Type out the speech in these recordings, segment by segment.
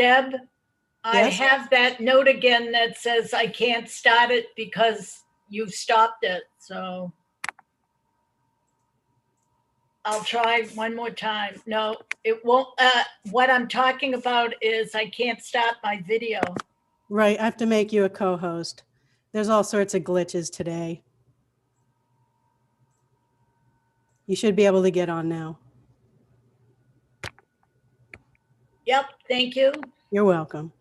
Deb, I Yes? have that note again that says I can't start it because you stopped it, so I'll try one more time. No, it won't. What I'm talking about is I can't start my video. Right, I have to make you a co-host. There's all sorts of glitches today. You should be able to get on now. Yep, thank you. You're welcome.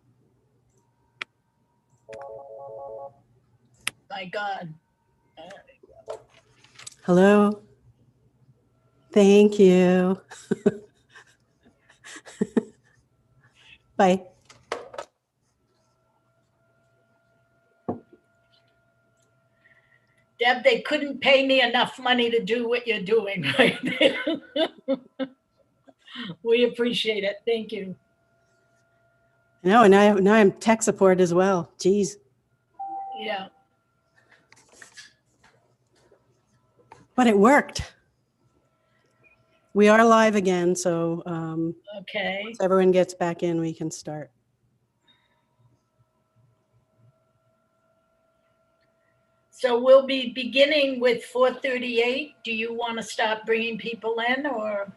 My God. Hello. Thank you. Bye. Deb, they couldn't pay me enough money to do what you're doing right now. We appreciate it. Thank you. No, and now I'm tech support as well. Geez. Yeah. But it worked. We are live again, so Okay. once everyone gets back in, we can start. So we'll be beginning with 4:38. Do you want to start bringing people in, or?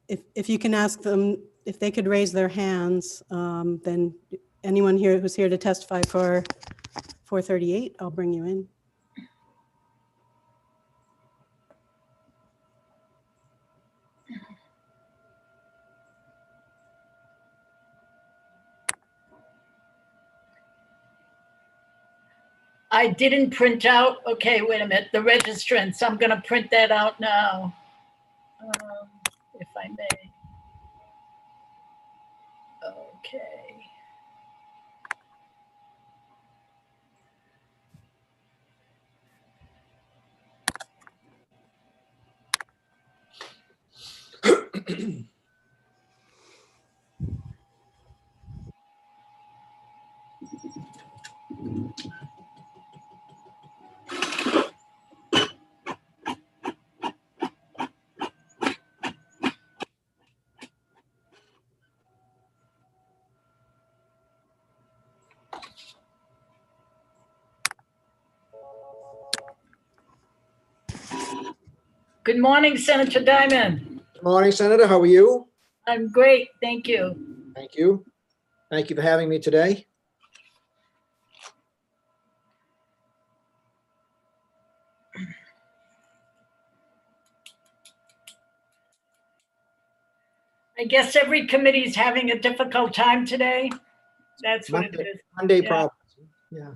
If you can ask them if they could raise their hands, then anyone here who's here to testify for 438, I'll bring you in. I didn't print out, okay, wait a minute, the registrants. I'm going to print that out now, if I may. Okay. Good morning, Senator Diamond. Good morning, Senator. How are you? I'm great, thank you. Thank you. Thank you for having me today. I guess every committee is having a difficult time today. That's what it is. Monday Yeah. problems. Yeah.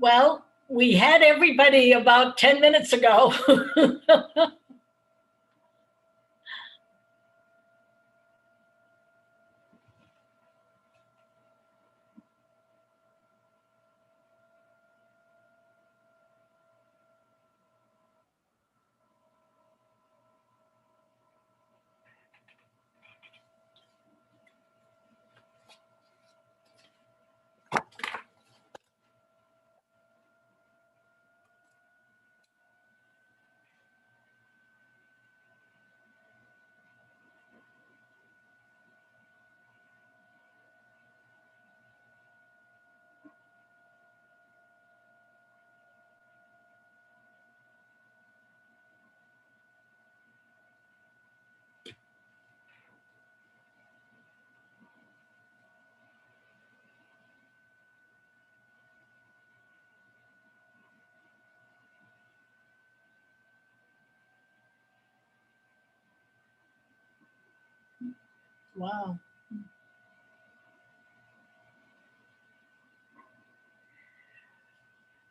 Well, we had everybody about 10 minutes ago. Wow.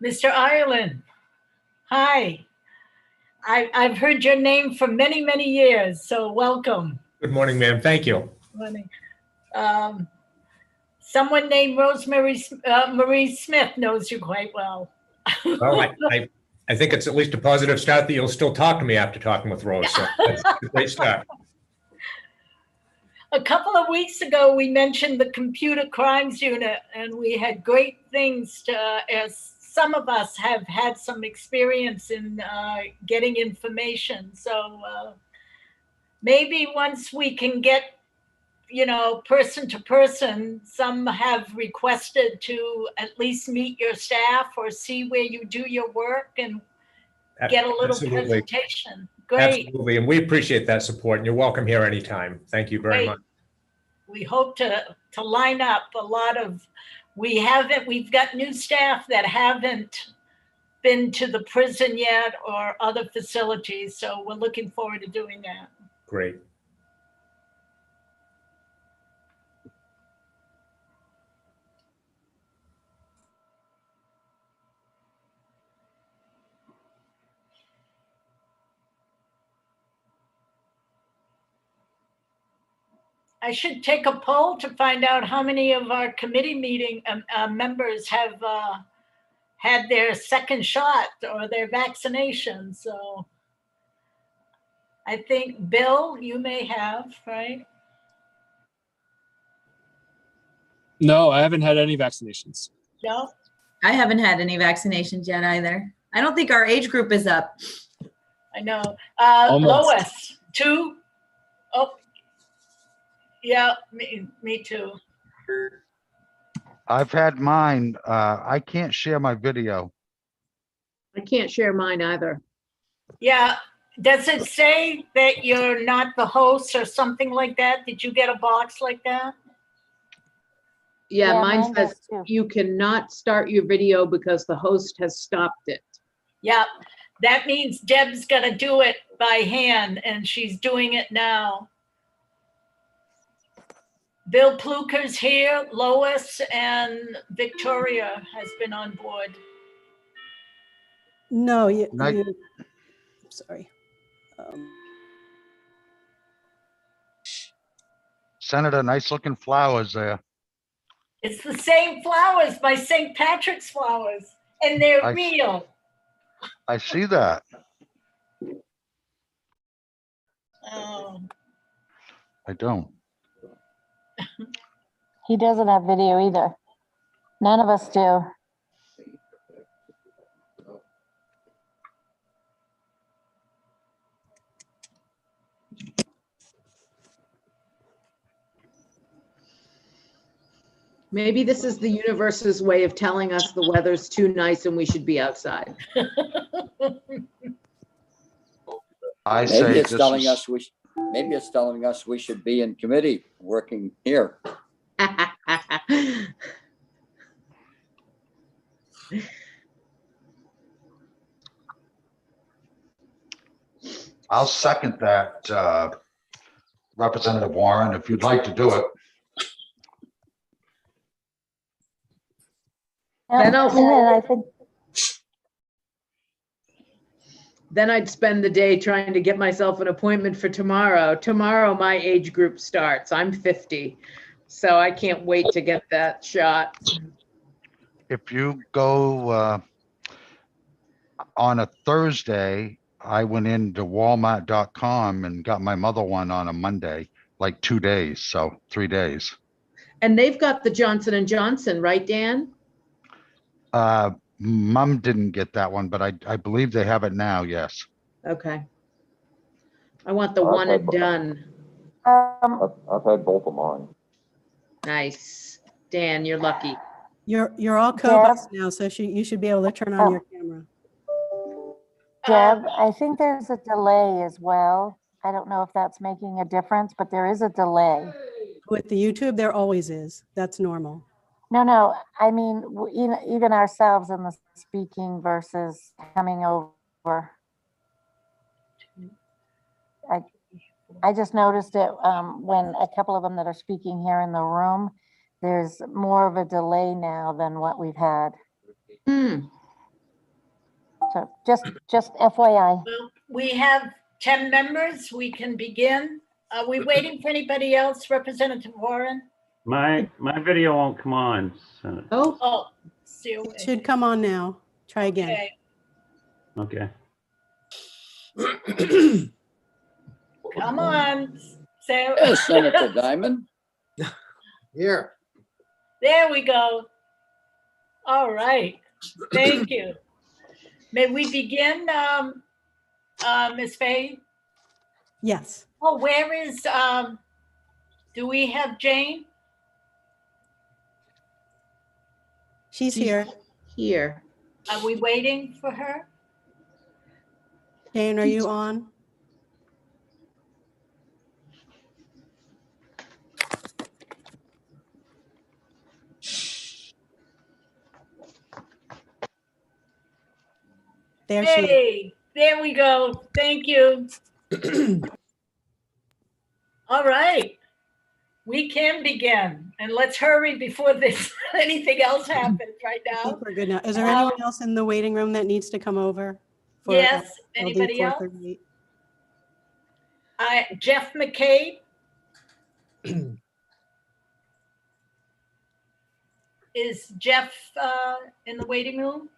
Mr. Ireland, hi. I've heard your name for many, many years, so welcome. Good morning, ma'am. Thank you. Morning. Someone named Rosemary, Marie Smith knows you quite well. Well, I think it's at least a positive start that you'll still talk to me after talking with Rose. So that's a great start. A couple of weeks ago, we mentioned the computer crimes unit, and we had great things to, as some of us have had some experience in getting information. So maybe once we can get, you know, person to person, some have requested to at least meet your staff or see where you do your work and get a little Absolutely. presentation. Great. Absolutely. And we appreciate that support, and you're welcome here anytime. Thank you very Great. much. We hope to line up a lot of, we've got new staff that haven't been to the prison yet or other facilities. So we're looking forward to doing that. Great. I should take a poll to find out how many of our committee meeting members have had their second shot or their vaccination. So I think, Bill, you may have, right? No, I haven't had any vaccinations. No? I haven't had any vaccinations yet either. I don't think our age group is up. I know. Almost. Lois, 2? Oh, yeah, me too. I've had mine. I can't share my video. I can't share mine either. Yeah. Does it say that you're not the host or something like that? Did you get a box like that? Yeah, Yeah, mine mine does says too. you cannot start your video because the host has stopped it. Yeah. That means Deb's going to do it by hand, and she's doing it now. Bill Pluker's here, Lois, and Victoria has been on board. No, Night. sorry. Senator, nice looking flowers there. It's the same flowers, my St. Patrick's flowers, and they're I- real. I see that. Oh, I don't. He doesn't have video either. None of us do. Maybe this is the universe's way of telling us the weather's too nice and we should be outside. I Maybe say it's this telling is, us maybe it's telling us we should be in committee working here. I'll second that, Representative Warren, if you'd like to do it. Then I'll- Yeah, I think Then I'd spend the day trying to get myself an appointment for tomorrow. Tomorrow, my age group starts. I'm 50, so I can't wait to get that shot. If you go on a Thursday, I went into walmart.com and got my mother one on a Monday, like 2 days, so 3 days. And they've got the Johnson & Johnson, right, Dan? Mom didn't get that one, but I believe they have it now, yes. Okay. I want the one and done. I've had both of mine. Nice. Dan, you're lucky. You're all co-hosts now, so you should be able to turn on your camera. Deb, I think there's a delay as well. I don't know if that's making a difference, but there is a delay. With the YouTube, there always is. That's normal. No, I mean, even ourselves in the speaking versus coming over. I just noticed it when a couple of them that are speaking here in the room, there's more of a delay now than what we've had. So just FYI. well, we have 10 members. We can begin. Are we waiting for anybody else, Representative Warren? My video won't come on. Senator. Oh, Oh, see, It should come on now. Try again. okay, Okay. come on. So, Yes, Senator Diamond. Here. there we go. All right, thank you. May we begin, Ms. Fahey? Yes. Oh, where is, do we have Jane? She's here. here. Are we waiting for her? Jane, are you on? There she is. Hey, there we go. Thank you. All right, we can begin, and let's hurry before this anything else happens right I now. think we're good now. Is there anyone else in the waiting room that needs to come over? for Yes, LD anybody else? 438? Jeff McCabe. Is Jeff in the waiting room?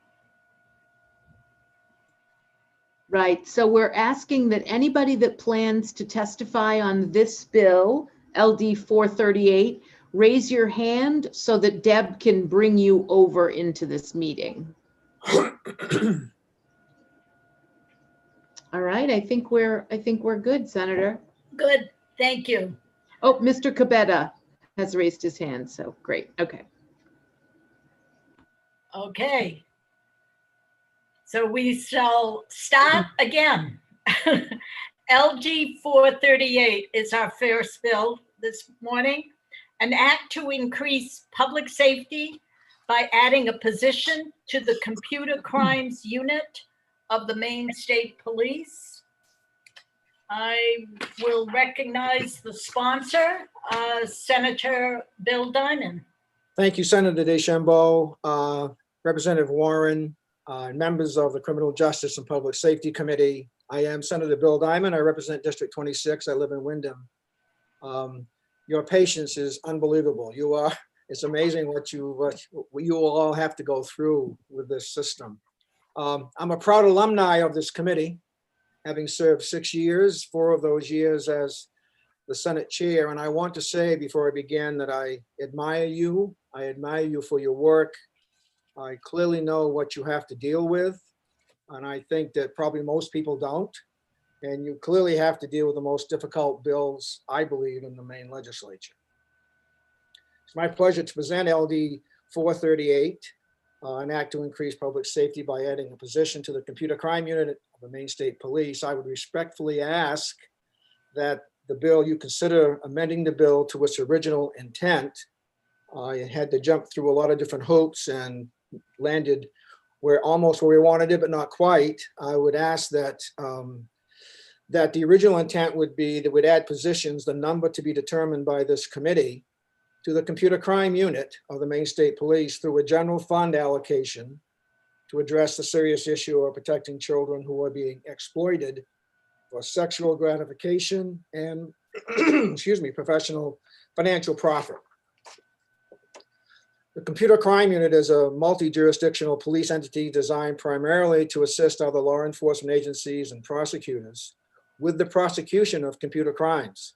Right, so we're asking that anybody that plans to testify on this bill, LD 438, raise your hand so that Deb can bring you over into this meeting. All right, I think we're good, Senator. Good, thank you. Oh, Mr. Cabetta has raised his hand, so great, okay. Okay. So we shall start again. LG 438 is our first bill this morning. An act to increase public safety by adding a position to the computer crimes unit of the Maine State Police. I will recognize the sponsor, Senator Bill Diamond. Thank you, Senator DeChambeau, Representative Warren, members of the Criminal Justice and Public Safety Committee. I am Senator Bill Diamond. I represent District 26. I live in Wyndham. Your patience is unbelievable. It's amazing what you will all have to go through with this system. I'm a proud alumni of this committee, having served 6 years, 4 of those years as the Senate chair. And I want to say before I begin that I admire you. I admire you for your work. I clearly know what you have to deal with. And I think that probably most people don't. And you clearly have to deal with the most difficult bills, I believe, in the Maine legislature. It's my pleasure to present LD 438, an act to increase public safety by adding a position to the computer crime unit of the Maine State Police. I would respectfully ask that the bill, you consider amending the bill to its original intent. I had to jump through a lot of different hoops and landed almost where we wanted it, but not quite. I would ask that that the original intent would be that we'd add positions, the number to be determined by this committee, to the computer crime unit of the Maine State Police through a general fund allocation to address the serious issue of protecting children who are being exploited for sexual gratification and, excuse me, professional financial profit. The Computer Crime Unit is a multi-jurisdictional police entity designed primarily to assist other law enforcement agencies and prosecutors with the prosecution of computer crimes.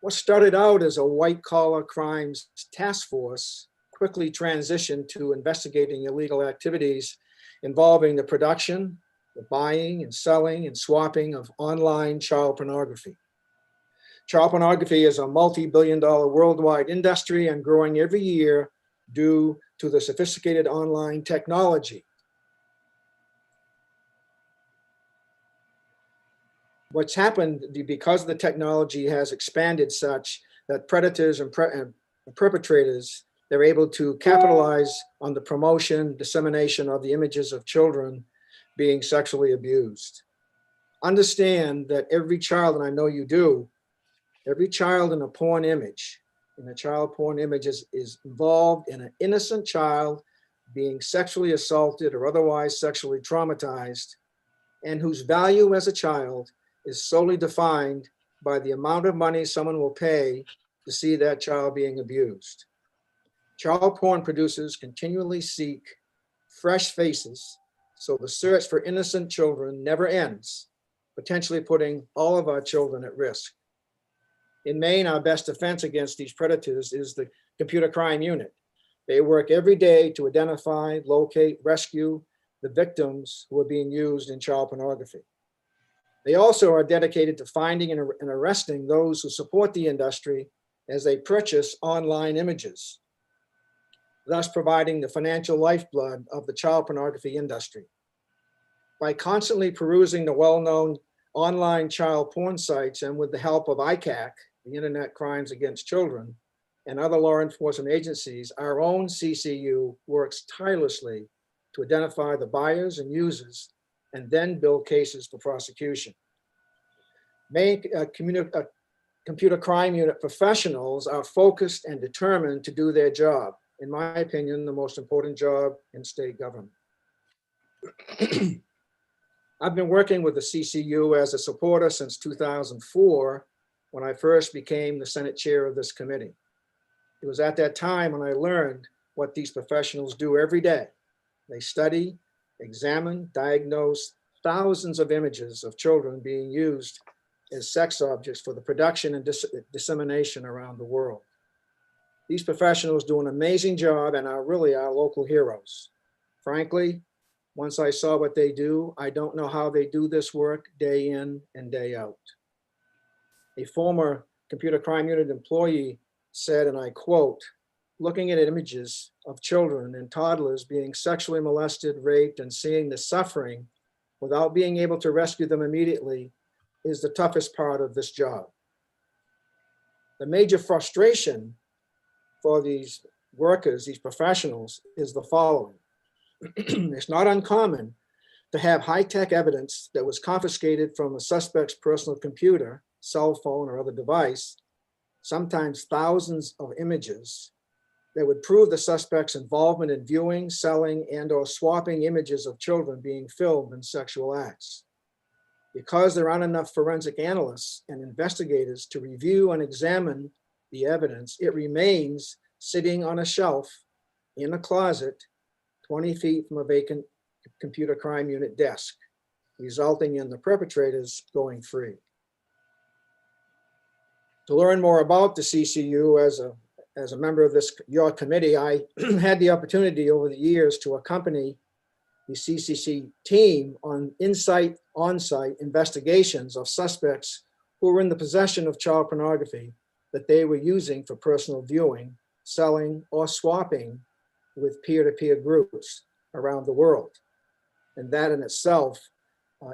What started out as a white-collar crimes task force quickly transitioned to investigating illegal activities involving the production, the buying and selling and swapping of online child pornography. Child pornography is a multi-billion-dollar worldwide industry and growing every year due to the sophisticated online technology. What's happened because the technology has expanded such that predators and perpetrators, they're able to capitalize on the promotion, dissemination of the images of children being sexually abused. Understand that every child, and I know you do, every child in a porn image, in a child porn image is involved in an innocent child being sexually assaulted or otherwise sexually traumatized, and whose value as a child is solely defined by the amount of money someone will pay to see that child being abused. Child porn producers continually seek fresh faces, so the search for innocent children never ends, potentially putting all of our children at risk. In Maine, our best defense against these predators is the Computer Crime Unit. They work every day to identify, locate, rescue the victims who are being used in child pornography. They also are dedicated to finding and arresting those who support the industry as they purchase online images, thus providing the financial lifeblood of the child pornography industry. By constantly perusing the well-known online child porn sites and with the help of ICAC, the Internet Crimes Against Children, and other law enforcement agencies, our own CCU works tirelessly to identify the buyers and users and then build cases for prosecution. Maine Computer Crime Unit professionals are focused and determined to do their job. In my opinion, the most important job in state government. I've been working with the CCU as a supporter since 2004, when I first became the Senate chair of this committee. It was at that time when I learned what these professionals do every day. They study, examine, diagnose thousands of images of children being used as sex objects for the production and dissemination around the world. These professionals do an amazing job and are really our local heroes. Frankly, once I saw what they do, I don't know how they do this work day in and day out. A former Computer Crime Unit employee said, and I quote, "Looking at images of children and toddlers being sexually molested, raped, and seeing the suffering without being able to rescue them immediately is the toughest part of this job." The major frustration for these workers, these professionals, is the following. It's not uncommon to have high-tech evidence that was confiscated from a suspect's personal computer, cell phone, or other device, sometimes thousands of images that would prove the suspect's involvement in viewing, selling, and/or swapping images of children being filmed in sexual acts. Because there aren't enough forensic analysts and investigators to review and examine the evidence, it remains sitting on a shelf in a closet 20 feet from a vacant Computer Crime Unit desk, resulting in the perpetrators going free. To learn more about the CCU as a member of your committee, I had the opportunity over the years to accompany the CCC team on on-site investigations of suspects who were in the possession of child pornography that they were using for personal viewing, selling, or swapping with peer-to-peer groups around the world. And that in itself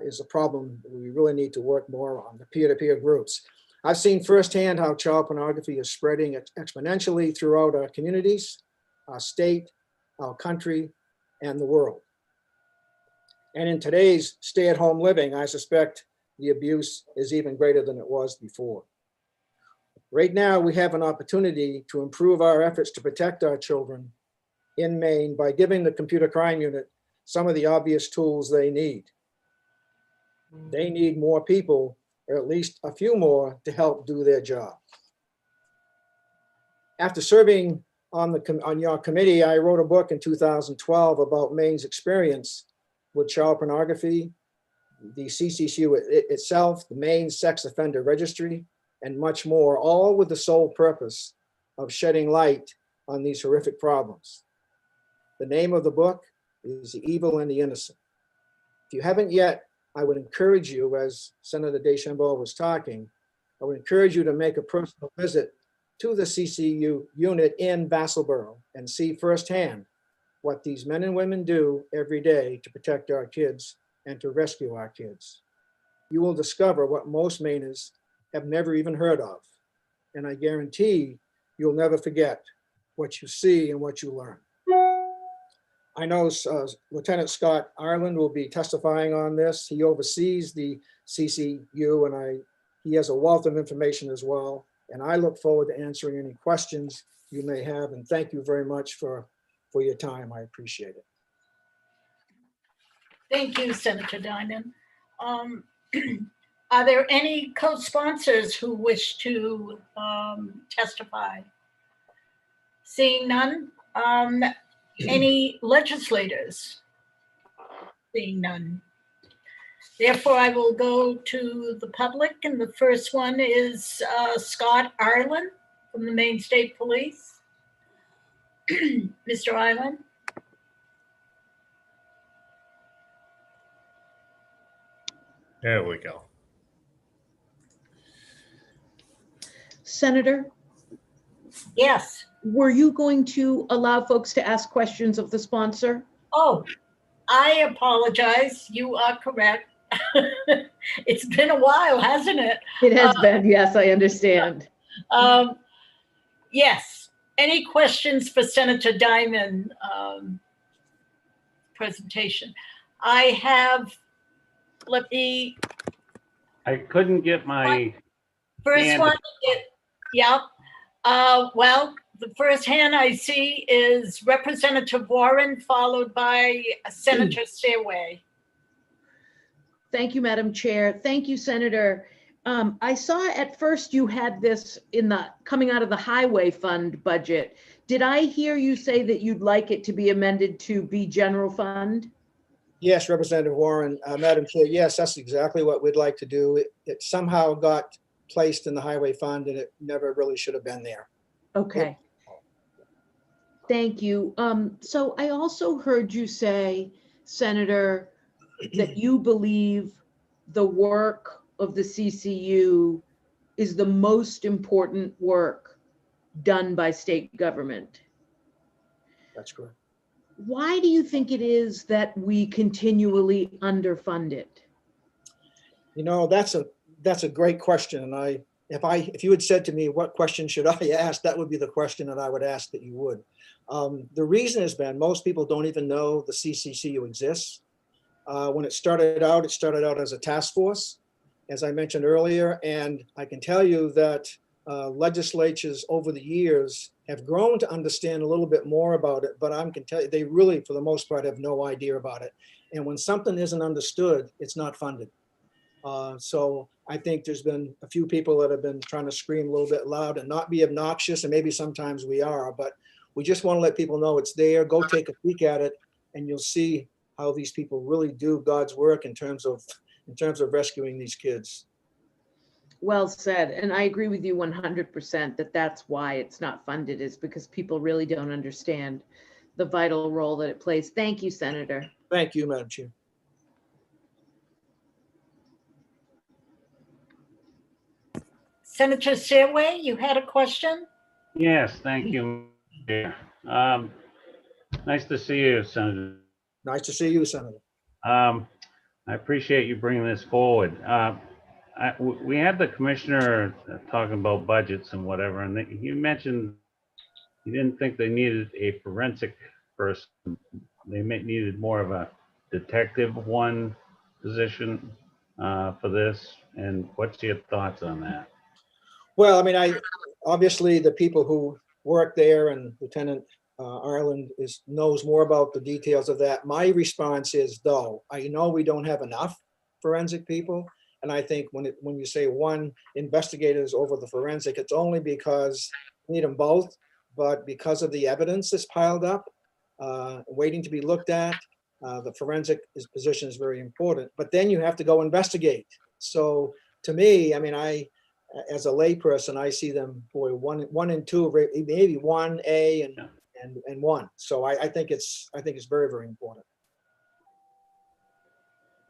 is a problem we really need to work more on, the peer-to-peer groups. I've seen firsthand how child pornography is spreading exponentially throughout our communities, our state, our country, and the world. And in today's stay-at-home living, I suspect the abuse is even greater than it was before. Right now, we have an opportunity to improve our efforts to protect our children in Maine by giving the Computer Crime Unit some of the obvious tools they need. They need more people, or at least a few more, to help do their job. After serving on your committee, I wrote a book in 2012 about Maine's experience with child pornography, the CCCU itself, the Maine Sex Offender Registry, and much more, all with the sole purpose of shedding light on these horrific problems. The name of the book is The Evil and the Innocent. If you haven't yet, I would encourage you, as Senator Deschambault was talking, I would encourage you to make a personal visit to the CCU unit in Vassalboro and see firsthand what these men and women do every day to protect our kids and to rescue our kids. You will discover what most Mainers have never even heard of. And I guarantee you'll never forget what you see and what you learn. I know Lieutenant Scott Ireland will be testifying on this. He oversees the CCU and he has a wealth of information as well. And I look forward to answering any questions you may have. And thank you very much for your time. I appreciate it. Thank you, Senator Dinan. Are there any co-sponsors who wish to testify? Seeing none. Any legislators? Seeing none. Therefore, I will go to the public, and the first one is Scott Ireland from the Maine State Police. Mr. Ireland? There we go. Senator, Yes. were you going to allow folks to ask questions of the sponsor? Oh, I apologize. You are correct. It's been a while, hasn't it? It has been, yes, I understand. Yes. Any questions for Senator Diamond presentation? I have, let me, I couldn't get my first hand. one, yeah. Well, the first hand I see is Representative Warren, followed by Senator Stairway. Thank you, Madam Chair. Thank you, Senator. I saw at first you had this in the coming out of the highway fund budget. Did I hear you say that you'd like it to be amended to be general fund? Yes, Representative Warren, Madam Chair, yes, that's exactly what we'd like to do. It somehow got placed in the highway fund and it never really should have been there. Okay. Thank you. So I also heard you say, Senator, that you believe the work of the CCU is the most important work done by state government. That's correct. Why do you think it is that we continually underfund it? You know, that's a great question. And if you had said to me, what question should I ask? That would be the question that I would ask that you would. The reason has been most people don't even know the CCCU exists. When it started out as a task force, as I mentioned earlier, and I can tell you that legislatures over the years have grown to understand a little bit more about it, but I can tell you they really, for the most part, have no idea about it. And when something isn't understood, it's not funded. So I think there's been a few people that have been trying to scream a little bit loud and not be obnoxious, and maybe sometimes we are, but we just want to let people know it's there. Go take a peek at it, and you'll see how these people really do God's work in terms of rescuing these kids. Well said. And I agree with you 100% that that's why it's not funded, is because people really don't understand the vital role that it plays. Thank you, Senator. Thank you, Madam Chair. Senator Stairway, you had a question? Yes, thank you. Nice to see you, Senator. Nice to see you, Senator. I appreciate you bringing this forward. We had the commissioner talking about budgets and whatever, and you mentioned you didn't think they needed a forensic person. They needed more of a detective one position for this. And what's your thoughts on that? Well, I mean, obviously the people who work there, and Lieutenant Ireland knows more about the details of that. My response is, though, I know we don't have enough forensic people. And I think when you say one investigators over the forensic, it's only because we need them both, but because of the evidence that's piled up, waiting to be looked at, the forensic position is very important. But then you have to go investigate. So to me, I mean, as a layperson, I see them, boy, one and two, maybe 1A and 1. So I think it's very, very important.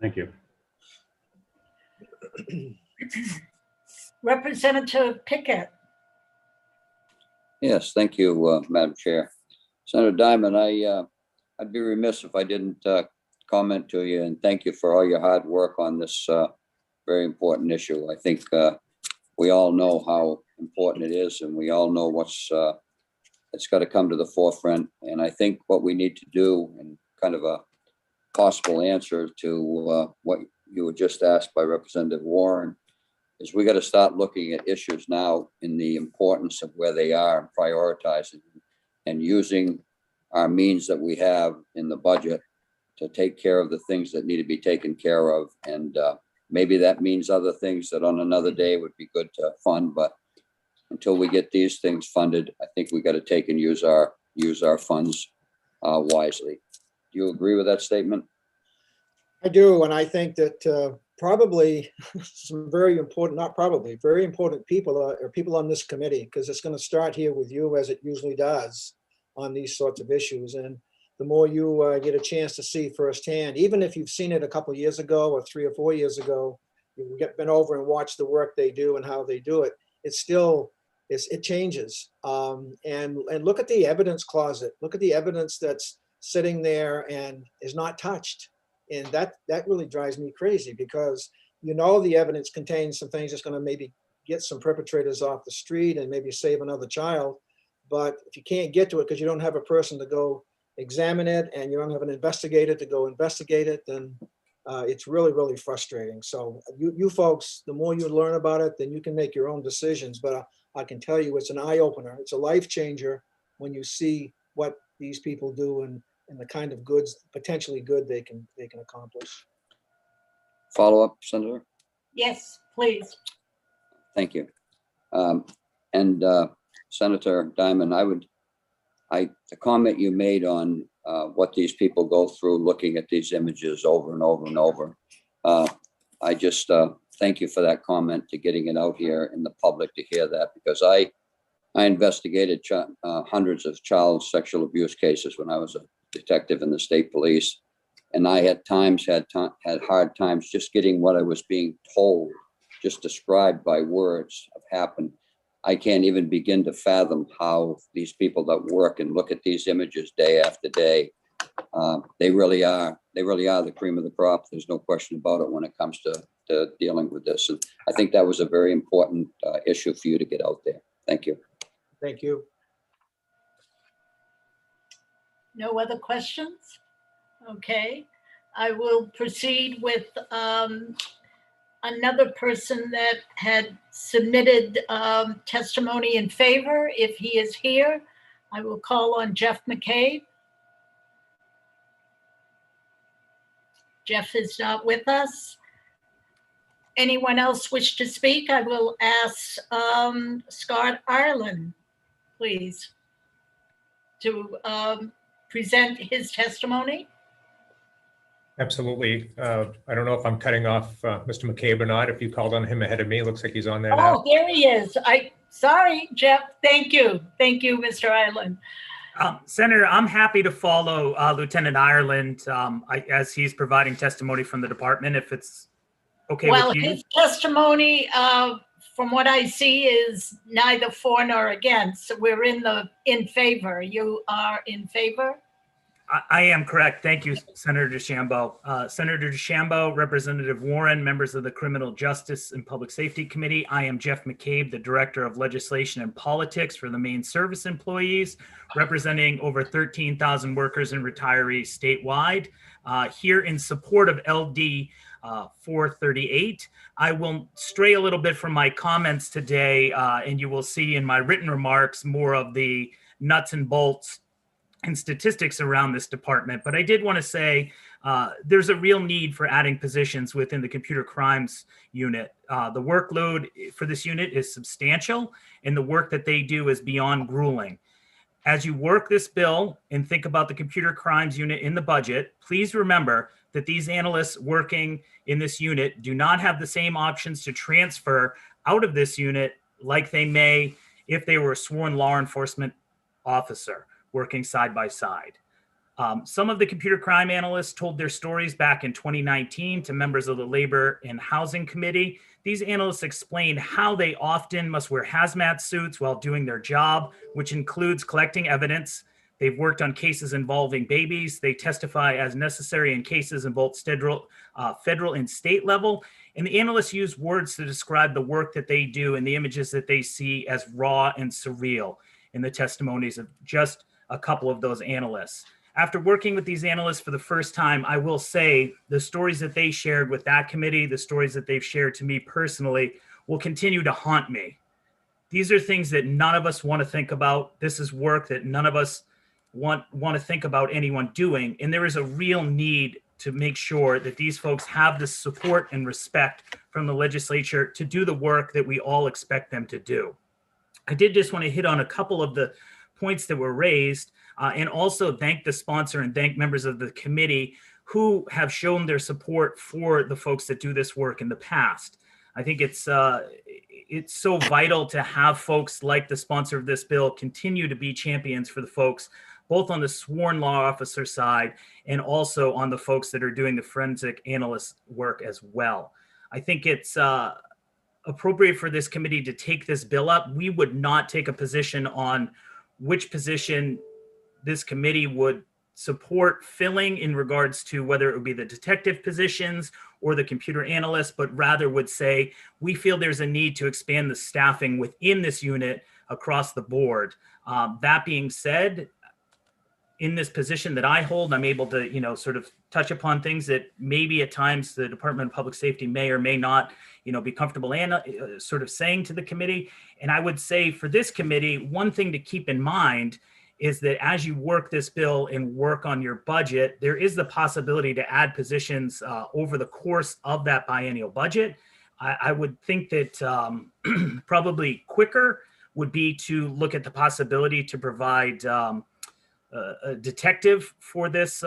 Thank you. Representative Pickett. Yes, thank you, Madam Chair. Senator Diamond, I'd be remiss if I didn't comment to you and thank you for all your hard work on this very important issue. I think we all know how important it is, and we all know it's got to come to the forefront. And I think what we need to do, and kind of a possible answer to what you were just asked by Representative Warren, is we got to start looking at issues now in the importance of where they are and prioritizing and using our means that we have in the budget to take care of the things that need to be taken care of and Maybe that means other things that on another day would be good to fund, but until we get these things funded, I think we got to take and use our funds wisely. Do you agree with that statement? I do, and I think that probably some very important, not probably, very important people are people on this committee, because it's going to start here with you, as it usually does on these sorts of issues. And the more you get a chance to see firsthand, even if you've seen it a couple of years ago or 3 or 4 years ago, you been over and watched the work they do and how they do it, it changes. And look at the evidence closet. Look at the evidence that's sitting there and is not touched. And that really drives me crazy, because the evidence contains some things that's going to maybe get some perpetrators off the street and maybe save another child. But if you can't get to it because you don't have a person to go examine it and you don't have an investigator to go investigate it, then it's really, really frustrating. So you folks, the more you learn about it, then you can make your own decisions. But I can tell you, it's an eye opener. It's a life changer when you see what these people do and the kind of goods, potentially good, they can accomplish. Follow up, Senator? Yes, please. Thank you. Senator Diamond, the comment you made on what these people go through looking at these images over and over and over, I just thank you for that comment, to getting it out here in the public to hear that, because I investigated hundreds of child sexual abuse cases when I was a detective in the state police, and I at times had hard times just getting what I was being told, just described by words, have happened. I can't even begin to fathom how these people that work and look at these images day after day, they really are the cream of the crop. There's no question about it when it comes to dealing with this. And I think that was a very important issue for you to get out there. Thank you. Thank you. No other questions? Okay, I will proceed with another person that had submitted testimony in favor. If he is here, I will call on Jeff McCabe. Jeff is not with us. Anyone else wish to speak? I will ask Scott Ireland, please, to present his testimony. Absolutely. I don't know if I'm cutting off Mr. McCabe or not. If you called on him ahead of me, looks like he's on there now. Oh, there he is. Sorry, Jeff. Thank you. Thank you, Mr. Ireland. Senator, I'm happy to follow Lieutenant Ireland as he's providing testimony from the department, if it's okay with you. Well, his testimony, from what I see, is neither for nor against. So we're in favor. You are in favor? I am correct. Thank you, Senator DeChambeau. Senator DeChambeau, Representative Warren, members of the Criminal Justice and Public Safety Committee. I am Jeff McCabe, the Director of Legislation and Politics for the Main Service Employees, representing over 13,000 workers and retirees statewide. Here in support of LD 438. I will stray a little bit from my comments today, and you will see in my written remarks more of the nuts and bolts and statistics around this department. But I did want to say there's a real need for adding positions within the computer crimes unit. The workload for this unit is substantial, and the work that they do is beyond grueling. As you work this bill and think about the computer crimes unit in the budget, please remember that these analysts working in this unit do not have the same options to transfer out of this unit like they may if they were a sworn law enforcement officer working side by side. Some of the computer crime analysts told their stories back in 2019 to members of the Labor and Housing Committee. These analysts explained how they often must wear hazmat suits while doing their job, which includes collecting evidence. They've worked on cases involving babies. They testify as necessary in cases in both federal and state level. And the analysts use words to describe the work that they do and the images that they see as raw and surreal in the testimonies of just a couple of those analysts. After working with these analysts for the first time, I will say the stories that they shared with that committee, the stories that they've shared to me personally, will continue to haunt me. These are things that none of us want to think about. This is work that none of us want to think about anyone doing. And there is a real need to make sure that these folks have the support and respect from the legislature to do the work that we all expect them to do. I did just want to hit on a couple of the points that were raised and also thank the sponsor and thank members of the committee who have shown their support for the folks that do this work in the past. I think it's so vital to have folks like the sponsor of this bill continue to be champions for the folks, both on the sworn law officer side and also on the folks that are doing the forensic analyst work as well. I think it's appropriate for this committee to take this bill up. We would not take a position on which position this committee would support filling in regards to whether it would be the detective positions or the computer analyst, but rather would say, we feel there's a need to expand the staffing within this unit across the board. That being said, in this position that I hold, I'm able to, sort of touch upon things that maybe at times the Department of Public Safety may or may not, be comfortable and sort of saying to the committee. And I would say for this committee, one thing to keep in mind is that as you work this bill and work on your budget, there is the possibility to add positions over the course of that biennial budget. I would think that probably quicker would be to look at the possibility to provide a detective for this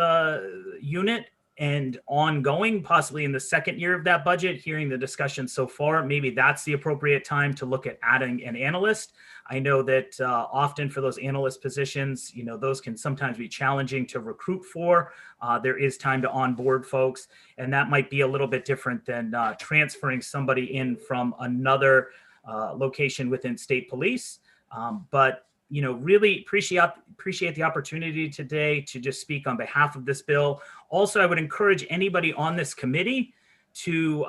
unit and ongoing, possibly in the second year of that budget. Hearing the discussion so far, maybe that's the appropriate time to look at adding an analyst. I know that often for those analyst positions, those can sometimes be challenging to recruit for. There is time to onboard folks, and that might be a little bit different than transferring somebody in from another location within state police. But really appreciate the opportunity today to just speak on behalf of this bill. Also, I would encourage anybody on this committee to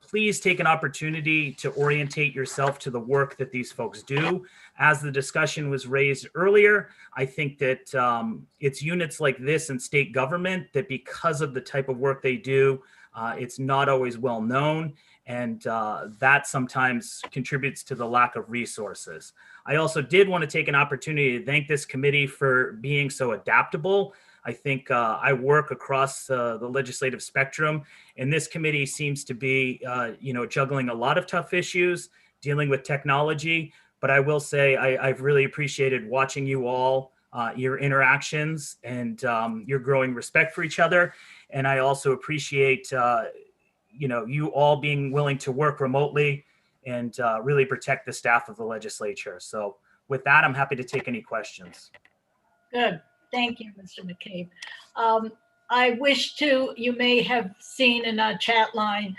please take an opportunity to orientate yourself to the work that these folks do. As the discussion was raised earlier, I think that it's units like this in state government that, because of the type of work they do, it's not always well known. And that sometimes contributes to the lack of resources. I also did want to take an opportunity to thank this committee for being so adaptable. I think I work across the legislative spectrum, and this committee seems to be, juggling a lot of tough issues, dealing with technology. But I will say I've really appreciated watching you all, your interactions, and your growing respect for each other. And I also appreciate you all being willing to work remotely and really protect the staff of the legislature. So with that, I'm happy to take any questions. Good. Thank you, Mr. McCabe. I wish you may have seen in our chat line,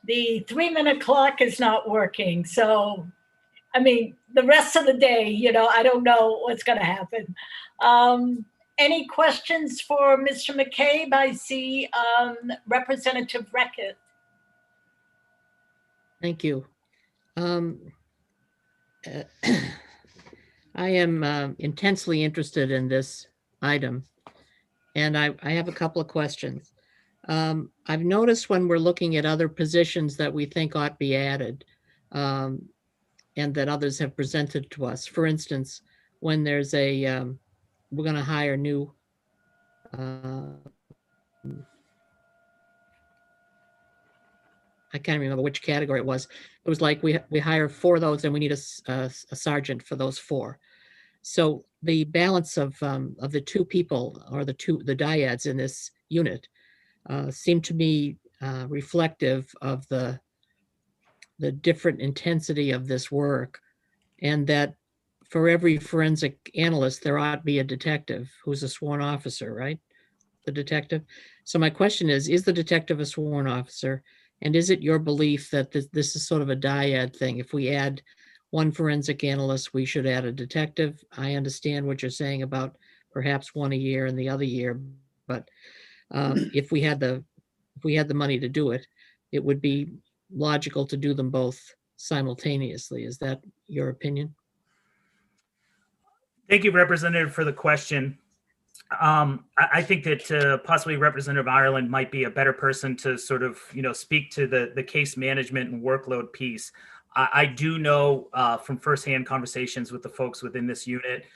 the 3-minute clock is not working. So, the rest of the day, I don't know what's going to happen. Any questions for Mr. McCabe? I see Representative Reckitt. Thank you. I am intensely interested in this item, and I have a couple of questions. I've noticed when we're looking at other positions that we think ought to be added, and that others have presented to us. For instance, when there's we're going to hire new I can't remember which category it was. It was like we hire 4 of those and we need a sergeant for those 4. So the balance of the 2 people, or the dyads in this unit, seem to me reflective of the different intensity of this work, and that for every forensic analyst, there ought to be a detective who's a sworn officer, right? The detective. So my question is the detective a sworn officer? And is it your belief that this is sort of a dyad thing? If we add 1 forensic analyst, we should add a detective? I understand what you're saying about perhaps 1 a year and the other year, but if we had the money to do it, it would be logical to do them both simultaneously. Is that your opinion? Thank you, Representative, for the question. I think that possibly Representative Ireland might be a better person to sort of, speak to the case management and workload piece. I do know from firsthand conversations with the folks within this unit,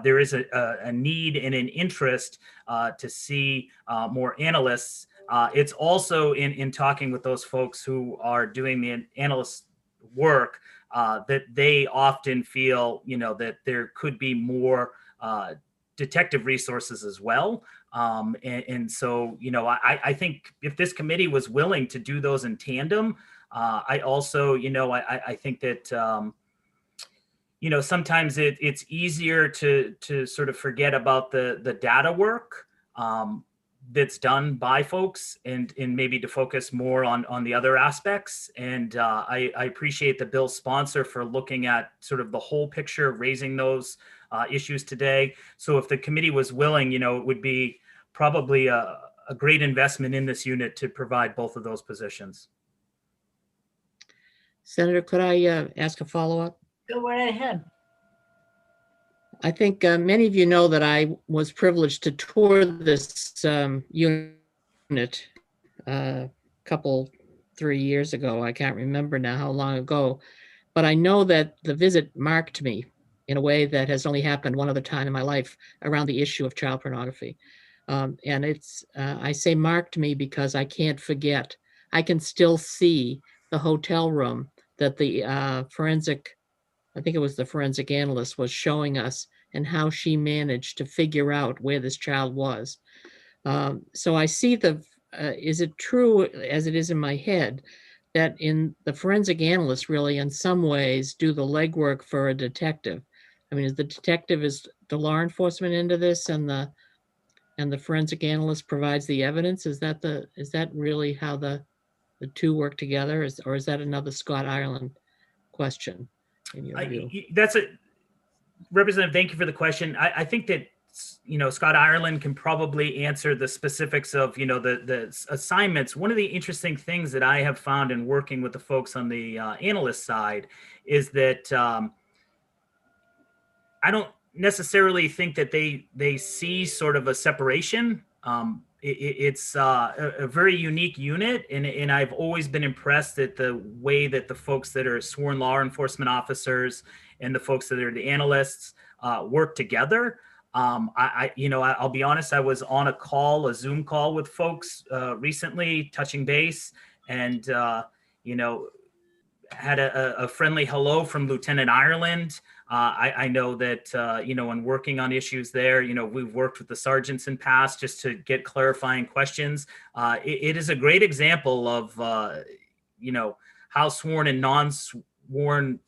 there is a need and an interest to see more analysts. It's also in talking with those folks who are doing the analyst work that they often feel, that there could be more detective resources as well. And so, I think if this committee was willing to do those in tandem, I also, I think that, sometimes it's easier to sort of forget about the data work that's done by folks and maybe to focus more on the other aspects. And I appreciate the bill sponsor for looking at sort of the whole picture, raising those issues today. So if the committee was willing, it would be probably a great investment in this unit to provide both of those positions. Senator, could I ask a follow-up? Go right ahead. I think many of you know that I was privileged to tour this unit a couple, 3 years ago. I can't remember now how long ago, but I know that the visit marked me in a way that has only happened one other time in my life around the issue of child pornography. And it's, I say marked me because I can't forget. I can still see the hotel room that the forensic, I think it was the forensic analyst, was showing us and how she managed to figure out where this child was. So I see is it true, as it is in my head, that in the forensic analysts really in some ways do the legwork for a detective? I mean, is the detective is the law enforcement into this and the forensic analyst provides the evidence? Is that really how the two work together? Or is that another Scott Ireland question in your view? That's a Representative, thank you for the question. I think that, Scott Ireland can probably answer the specifics of, the assignments. One of the interesting things that I have found in working with the folks on the analyst side is that I don't necessarily think that they see sort of a separation. It's a very unique unit, and I've always been impressed at the way that the folks that are sworn law enforcement officers and the folks that are the analysts work together. I'll be honest, I was on a Zoom call with folks recently, touching base, and had a friendly hello from Lieutenant Ireland. I know that, in working on issues there, we've worked with the sergeants in past just to get clarifying questions. It is a great example of, how sworn and non-sworn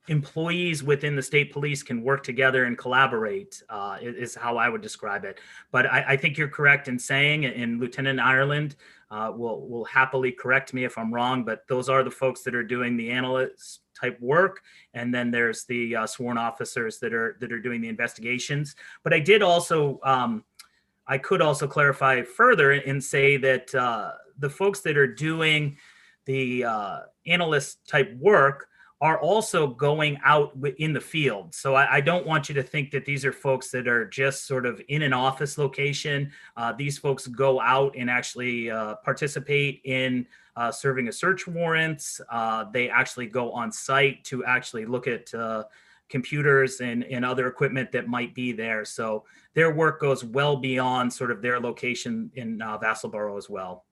employees within the state police can work together and collaborate, is how I would describe it. But I think you're correct in saying, and Lieutenant Ireland will happily correct me if I'm wrong, but those are the folks that are doing the analyst type work. And then there's the sworn officers that are doing the investigations. But I did also, I could also clarify further and say that the folks that are doing the analyst type work are also going out in the field. So I don't want you to think that these are folks that are just sort of in an office location. These folks go out and actually participate in serving a search warrants. They actually go on site to actually look at computers and other equipment that might be there. So their work goes well beyond sort of their location in Vassalboro as well.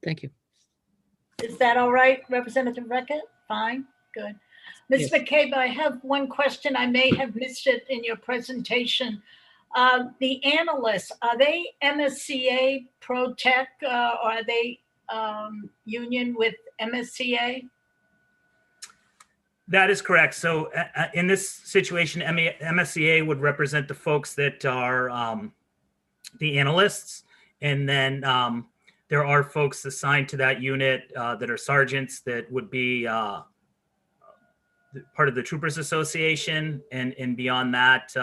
Thank you. Is that all right, Representative Reckitt? Fine, good. Ms. Yes. McCabe, I have one question. I may have missed it in your presentation. The analysts, are they MSCA Pro-Tech or are they union with MSCA? That is correct. So in this situation, MSCA would represent the folks that are the analysts, and then there are folks assigned to that unit that are sergeants that would be part of the Troopers Association. And beyond that,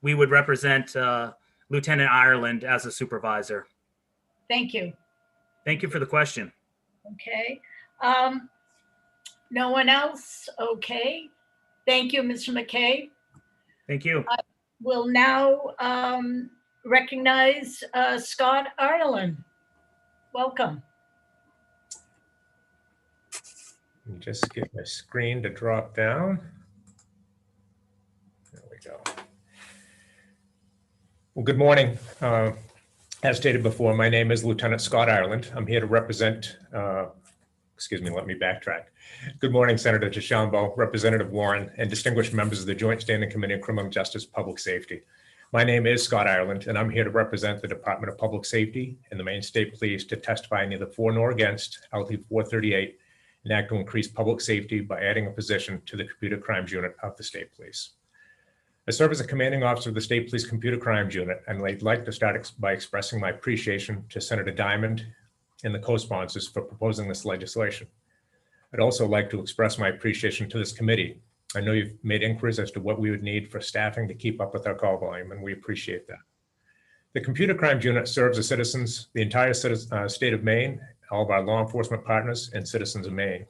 we would represent Lieutenant Ireland as a supervisor. Thank you. Thank you for the question. Okay. No one else? Okay. Thank you, Mr. McKay. Thank you. I will now recognize Scott Ireland. Welcome. Just get my screen to drop down. There we go. Well, good morning. As stated before, my name is Lieutenant Scott Ireland. I'm here to represent, excuse me, let me backtrack. Good morning, Senator DeChambeau, Representative Warren, and distinguished members of the Joint Standing Committee on Criminal Justice and Public Safety. My name is Scott Ireland, and I'm here to represent the Department of Public Safety and the Maine State Police to testify neither for nor against LD 438, an act to increase public safety by adding a position to the Computer Crimes Unit of the State Police. I serve as a commanding officer of the State Police Computer Crimes Unit, and I'd like to start by expressing my appreciation to Senator Diamond and the co-sponsors for proposing this legislation. I'd also like to express my appreciation to this committee. I know you've made inquiries as to what we would need for staffing to keep up with our call volume, and we appreciate that. The Computer Crimes Unit serves the citizens, the entire state of Maine, all of our law enforcement partners, and citizens of Maine.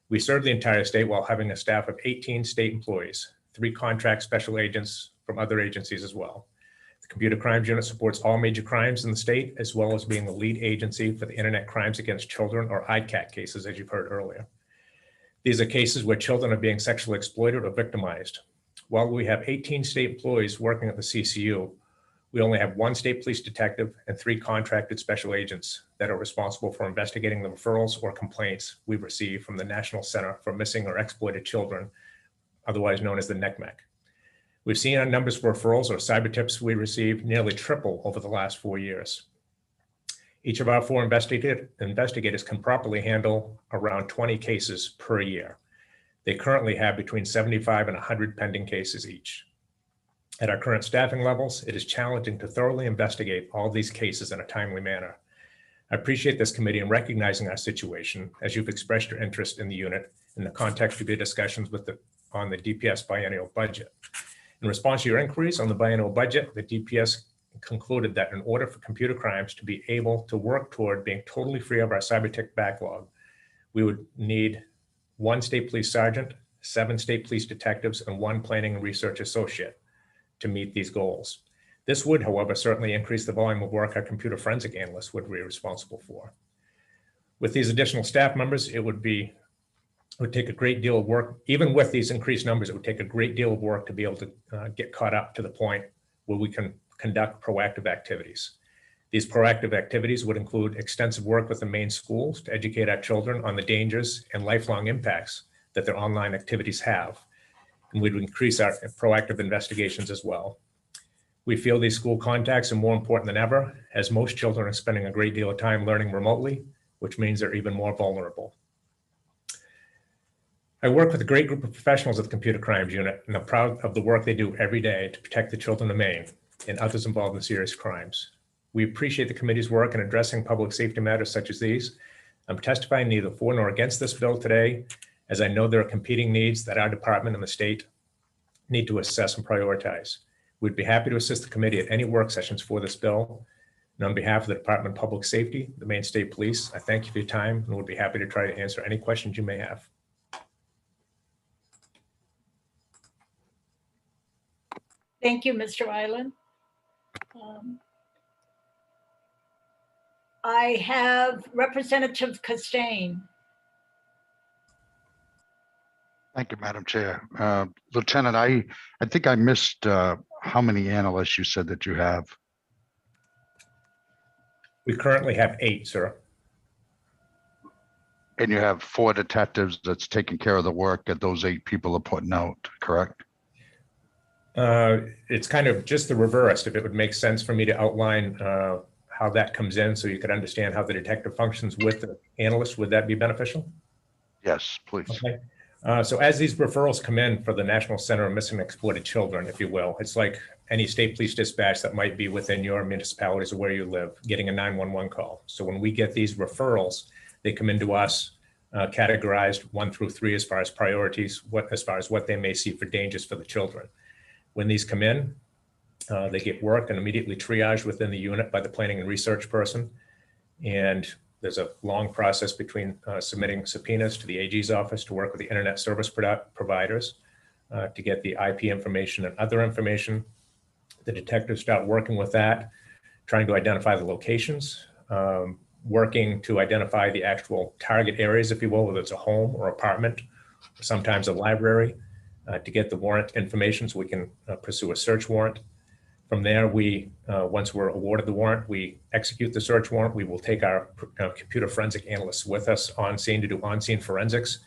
We serve the entire state while having a staff of 18 state employees, 3 contract special agents from other agencies as well. The Computer Crimes Unit supports all major crimes in the state, as well as being the lead agency for the Internet Crimes Against Children, or ICAC cases, as you've heard earlier. These are cases where children are being sexually exploited or victimized. While we have 18 state employees working at the CCU, we only have 1 state police detective and 3 contracted special agents that are responsible for investigating the referrals or complaints we receive from the National Center for Missing or Exploited Children, otherwise known as the NCMEC. We've seen our numbers for referrals or cyber tips we receive nearly triple over the last 4 years. Each of our 4 investigators can properly handle around 20 cases per year. They currently have between 75 and 100 pending cases each. At our current staffing levels, it is challenging to thoroughly investigate all these cases in a timely manner. I appreciate this committee in recognizing our situation as you've expressed your interest in the unit in the context of your discussions on the DPS biennial budget. In response to your inquiries on the biennial budget, the DPS concluded that in order for computer crimes to be able to work toward being totally free of our cyber tech backlog, we would need 1 state police sergeant, 7 state police detectives, and 1 planning and research associate to meet these goals. This would, however, certainly increase the volume of work our computer forensic analysts would be responsible for. With these additional staff members, it would take a great deal of work. Even with these increased numbers, it would take a great deal of work to be able to get caught up to the point where we can conduct proactive activities. These proactive activities would include extensive work with the Maine schools to educate our children on the dangers and lifelong impacts that their online activities have. And we'd increase our proactive investigations as well. We feel these school contacts are more important than ever, as most children are spending a great deal of time learning remotely, which means they're even more vulnerable. I work with a great group of professionals at the Computer Crimes Unit, and I'm proud of the work they do every day to protect the children of Maine and others involved in serious crimes. We appreciate the committee's work in addressing public safety matters such as these. I'm testifying neither for nor against this bill today, as I know there are competing needs that our department and the state need to assess and prioritize. We'd be happy to assist the committee at any work sessions for this bill. And on behalf of the Department of Public Safety, the Maine State Police, I thank you for your time and would be happy to try to answer any questions you may have. Thank you, Mr. Island. I have Representative Costain. Thank you, Madam Chair. Lieutenant, I think I missed how many analysts you said that you have. We currently have 8, sir. And you have 4 detectives that's taking care of the work that those 8 people are putting out, correct? It's kind of just the reverse. If it would make sense for me to outline how that comes in so you could understand how the detective functions with the analyst, would that be beneficial? Yes, please. Okay. So as these referrals come in for the National Center of Missing and Exploited Children, if you will, it's like any state police dispatch that might be within your municipalities or where you live, getting a 911 call. So when we get these referrals, they come into us categorized 1 through 3 as far as priorities, as far as what they may see for dangers for the children. When these come in, they get worked and immediately triaged within the unit by the planning and research person. And there's a long process between submitting subpoenas to the AG's office to work with the internet service providers to get the IP information and other information. The detectives start working with that, trying to identify the locations, working to identify the actual target areas, if you will, whether it's a home or apartment, or sometimes a library, to get the warrant information so we can pursue a search warrant. From there, once we're awarded the warrant, we execute the search warrant. We will take our computer forensic analysts with us on scene to do on-scene forensics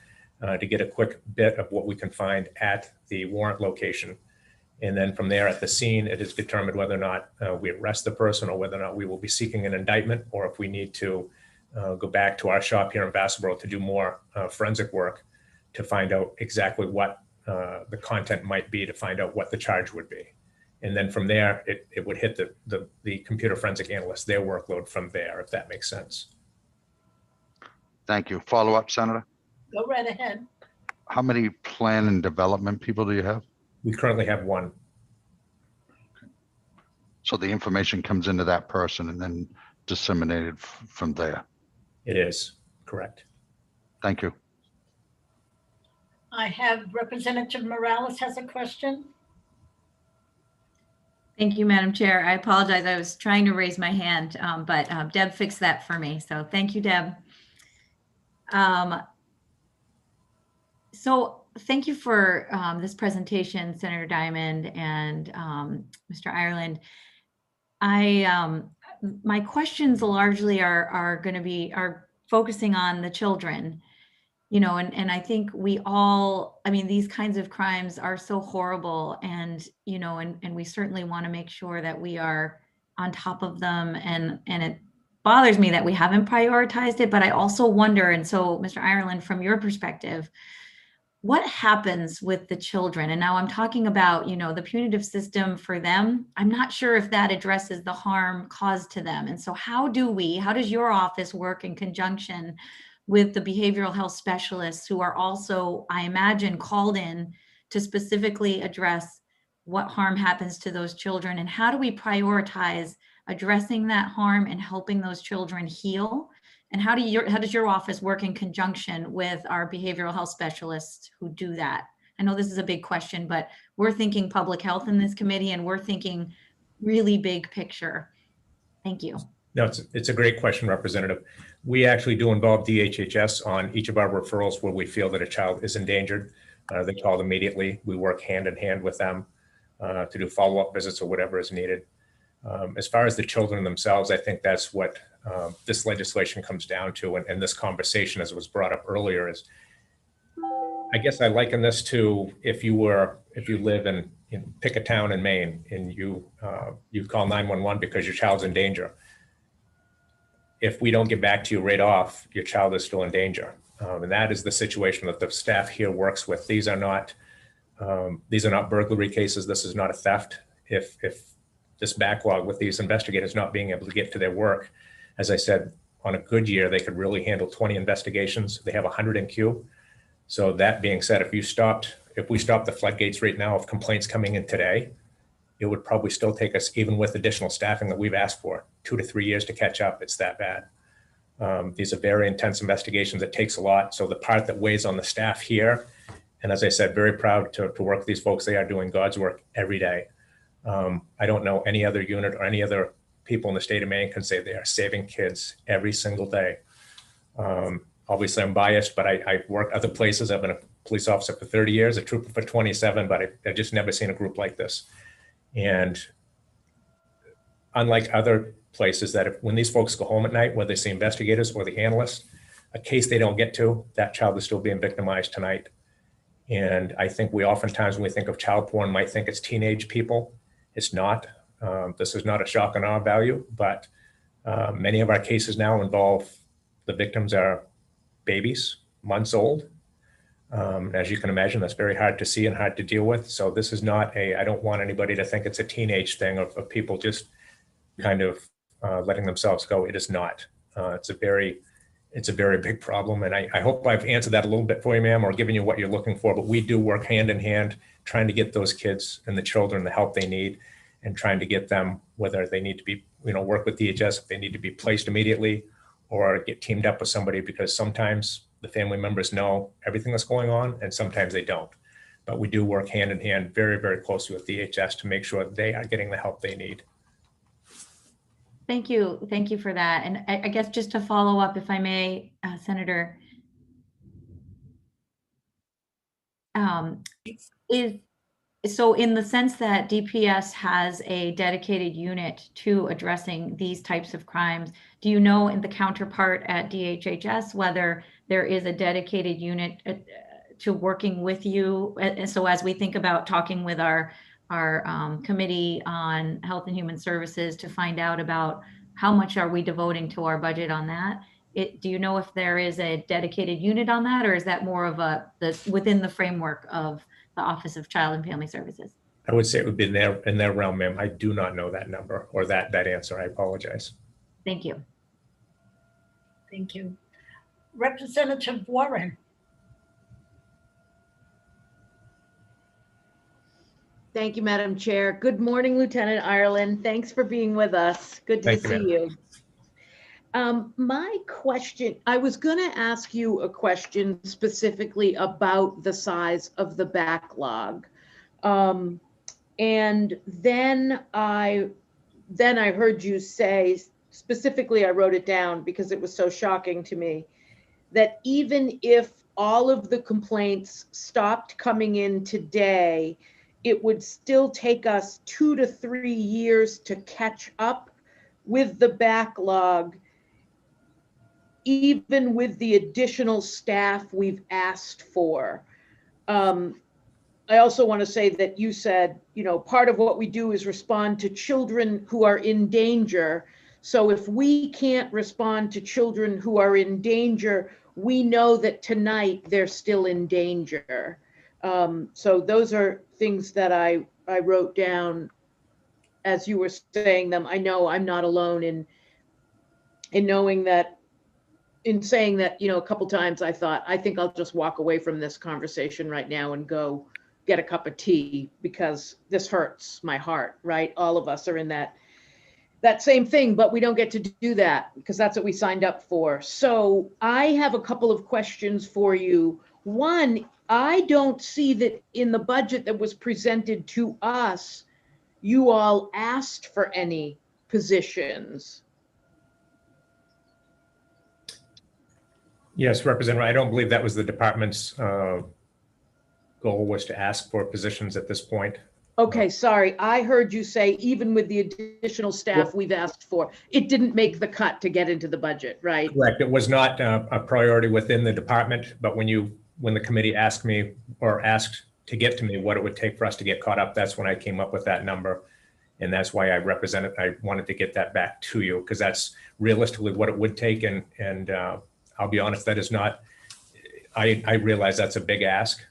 to get a quick bit of what we can find at the warrant location. And then from there at the scene, it is determined whether or not we arrest the person or whether or not we will be seeking an indictment, or if we need to go back to our shop here in Vassalboro to do more forensic work to find out exactly what the content might be, to find out what the charge would be. And then from there, it would hit the computer forensic analyst, their workload from there, if that makes sense. Thank you. Follow up, Senator? Go right ahead. How many plan and development people do you have? We currently have one. So the information comes into that person and then disseminated from there. It is, correct. Thank you. I have Representative Morales has a question. Thank you, Madam Chair. I apologize. I was trying to raise my hand, but Deb fixed that for me. So thank you, Deb. So thank you for this presentation, Senator Diamond and Mr. Ireland. My questions largely are going to be focusing on the children, you know, and I think we all, I mean, these kinds of crimes are so horrible, and, you know, and we certainly want to make sure that we are on top of them, and it bothers me that we haven't prioritized it, but I also wonder, and so Mr. Ireland, from your perspective, what happens with the children? And now I'm talking about, you know, the punitive system for them. I'm not sure if that addresses the harm caused to them. And so how does your office work in conjunction with the behavioral health specialists who are also, I imagine, called in to specifically address what harm happens to those children? And how do we prioritize addressing that harm and helping those children heal? And how does your office work in conjunction with our behavioral health specialists who do that? I know this is a big question, but we're thinking public health in this committee, and we're thinking really big picture. Thank you. No, it's a great question, Representative. We actually do involve DHHS on each of our referrals where we feel that a child is endangered. They call immediately. We work hand in hand with them to do follow-up visits or whatever is needed. As far as the children themselves, I think that's what this legislation comes down to, and this conversation, as it was brought up earlier, is, I guess I liken this to if you live in pick a town in Maine and you call 911 because your child's in danger. If we don't get back to you right off, your child is still in danger, and that is the situation that the staff here works with. These are not burglary cases. This is not a theft. If this backlog with these investigators not being able to get to their work, as I said, on a good year, they could really handle 20 investigations. They have 100 in queue. So that being said, if we stopped the floodgates right now of complaints coming in today, it would probably still take us, even with additional staffing that we've asked for, 2 to 3 years to catch up. It's that bad. These are very intense investigations. It takes a lot. So the part that weighs on the staff here, and as I said, very proud to work with these folks. They are doing God's work every day. I don't know any other unit or any other people in the state of Maine can say they are saving kids every single day. Obviously, I'm biased, but I've worked other places. I've been a police officer for 30 years, a trooper for 27, but I've just never seen a group like this. And unlike other places that when these folks go home at night, whether they see investigators or the analysts, a case they don't get to, that child is still being victimized tonight. And I think we oftentimes, when we think of child porn, might think it's teenage people. It's not. This is not a shock on our value, but many of our cases now involve the victims are babies, months old. As you can imagine, that's very hard to see and hard to deal with. So this is not I don't want anybody to think it's a teenage thing of people just kind of letting themselves go. It is not. It's a very big problem. And I hope I've answered that a little bit for you, ma'am, or given you what you're looking for, but we do work hand in hand, trying to get those kids and the children the help they need, and trying to get them, whether they need to be, work with DHS, if they need to be placed immediately, or get teamed up with somebody, because sometimes the family members know everything that's going on and sometimes they don't. But we do work hand in hand very, very closely with DHS to make sure they are getting the help they need. Thank you. Thank you for that. And I guess just to follow up, if I may, Senator, is So in the sense that DPS has a dedicated unit to addressing these types of crimes, do you know in the counterpart at DHHS whether there is a dedicated unit to working with you? And so as we think about talking with our committee on Health and Human Services to find out about how much are we devoting to our budget on that? Do you know if there is a dedicated unit on that, or is that more of within the framework of the Office of Child and Family Services? I would say it would be in their realm, ma'am. I do not know that number or that answer. I apologize. Thank you. Thank you. Representative Warren. Thank you, Madam Chair. Good morning, Lieutenant Ireland. Thanks for being with us. Good to see you. My question, I was going to ask you a question specifically about the size of the backlog. And then I heard you say, specifically, I wrote it down because it was so shocking to me, that even if all of the complaints stopped coming in today, it would still take us 2 to 3 years to catch up with the backlog, even with the additional staff we've asked for. I also want to say that you said, part of what we do is respond to children who are in danger. So if we can't respond to children who are in danger, we know that tonight they're still in danger. So those are things that I wrote down as you were saying them. I know I'm not alone in knowing that, in saying that, a couple times I thought, I think I'll just walk away from this conversation right now and go get a cup of tea because this hurts my heart, right? All of us are in that same thing, but we don't get to do that because that's what we signed up for. So I have a couple of questions for you. One, I don't see that in the budget that was presented to us, you all asked for any positions. Yes, Representative, I don't believe that was the department's goal, was to ask for positions at this point. Okay, sorry. I heard you say even with the additional staff we've asked for, it didn't make the cut to get into the budget, right? Correct. It was not a priority within the department, but when the committee asked me or asked to get to me what it would take for us to get caught up, that's when I came up with that number. And that's why I wanted to get that back to you, because that's realistically what it would take. And I'll be honest, that is not, I realize that's a big ask,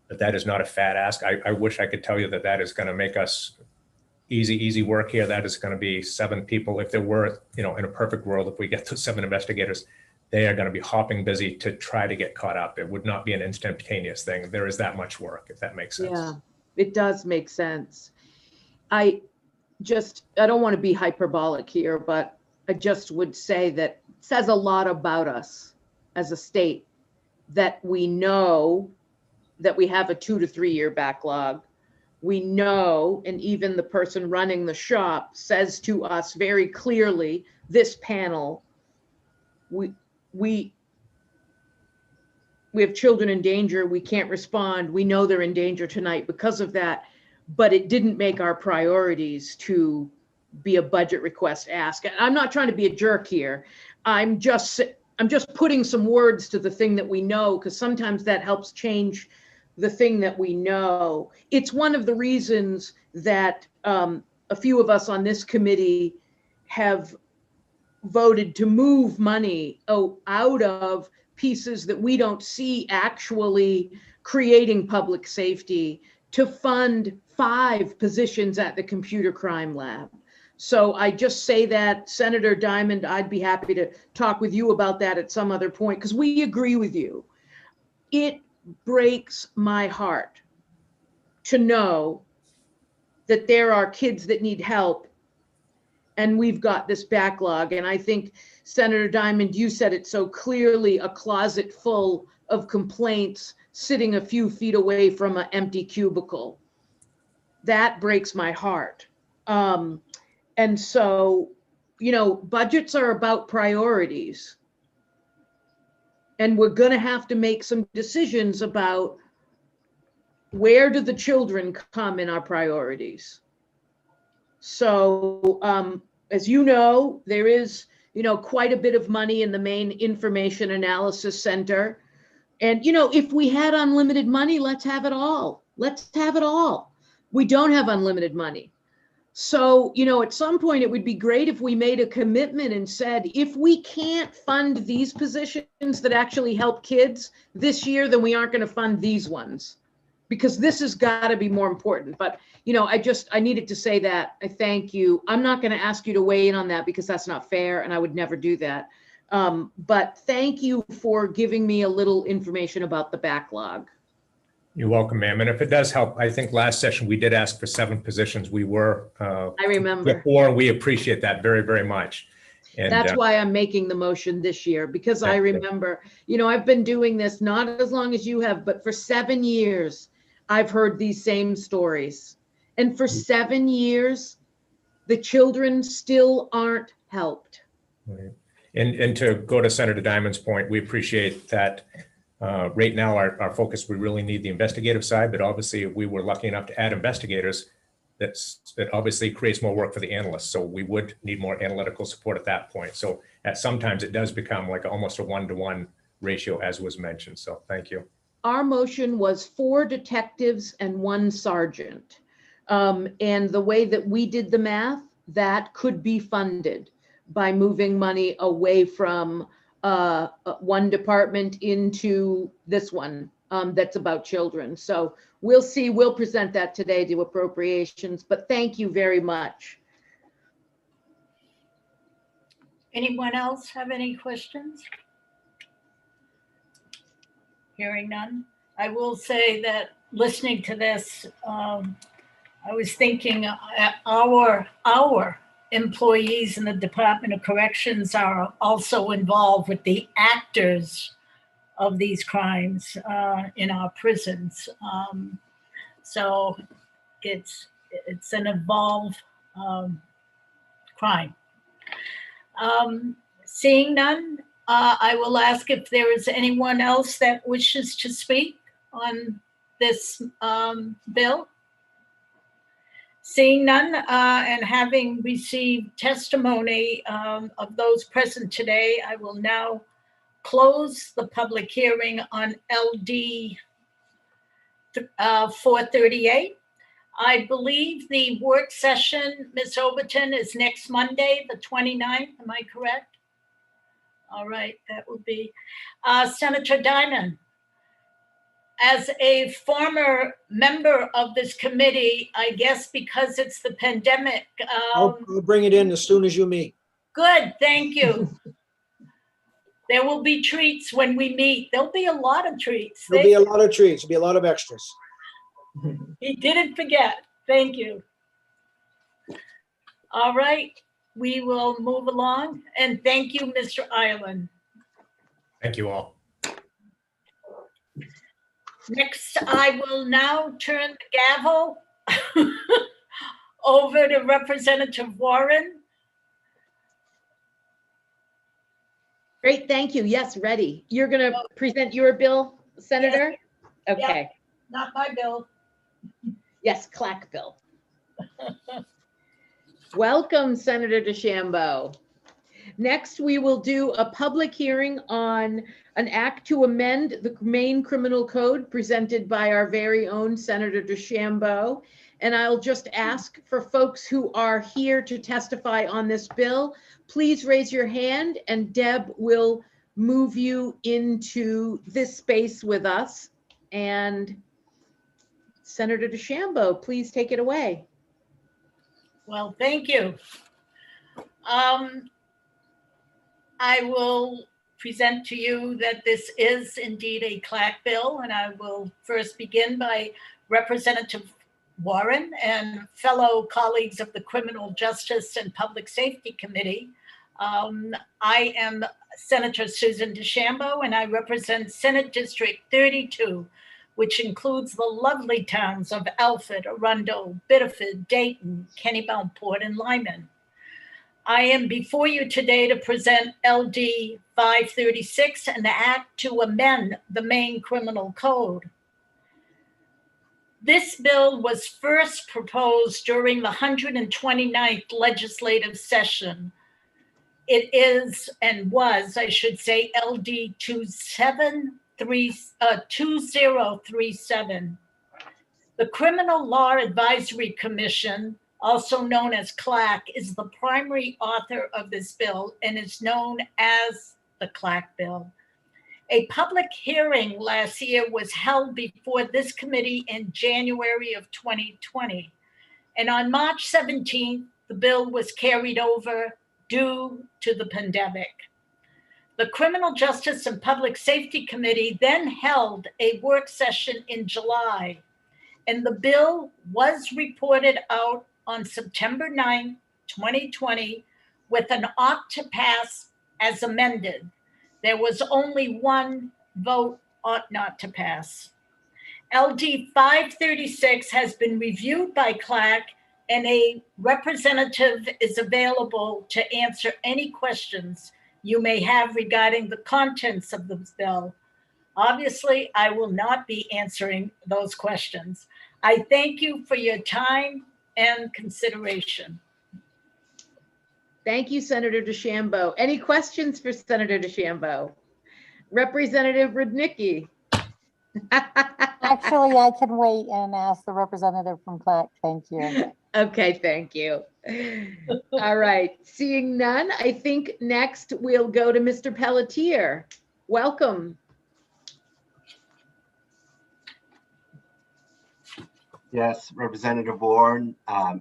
but that is not a fat ask. I wish I could tell you that is going to make us easy work here. That is going to be 7 people. If there were, in a perfect world, if we get to 7 investigators, they are going to be hopping busy to try to get caught up. It would not be an instantaneous thing. There is that much work, if that makes sense. Yeah, it does make sense. I don't want to be hyperbolic here, but I just would say that it says a lot about us as a state that we know that we have a 2 to 3 year backlog. We know, and even the person running the shop says to us very clearly, this panel, we have children in danger. We can't respond. We know they're in danger tonight because of that, but it didn't make our priorities to be a budget request ask. And I'm not trying to be a jerk here. I'm just putting some words to the thing that we know, because sometimes that helps change the thing that we know. It's one of the reasons that a few of us on this committee have voted to move money out of pieces that we don't see actually creating public safety to fund 5 positions at the computer crime lab. So I just say that, Senator Diamond, I'd be happy to talk with you about that at some other point, because we agree with you. It breaks my heart to know that there are kids that need help and we've got this backlog. And I think, Senator Diamond, you said it so clearly, a closet full of complaints sitting a few feet away from an empty cubicle. That breaks my heart. And so, budgets are about priorities. And we're going to have to make some decisions about where do the children come in our priorities? So as you know, there is, quite a bit of money in the main information analysis center. And, if we had unlimited money, let's have it all. Let's have it all. We don't have unlimited money. So, at some point it would be great if we made a commitment and said, if we can't fund these positions that actually help kids this year, then we aren't going to fund these ones, because this has got to be more important. But, I needed to say that. I thank you. I'm not going to ask you to weigh in on that because that's not fair, and I would never do that. But thank you for giving me a little information about the backlog. You're welcome, ma'am. And if it does help, I think last session we did ask for 7 positions. We were I remember. before, and we appreciate that very, very much. And that's why I'm making the motion this year, because I remember, I've been doing this not as long as you have, but for 7 years, I've heard these same stories. And for 7 years, the children still aren't helped. Right. And to go to Senator Diamond's point, we appreciate that. Right now, our focus, we really need the investigative side, but obviously if we were lucky enough to add investigators, that obviously creates more work for the analysts. So we would need more analytical support at that point. So sometimes it does become like almost a 1-to-1 ratio, as was mentioned. So thank you. Our motion was 4 detectives and 1 sergeant. And the way that we did the math, that could be funded by moving money away from one department into this one that's about children. So we'll see, we'll present that today to appropriations, but thank you very much. Anyone else have any questions? Hearing none. I will say that listening to this, I was thinking our employees in the Department of Corrections are also involved with the actors of these crimes in our prisons. So it's an evolved crime. Seeing none, I will ask if there is anyone else that wishes to speak on this bill. Seeing none, and having received testimony of those present today, I will now close the public hearing on LD 438. I believe the work session, Ms. Overton, is next Monday, the 29th. Am I correct? All right, that will be Senator Diamond. As a former member of this committee, I guess because it's the pandemic. I'll bring it in as soon as you meet. Good, thank you. There will be treats when we meet. There'll be a lot of treats. There'll be a lot of treats. There'll be a lot of extras. He didn't forget. Thank you. All right, we will move along. And thank you, Mr. Ireland. Thank you all. Next, I will now turn the gavel over to Representative Warren. Great, thank you. Yes, ready. You're going to present your bill, Senator? Yes. Okay. Yep. Not my bill. Yes, clack bill. Welcome, Senator DeChambeau. Next, we will do a public hearing on an act to amend the main criminal code presented by our very own Senator DeChambeau. And I'll just ask for folks who are here to testify on this bill, please raise your hand and Deb will move you into this space with us. And Senator DeChambeau, please take it away. Well, thank you. I will present to you that this is indeed a clack bill, and I will first begin by Representative Warren and fellow colleagues of the Criminal Justice and Public Safety Committee. I am Senator Susan DeChambeau, and I represent Senate District 32, which includes the lovely towns of Alfred, Arundel, Biddeford, Dayton, Kennebunk-Port, and Lyman. I am before you today to present LD 536, an act to amend the main criminal code. This bill was first proposed during the 129th legislative session. It is, and was, I should say, LD 2037. The Criminal Law Advisory Commission, also known as CLAC, is the primary author of this bill and is known as the CLAC bill. A public hearing last year was held before this committee in January of 2020. And on March 17th, the bill was carried over due to the pandemic. The Criminal Justice and Public Safety Committee then held a work session in July, and the bill was reported out on September 9, 2020, with an ought to pass as amended. There was only one vote ought not to pass. LD 536 has been reviewed by CLAC, and a representative is available to answer any questions you may have regarding the contents of the bill. Obviously, I will not be answering those questions. I thank you for your time and consideration. Thank you, Senator DeChambeau. Any questions for Senator DeChambeau? Representative Rudnicki. Actually, I can wait and ask the representative from CLAC. Thank you. Okay, thank you. All right, seeing none, I think next we'll go to Mr. Pelletier. Welcome. Yes, Representative Warren,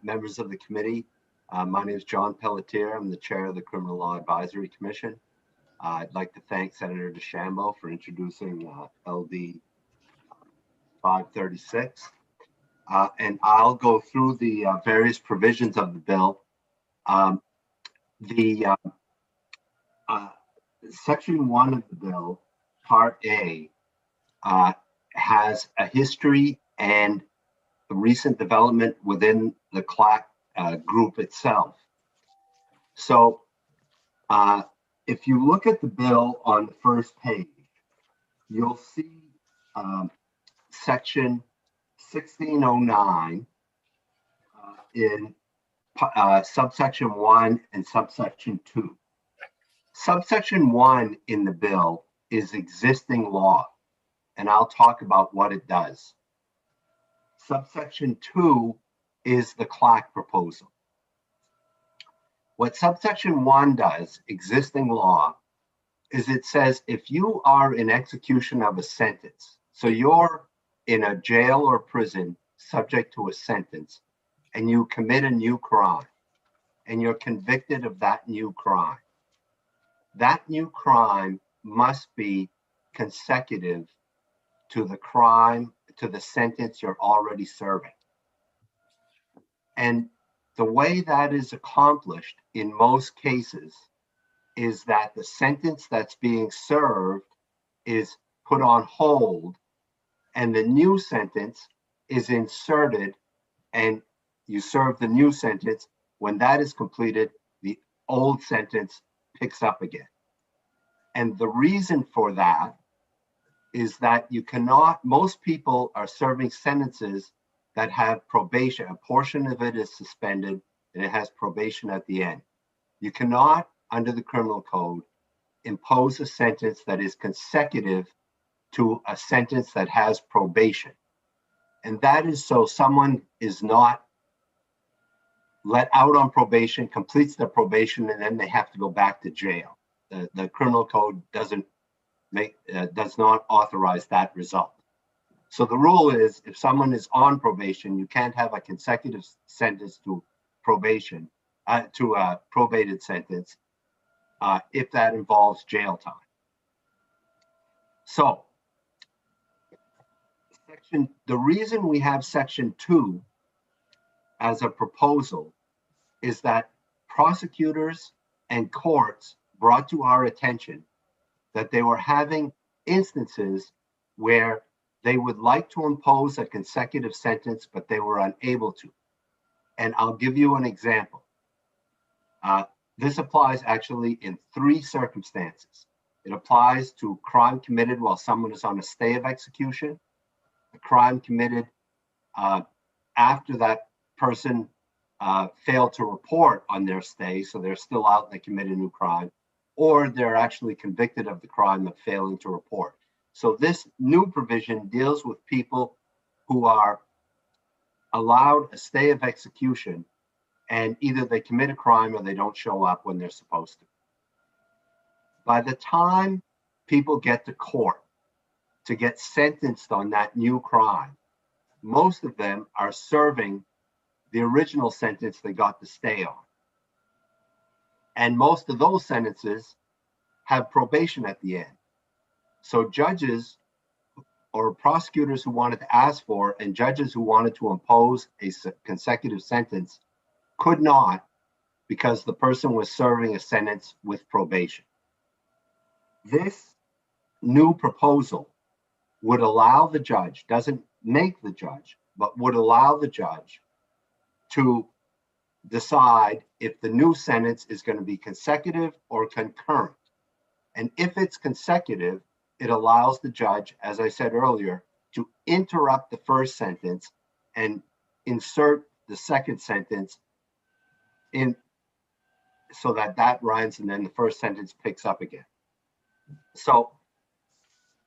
members of the committee. My name is John Pelletier. I'm the chair of the Criminal Law Advisory Commission. I'd like to thank Senator DeChambeau for introducing LD 536. And I'll go through the various provisions of the bill. Section 1 of the bill, Part A, has a history and a recent development within the CLAC group itself. So if you look at the bill on the first page, you'll see section 1609 in subsection 1 and subsection 2. Subsection 1 in the bill is existing law, and I'll talk about what it does. Subsection 2 is the CLAC proposal. What subsection 1 does, existing law, is it says if you are in execution of a sentence, so you're in a jail or prison subject to a sentence, and you commit a new crime, and you're convicted of that new crime, that new crime must be consecutive to the crime, to the sentence you're already serving. And the way that is accomplished in most cases is that the sentence that's being served is put on hold and the new sentence is inserted and you serve the new sentence. When that is completed, the old sentence picks up again. And the reason for that is that you cannot, most people are serving sentences that have probation. A portion of it is suspended and it has probation at the end. You cannot, under the criminal code, impose a sentence that is consecutive to a sentence that has probation. And that is so someone is not let out on probation, completes their probation, and then they have to go back to jail. The criminal code does not authorize that result. So the rule is if someone is on probation, you can't have a consecutive sentence to probation, to a probated sentence, if that involves jail time. So the reason we have section 2 as a proposal is that prosecutors and courts brought to our attention that they were having instances where they would like to impose a consecutive sentence, but they were unable to. And I'll give you an example. This applies actually in 3 circumstances. It applies to crime committed while someone is on a stay of execution, a crime committed after that person failed to report on their stay, so they're still out and they commit a new crime, or they're actually convicted of the crime of failing to report. So this new provision deals with people who are allowed a stay of execution, and either they commit a crime or they don't show up when they're supposed to. By the time people get to court to get sentenced on that new crime, most of them are serving the original sentence they got to stay on. And most of those sentences have probation at the end. So judges or prosecutors who wanted to ask for, and judges who wanted to impose a consecutive sentence could not, because the person was serving a sentence with probation. This new proposal would allow the judge, doesn't make the judge, but would allow the judge to decide if the new sentence is going to be consecutive or concurrent. And if it's consecutive, it allows the judge, as I said earlier, to interrupt the first sentence and insert the second sentence in, so that runs and then the first sentence picks up again. So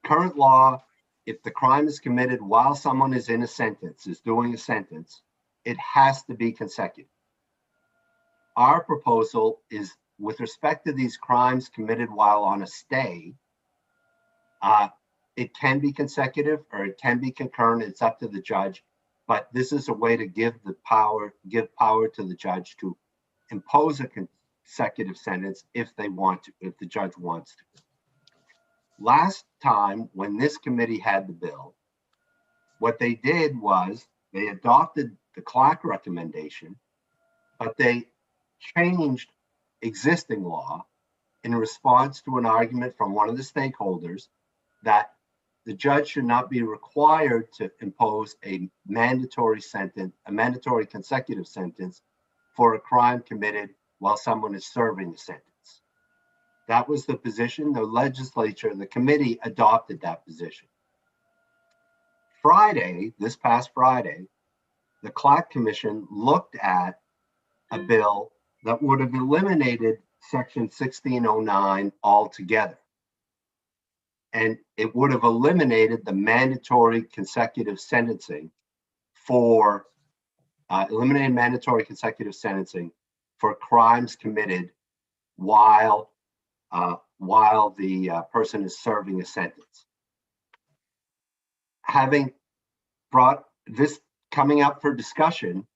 current law, if the crime is committed while someone is in a sentence, is doing a sentence, it has to be consecutive. Our proposal is, with respect to these crimes committed while on a stay, it can be consecutive or it can be concurrent. It's up to the judge, but this is a way to give power to the judge to impose a consecutive sentence if they want to, if the judge wants to. Last time when this committee had the bill, what they did was they adopted the Clark recommendation, but they changed existing law in response to an argument from one of the stakeholders that the judge should not be required to impose a mandatory sentence, a mandatory consecutive sentence for a crime committed while someone is serving a sentence. That was the position. The legislature, the committee adopted that position. Friday, this past Friday, the Clark Commission looked at a bill that would have eliminated Section 1609 altogether. And it would have eliminated the mandatory consecutive sentencing for crimes committed while the person is serving a sentence. Having brought this coming up for discussion,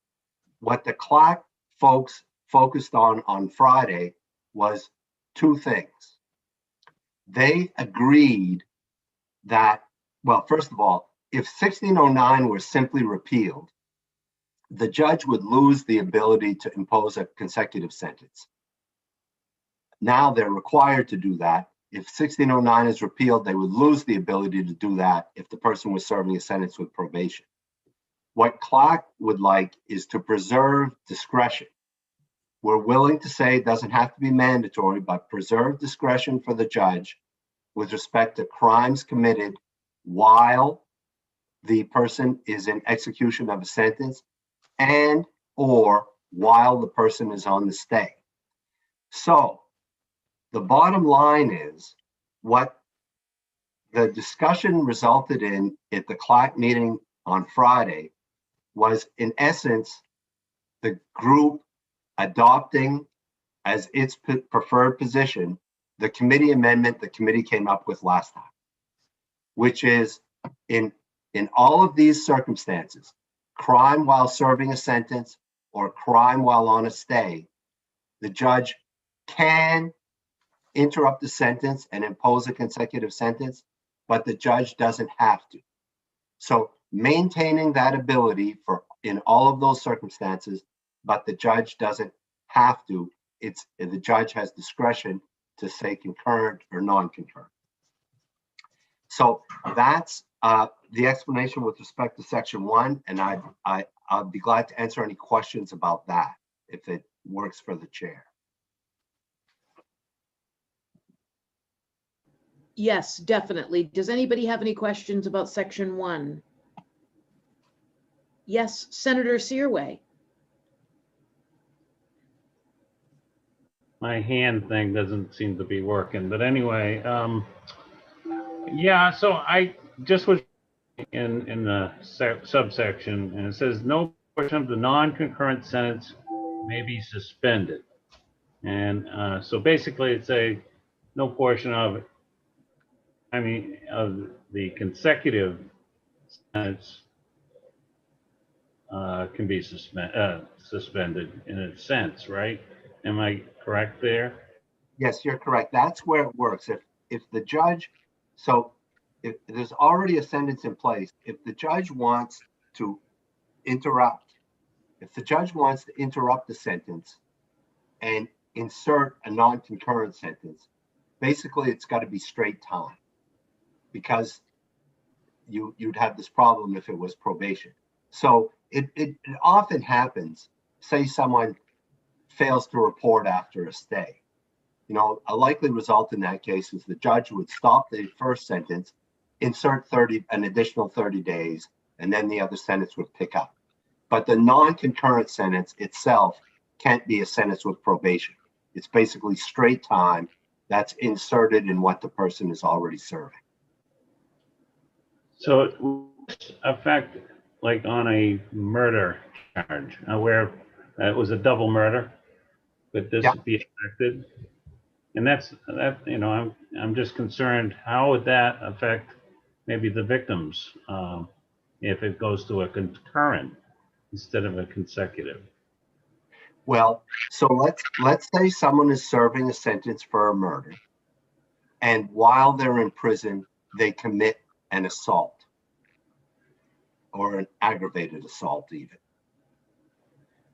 what the Clark folks focused on Friday was two things. They agreed that, well, first of all, if 1609 were simply repealed, the judge would lose the ability to impose a consecutive sentence. Now they're required to do that. If 1609 is repealed, they would lose the ability to do that if the person was serving a sentence with probation. What Clark would like is to preserve discretion. We're willing to say it doesn't have to be mandatory, but preserve discretion for the judge with respect to crimes committed while the person is in execution of a sentence and or while the person is on the stay. So the bottom line is what the discussion resulted in at the Clark meeting on Friday was, in essence, the group adopting as its preferred position the committee amendment the committee came up with last time, which is in all of these circumstances, crime while serving a sentence or crime while on a stay, the judge can interrupt the sentence and impose a consecutive sentence, but the judge doesn't have to. So maintaining that ability for in all of those circumstances, but the judge doesn't have to. The judge has discretion to say concurrent or non-concurrent. So that's the explanation with respect to Section 1, and I'll be glad to answer any questions about that if it works for the chair. Yes, definitely. Does anybody have any questions about Section 1? Yes, Senator Searway. My hand thing doesn't seem to be working, but anyway, yeah, so I just was in the subsection, and it says no portion of the non-concurrent sentence may be suspended. And so basically it's a no portion of, of the consecutive sentence can be suspended in a sense, right? Am I correct there? Yes, you're correct. That's where it works. If the judge, so if there's already a sentence in place, if the judge wants to interrupt, the sentence and insert a non-concurrent sentence, basically it's got to be straight time, because you'd have this problem if it was probation. So it often happens, say someone fails to report after a stay. You know, a likely result in that case is the judge would stop the first sentence, insert an additional 30 days, and then the other sentence would pick up. But the non-concurrent sentence itself can't be a sentence with probation. It's basically straight time that's inserted in what the person is already serving. So it would affect, like on a murder charge, where it was a double murder, would this be affected? And that, you know, I'm just concerned, how would that affect maybe the victims if it goes to a concurrent instead of a consecutive? Well, so let's say someone is serving a sentence for a murder, and while they're in prison, they commit an assault or an aggravated assault even.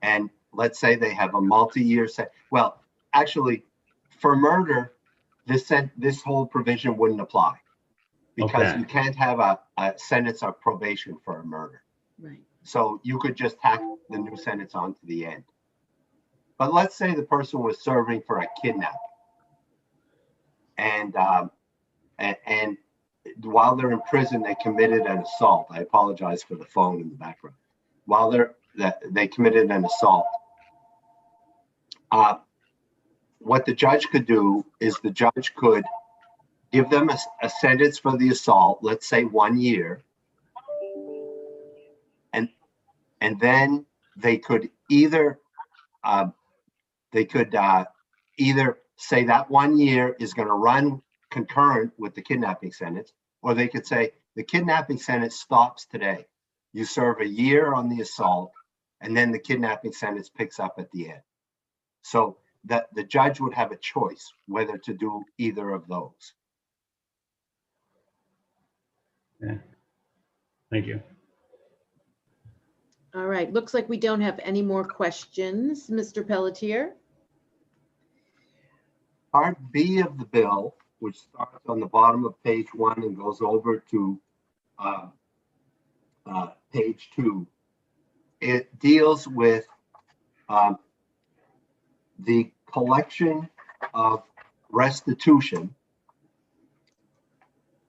And let's say they have a multi-year well, actually, for murder, this whole provision wouldn't apply, because you can't have a sentence of probation for a murder. Right. So you could just tack the new sentence onto the end. But let's say the person was serving for a kidnapping, and while they're in prison, they committed an assault. I apologize for the phone in the background. While they committed an assault, what the judge could do is the judge could give them a sentence for the assault, let's say 1 year, and then they could either say that 1 year is going to run concurrent with the kidnapping sentence, or they could say the kidnapping sentence stops today. You serve a year on the assault, and then the kidnapping sentence picks up at the end. So that the judge would have a choice whether to do either of those. Yeah. Thank you. All right, looks like we don't have any more questions. Mr. Pelletier? Part B of the bill, which starts on the bottom of page 1 and goes over to page 2, it deals with the collection of restitution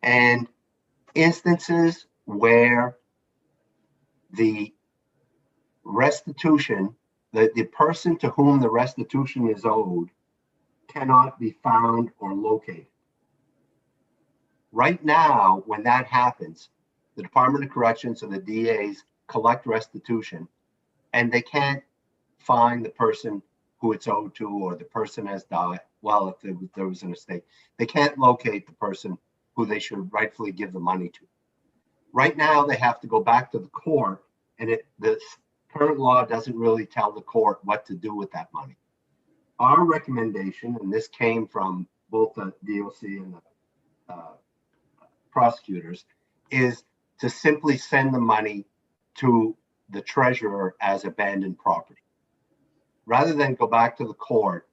and instances where the restitution, the person to whom the restitution is owed, cannot be found or located. Right now, when that happens, the Department of Corrections or the DAs collect restitution, and they can't find the person who it's owed to, or the person has died. Well, if there was an estate, they can't locate the person who they should rightfully give the money to. Right now, they have to go back to the court, and the current law doesn't really tell the court what to do with that money. Our recommendation, and this came from both the DOC and the prosecutors, is to simply send the money to the treasurer as abandoned property, rather than go back to the court,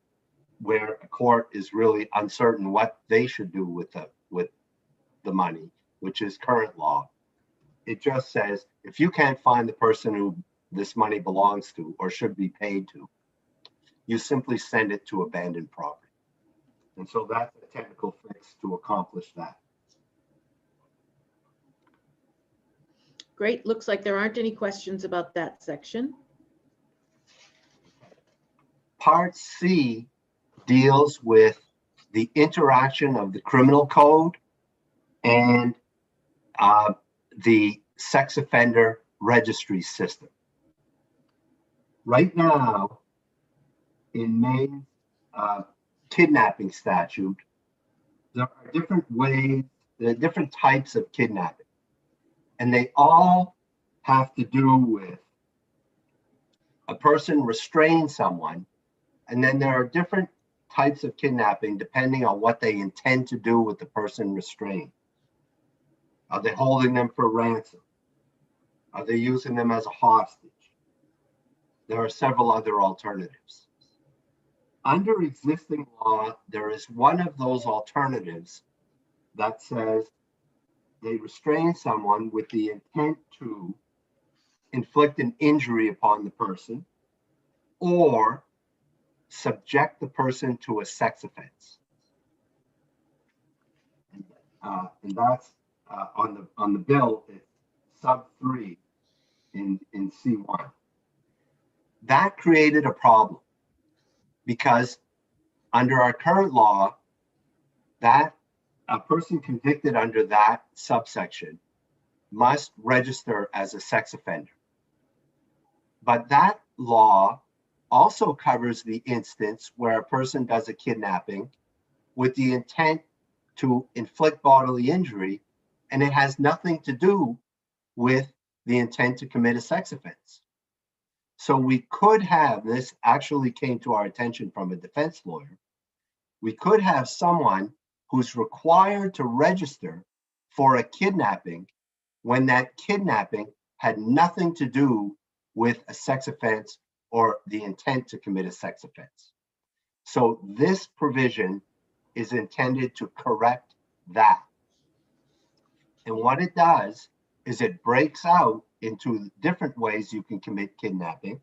where a court is really uncertain what they should do with the money, which is current law. It just says, if you can't find the person who this money belongs to or should be paid to, you simply send it to abandoned property. And so that's a technical fix to accomplish that. Great. Looks like there aren't any questions about that section. Part C deals with the interaction of the criminal code and the sex offender registry system. Right now, in Maine's kidnapping statute, there are different ways, there are different types of kidnapping, and they all have to do with a person restraining someone. And then there are different types of kidnapping depending on what they intend to do with the person restrained. Are they holding them for ransom? Are they using them as a hostage? There are several other alternatives. Under existing law, there is one of those alternatives that says they restrain someone with the intent to inflict an injury upon the person or subject the person to a sex offense. And that's on the bill, it's sub 3 in C1. That created a problem because under our current law, that a person convicted under that subsection must register as a sex offender. But that law also covers the instance where a person does a kidnapping with the intent to inflict bodily injury, and it has nothing to do with the intent to commit a sex offense. So we could have, this actually came to our attention from a defense lawyer, we could have someone who's required to register for a kidnapping when that kidnapping had nothing to do with a sex offense or the intent to commit a sex offense. So this provision is intended to correct that. And what it does is it breaks out into different ways you can commit kidnapping,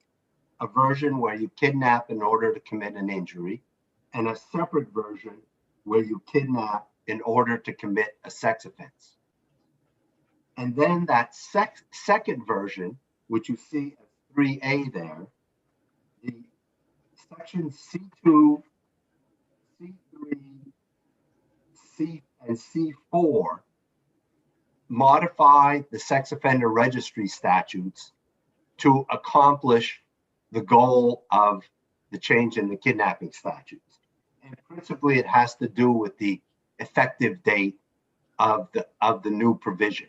a version where you kidnap in order to commit an injury, and a separate version where you kidnap in order to commit a sex offense. And then that second version, which you see as 3A there, the section C2, C3, C, and C4 modify the sex offender registry statutes to accomplish the goal of the change in the kidnapping statutes. And principally, it has to do with the effective date of the new provision.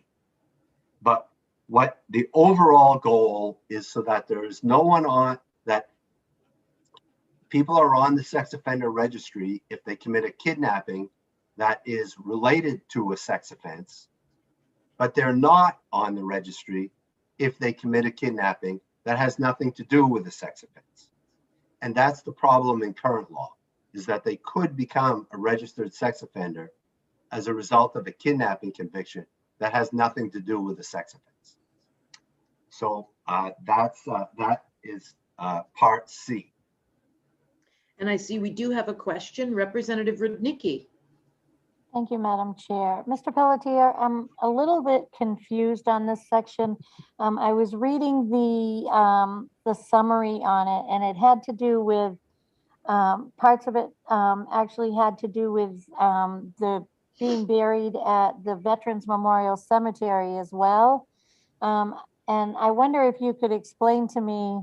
But what the overall goal is so that there is no one on that people are on the sex offender registry if they commit a kidnapping that is related to a sex offense, but they're not on the registry if they commit a kidnapping that has nothing to do with a sex offense. And that's the problem in current law, is that they could become a registered sex offender as a result of a kidnapping conviction that has nothing to do with a sex offense. So that is part C. And I see we do have a question. Representative Rudnicki. Thank you, Madam Chair. Mr. Pelletier, I'm a little bit confused on this section. I was reading the summary on it, and it had to do with parts of it actually had to do with the being buried at the Veterans Memorial Cemetery as well. And I wonder if you could explain to me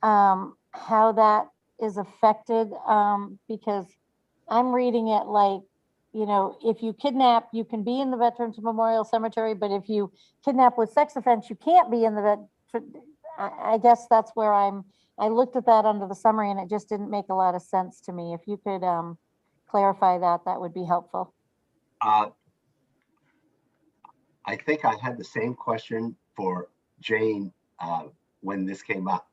how that is affected, because I'm reading it like, you know, if you kidnap, you can be in the Veterans Memorial Cemetery, but if you kidnap with sex offense, you can't be in the I guess that's where I looked at that under the summary and it just didn't make a lot of sense to me. If you could clarify that, that would be helpful. I think I had the same question for Jane when this came up,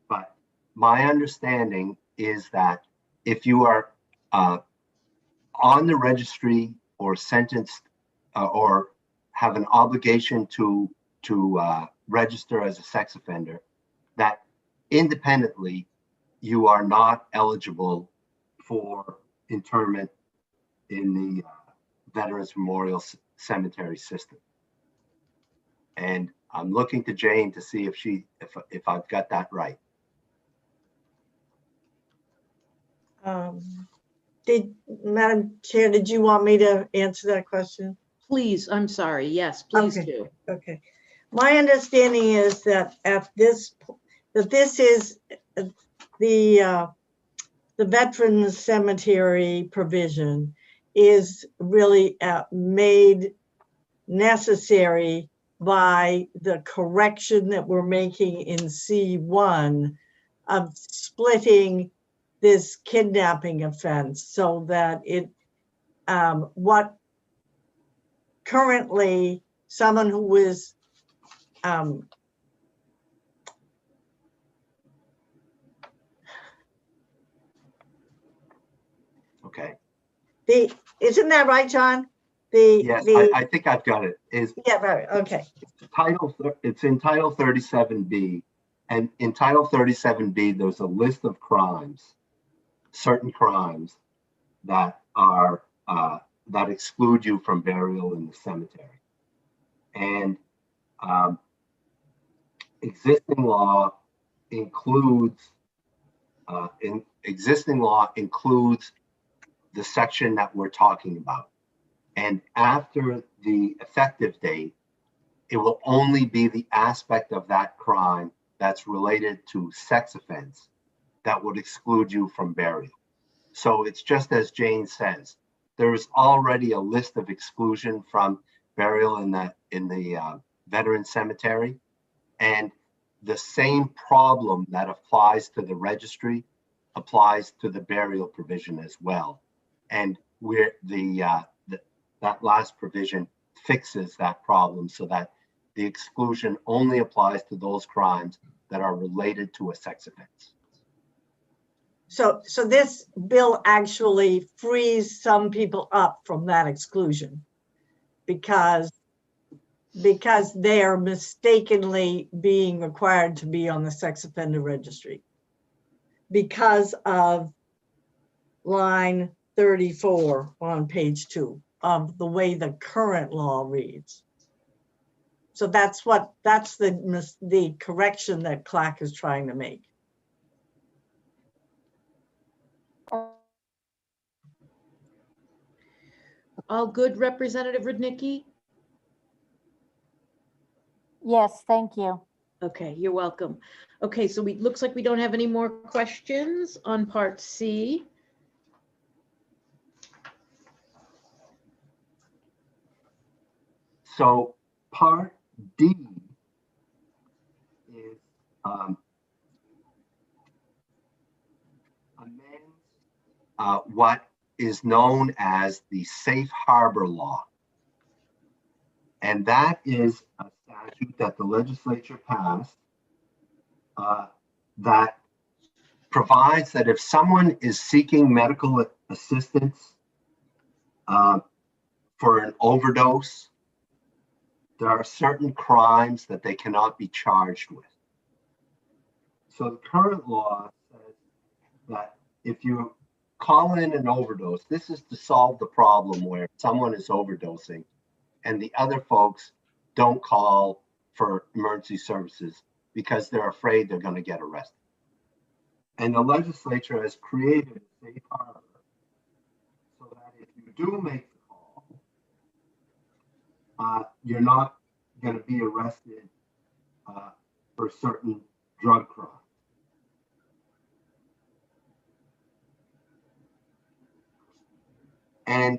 but my understanding is that if you are on the registry or sentenced or have an obligation to register as a sex offender, that independently you are not eligible for interment in the Veterans Memorial Cemetery system. And I'm looking to Jane to see if I've got that right. Madam Chair, did you want me to answer that question? Please, I'm sorry. Yes, please Okay. do. Okay. My understanding is that this is the Veterans Cemetery provision is really made necessary by the correction that we're making in C1 of splitting this kidnapping offense, so that it what currently someone who is Okay. Isn't that right, John? Yes, I think I've got it. Yeah, right. Okay. It's in Title 37B, and in Title 37B, there's a list of crimes, certain crimes that are that exclude you from burial in the cemetery, and existing law includes the section that we're talking about. And after the effective date, it will only be the aspect of that crime that's related to sex offense that would exclude you from burial. So it's just as Jane says, there is already a list of exclusion from burial in the veteran cemetery, and the same problem that applies to the registry applies to the burial provision as well. And where that last provision fixes that problem so that the exclusion only applies to those crimes that are related to a sex offense. So this bill actually frees some people up from that exclusion because they are mistakenly being required to be on the sex offender registry because of line 34 on page 2 of the way the current law reads. So that's the correction that Clark is trying to make. All good, Representative Rudnicki? Yes, thank you. Okay, you're welcome. Okay, so looks like we don't have any more questions on Part C. So Part D is amends what is known as the Safe Harbor Law. And that is a statute that the legislature passed that provides that if someone is seeking medical assistance for an overdose, there are certain crimes that they cannot be charged with. So the current law says that if you call in an overdose, this is to solve the problem where someone is overdosing and the other folks don't call for emergency services because they're afraid they're going to get arrested. And the legislature has created a safe harbor so that if you do make the call, you're not going to be arrested for certain drug crimes. And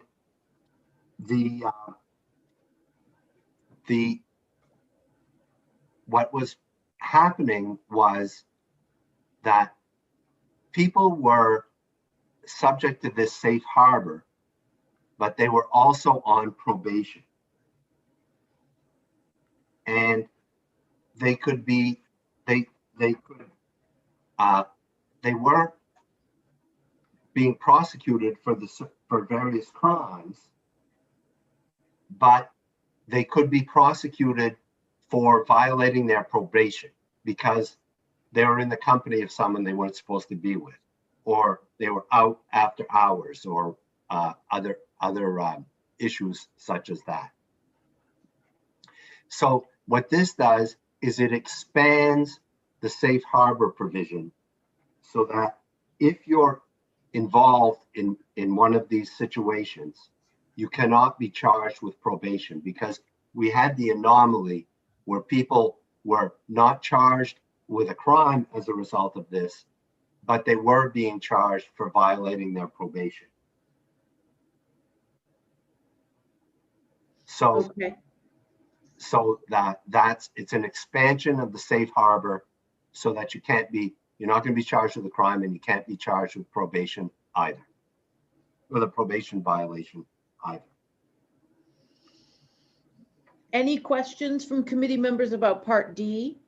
what was happening was that people were subject to this safe harbor, but they were also on probation. And they could be, they weren't being prosecuted for various crimes, but they could be prosecuted for violating their probation because they were in the company of someone they weren't supposed to be with, or they were out after hours, or other issues such as that. So What this does is it expands the safe harbor provision so that if you're involved in one of these situations, you cannot be charged with probation, because we had the anomaly where people were not charged with a crime as a result of this, but they were being charged for violating their probation. So, Okay. so it's an expansion of the safe harbor so that you're not going to be charged with a crime, and you can't be charged with probation either, with a probation violation either. Any questions from committee members about Part D?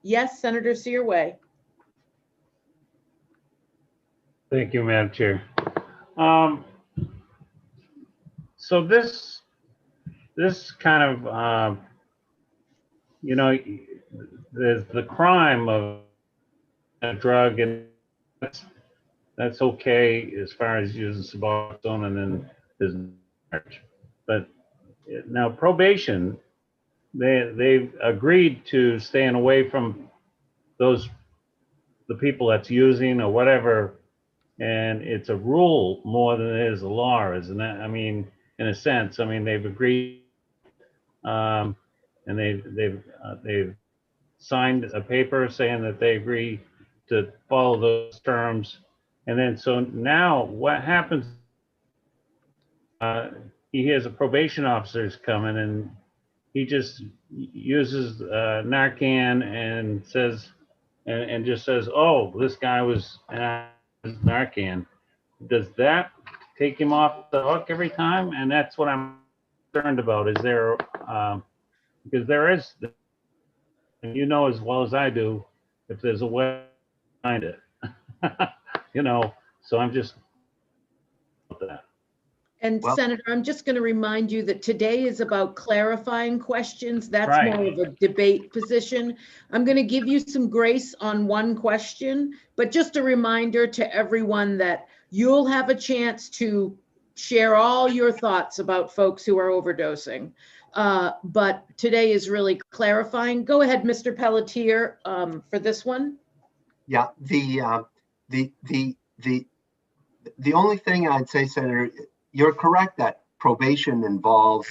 Yes, Senator Searway. Thank you, Madam Chair. So this kind of, there's the crime of a drug, and that's okay as far as using Suboxone, and then there's marriage. But now probation, they've agreed to staying away from the people that's using or whatever, and it's a rule more than it is a law, isn't it? I mean, in a sense, I mean, they've agreed, and they've signed a paper saying that they agree to follow those terms. And then, so now what happens, he has a probation officer's coming, and he just uses Narcan and says, and just says, oh, this guy was Narcan. Does that take him off the hook every time? And that's what I'm concerned about. Is there, because there is, and you know as well as I do, if there's a way to find it, so I'm just that. And Well, Senator, I'm just going to remind you that today is about clarifying questions. That's Right. more of a debate position. I'm going to give you some grace on one question, but just a reminder to everyone that you'll have a chance to share all your thoughts about folks who are overdosing. But today is really clarifying. Go ahead, Mr. Pelletier, for this one. Yeah, the only thing I'd say, Senator, you're correct that probation involves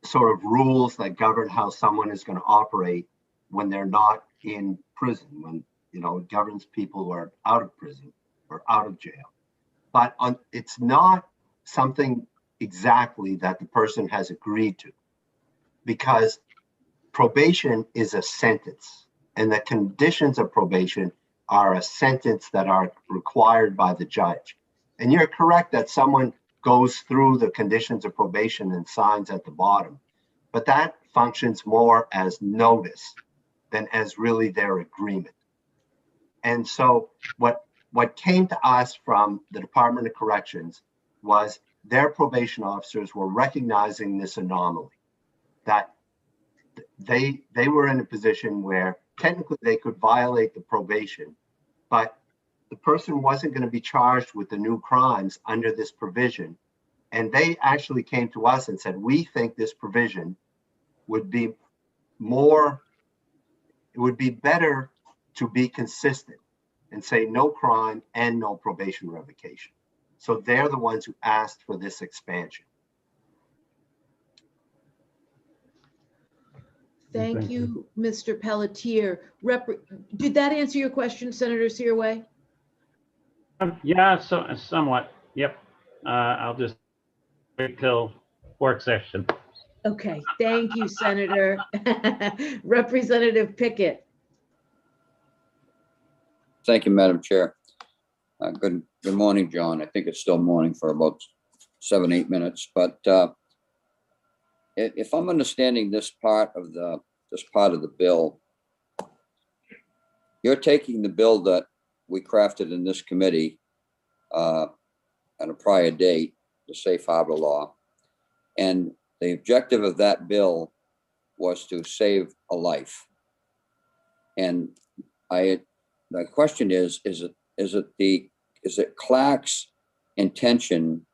sort of rules that govern how someone is going to operate when they're not in prison, when, it governs people who are out of prison or out of jail. But it's not something exactly that the person has agreed to, because probation is a sentence, and the conditions of probation are a sentence that are required by the judge. And you're correct that someone goes through the conditions of probation and signs at the bottom, but that functions more as notice than as really their agreement. And so what came to us from the Department of Corrections was their probation officers were recognizing this anomaly, that they were in a position where technically they could violate the probation, but the person wasn't going to be charged with the new crimes under this provision. And they actually came to us and said, we think this provision would be better to be consistent and say no crime and no probation revocation. So they're the ones who asked for this expansion. Thank you, Mr. Pelletier. Did that answer your question, Senator Searway? Yeah, so somewhat. Yep. I'll just wait till work session. Okay, thank you, Senator. Representative Pickett. Thank you, Madam Chair. Good morning, John. I think it's still morning for about 7-8 minutes, but if I'm understanding this part of the bill, you're taking the bill that we crafted in this committee at a prior date, the Safe Harbor Law, and the objective of that bill was to save a life. And the question is it Clark's intention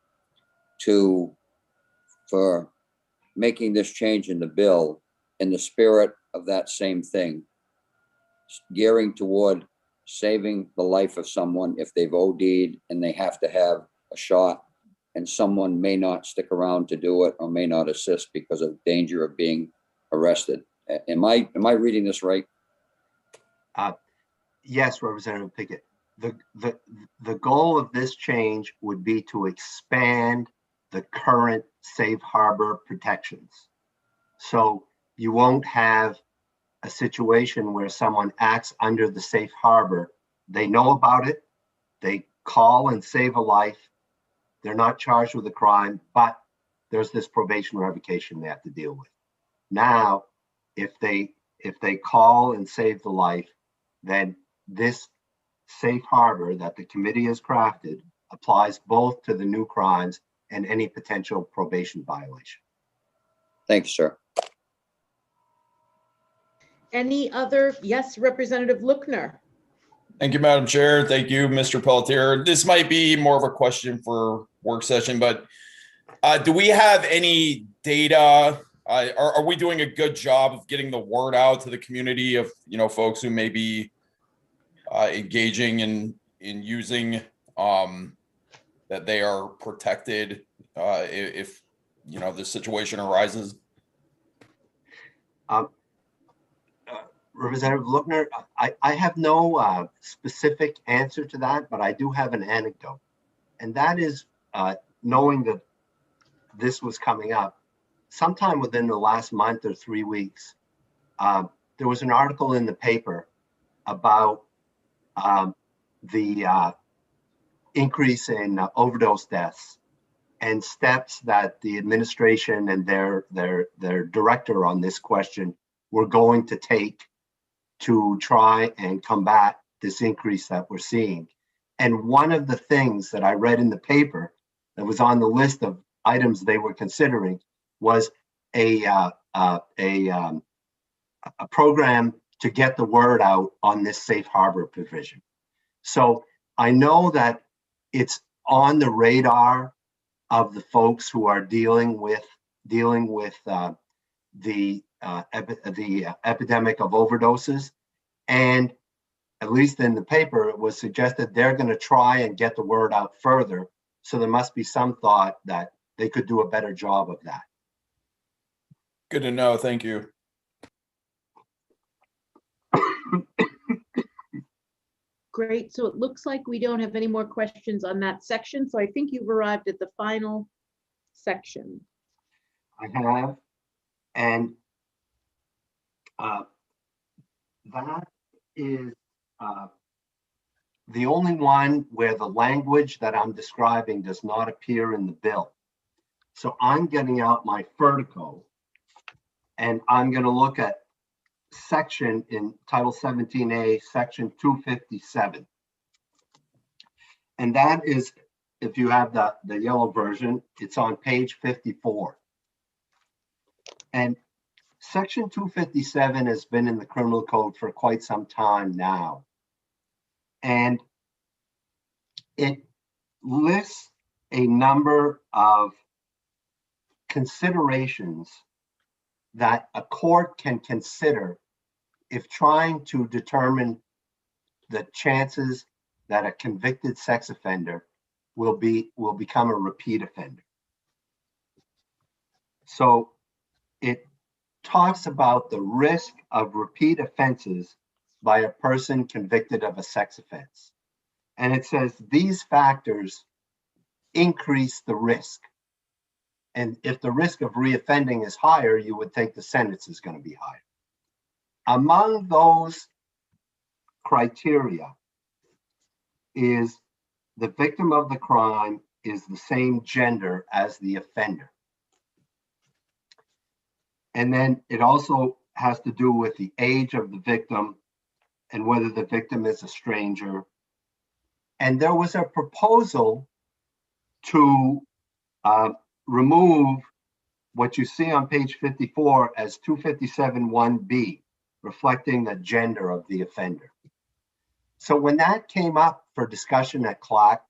for making this change in the bill in the spirit of that same thing, gearing toward saving the life of someone if they've OD'd and they have to have a shot, and someone may not stick around to do it or may not assist because of danger of being arrested. Am I reading this right? Yes, Representative Pickett. The goal of this change would be to expand the current safe harbor protections. So you won't have a situation where someone acts under the safe harbor. They know about it. They call and save a life. They're not charged with a crime, but there's this probation revocation they have to deal with. Now, if they call and save the life, then this safe harbor that the committee has crafted applies both to the new crimes and any potential probation violation. Thanks, sir. Any other? Yes, Representative Lookner. Thank you, Madam Chair. Thank you, Mr. Pelletier. This might be more of a question for work session, but do we have any data? Are we doing a good job of getting the word out to the community of, folks who may be engaging in using, that they are protected if this situation arises? Representative Lookner, I have no specific answer to that, but I do have an anecdote. And that is knowing that this was coming up, sometime within the last month or 3 weeks, there was an article in the paper about the increase in overdose deaths and steps that the administration and their director on this question were going to take to try and combat this increase that we're seeing. And one of the things that I read in the paper that was on the list of items they were considering was a program to get the word out on this safe harbor provision. So I know that it's on the radar of the folks who are dealing with the epidemic of overdoses, and at least in the paper, it was suggested they're going to try and get the word out further. So there must be some thought that they could do a better job of that. Good to know. Thank you. Great. So it looks like we don't have any more questions on that section. So I think you've arrived at the final section. I have, and that is the only one where the language that I'm describing does not appear in the bill. So I'm getting out my Vertico, and I'm going to look at section in Title 17A, section 257. And that is, if you have the yellow version, it's on page 54. And section 257 has been in the criminal code for quite some time now. And it lists a number of considerations that a court can consider if trying to determine the chances that a convicted sex offender will become a repeat offender. So it talks about the risk of repeat offenses by a person convicted of a sex offense. And it says these factors increase the risk. And if the risk of reoffending is higher, you would think the sentence is going to be higher. Among those criteria is the victim of the crime is the same gender as the offender. And then it also has to do with the age of the victim and whether the victim is a stranger. And there was a proposal to remove what you see on page 54 as 257(1)(b, reflecting the gender of the offender. So when that came up for discussion at CLAC,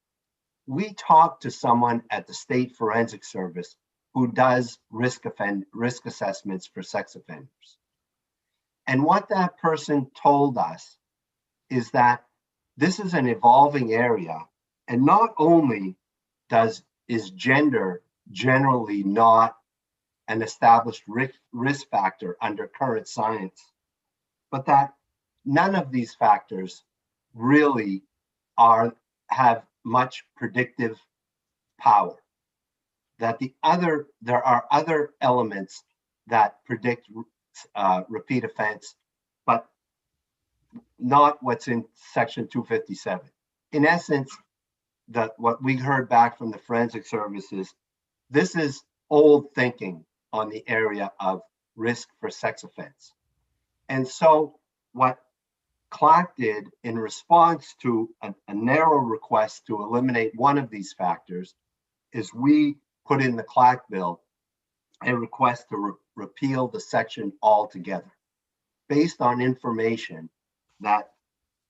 we talked to someone at the State Forensic Service who does risk assessments for sex offenders. And what that person told us is that this is an evolving area, and not only is gender generally not an established risk factor under current science, but that none of these factors really have much predictive power. That there are other elements that predict repeat offense, but not what's in section 257. In essence, what we heard back from the forensic services, this is old thinking on the area of risk for sex offense. And so what CLAC did in response to a narrow request to eliminate one of these factors is we put in the CLAC bill a request to repeal the section altogether based on information that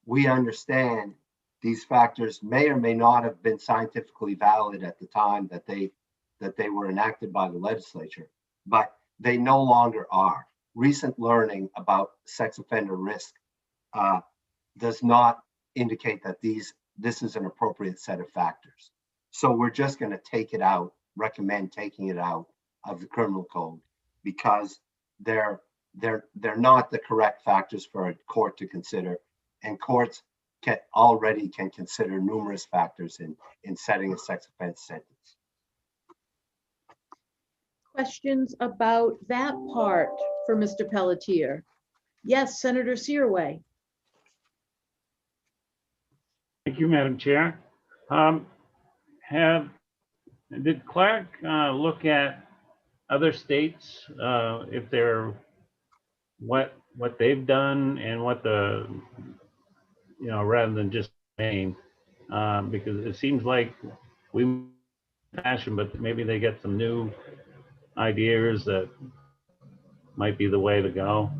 we understand these factors may or may not have been scientifically valid at the time that they were enacted by the legislature, but they no longer are. Recent learning about sex offender risk does not indicate that this is an appropriate set of factors. So we're just going to take it out, recommend taking it out of the criminal code because they're not the correct factors for a court to consider, and courts already can consider numerous factors in setting a sex offense sentence. Questions about that part for Mr. Pelletier? Yes, Senator Searway. Thank you, Madam Chair. Did CLAC look at other states, if they're what they've done and what the, rather than just Maine, because it seems like we fashion, but maybe they get some new ideas that might be the way to go.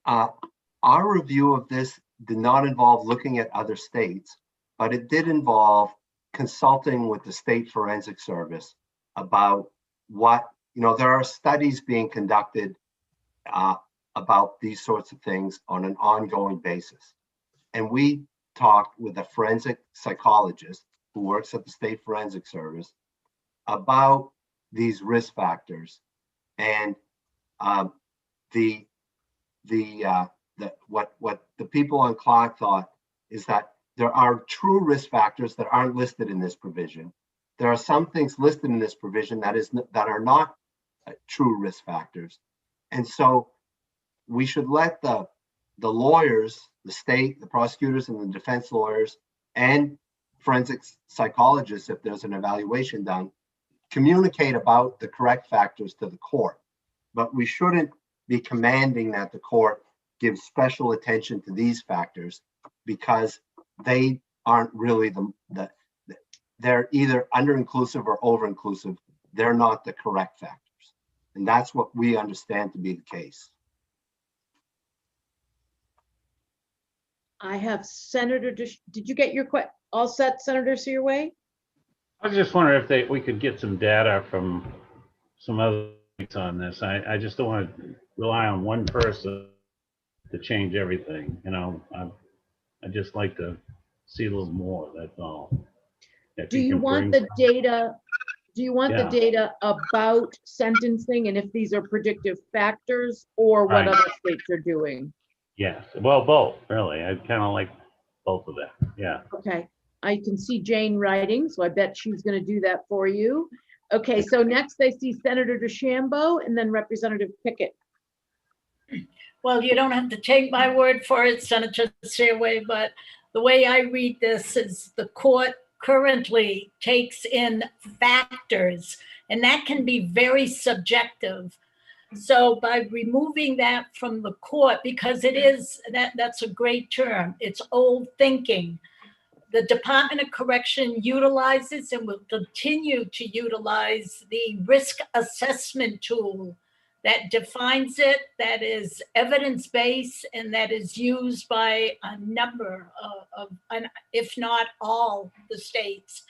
Our review of this did not involve looking at other states, but it did involve consulting with the state forensic service about what, there are studies being conducted about these sorts of things on an ongoing basis. And we talked with a forensic psychologist who works at the state forensic service about these risk factors and what the people on CLAC thought is that there are true risk factors that aren't listed in this provision. There are some things listed in this provision that are not true risk factors. And so we should let the lawyers, the state, the prosecutors and the defense lawyers and forensic psychologists, if there's an evaluation done, communicate about the correct factors to the court. But we shouldn't be commanding that the court give special attention to these factors because they aren't really they're either under-inclusive or over-inclusive. They're not the correct factors. And that's what we understand to be the case. I have Senator, did you get your all set, Senator Searway? I was just wondering if we could get some data from some other states on this. I just don't want to rely on one person to change everything. I just like to see a little more, that's all. Do you want the data? Do you want the data about sentencing and if these are predictive factors or what other states are doing? Yes, well, both, really. I kind of like both of them, yeah. Okay, I can see Jane writing, so I bet she's going to do that for you. Okay, so next I see Senator DeChambeau and then Representative Pickett. Well, you don't have to take my word for it, Senator Searway, but the way I read this is the court currently takes in factors, and that can be very subjective. So by removing that from the court, because it is, that's a great term, it's old thinking. The Department of Correction utilizes and will continue to utilize the risk assessment tool that defines it, that is evidence-based, and that is used by a number of if not all, the states.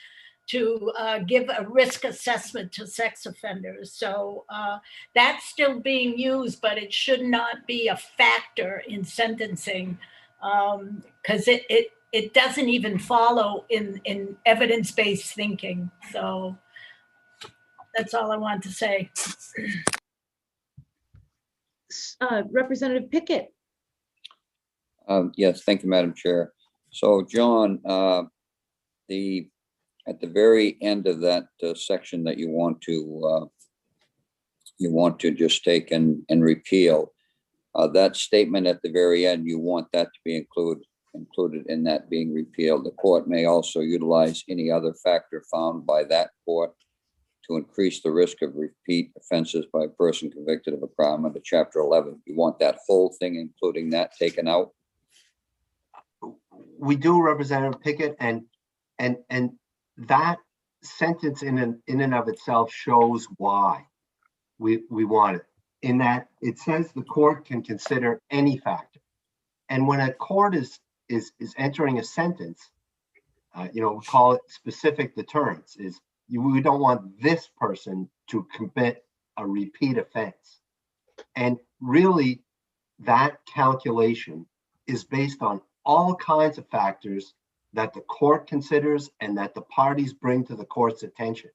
to give a risk assessment to sex offenders. So that's still being used, but it should not be a factor in sentencing, because it doesn't even follow in evidence-based thinking. So that's all I want to say. Representative Pickett. Yes, thank you, Madam Chair. So, John, at the very end of that section that you want to just take and repeal, that statement at the very end, you want that to be included in that being repealed. The court may also utilize any other factor found by that court to increase the risk of repeat offenses by a person convicted of a crime under Chapter 11. You want that whole thing, including that, taken out? We do, Representative Pickett, and that sentence in and of itself shows why we want it. In that it says the court can consider any factor, and when a court is entering a sentence, we call it specific deterrence. We don't want this person to commit a repeat offense, and really that calculation is based on all kinds of factors that the court considers and that the parties bring to the court's attention.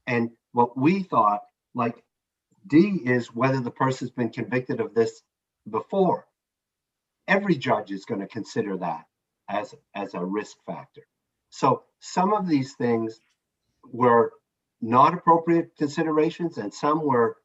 And what we thought, like D, is whether the person's been convicted of this before. Every judge is going to consider that as a risk factor. So some of these things were not appropriate considerations, and some were,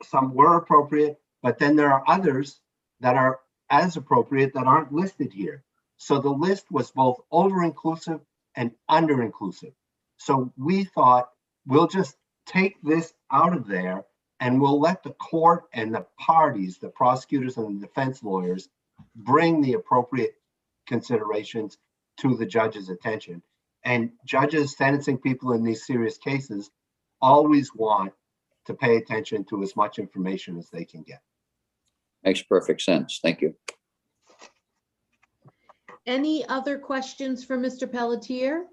some were appropriate, but then there are others that are as appropriate that aren't listed here. So the list was both over-inclusive and under-inclusive. So we thought we'll just take this out of there and we'll let the court and the parties, the prosecutors and the defense lawyers, bring the appropriate considerations to the judge's attention. And judges sentencing people in these serious cases always want to pay attention to as much information as they can get. Makes perfect sense. Thank you. Any other questions for Mr. Pelletier?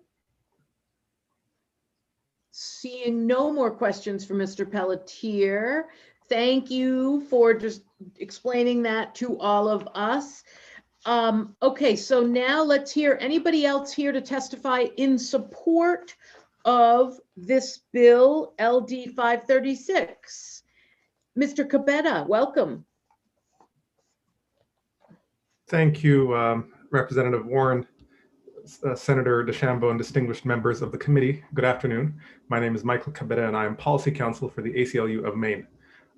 Seeing no more questions for Mr. Pelletier, thank you for just explaining that to all of us. Okay, so now let's hear anybody else here to testify in support of this bill, LD 536. Mr. Cabetta, welcome. Thank you, Representative Warren, Senator DeChambeau, and distinguished members of the committee. Good afternoon. My name is Michael Cabetta, and I am Policy Counsel for the ACLU of Maine.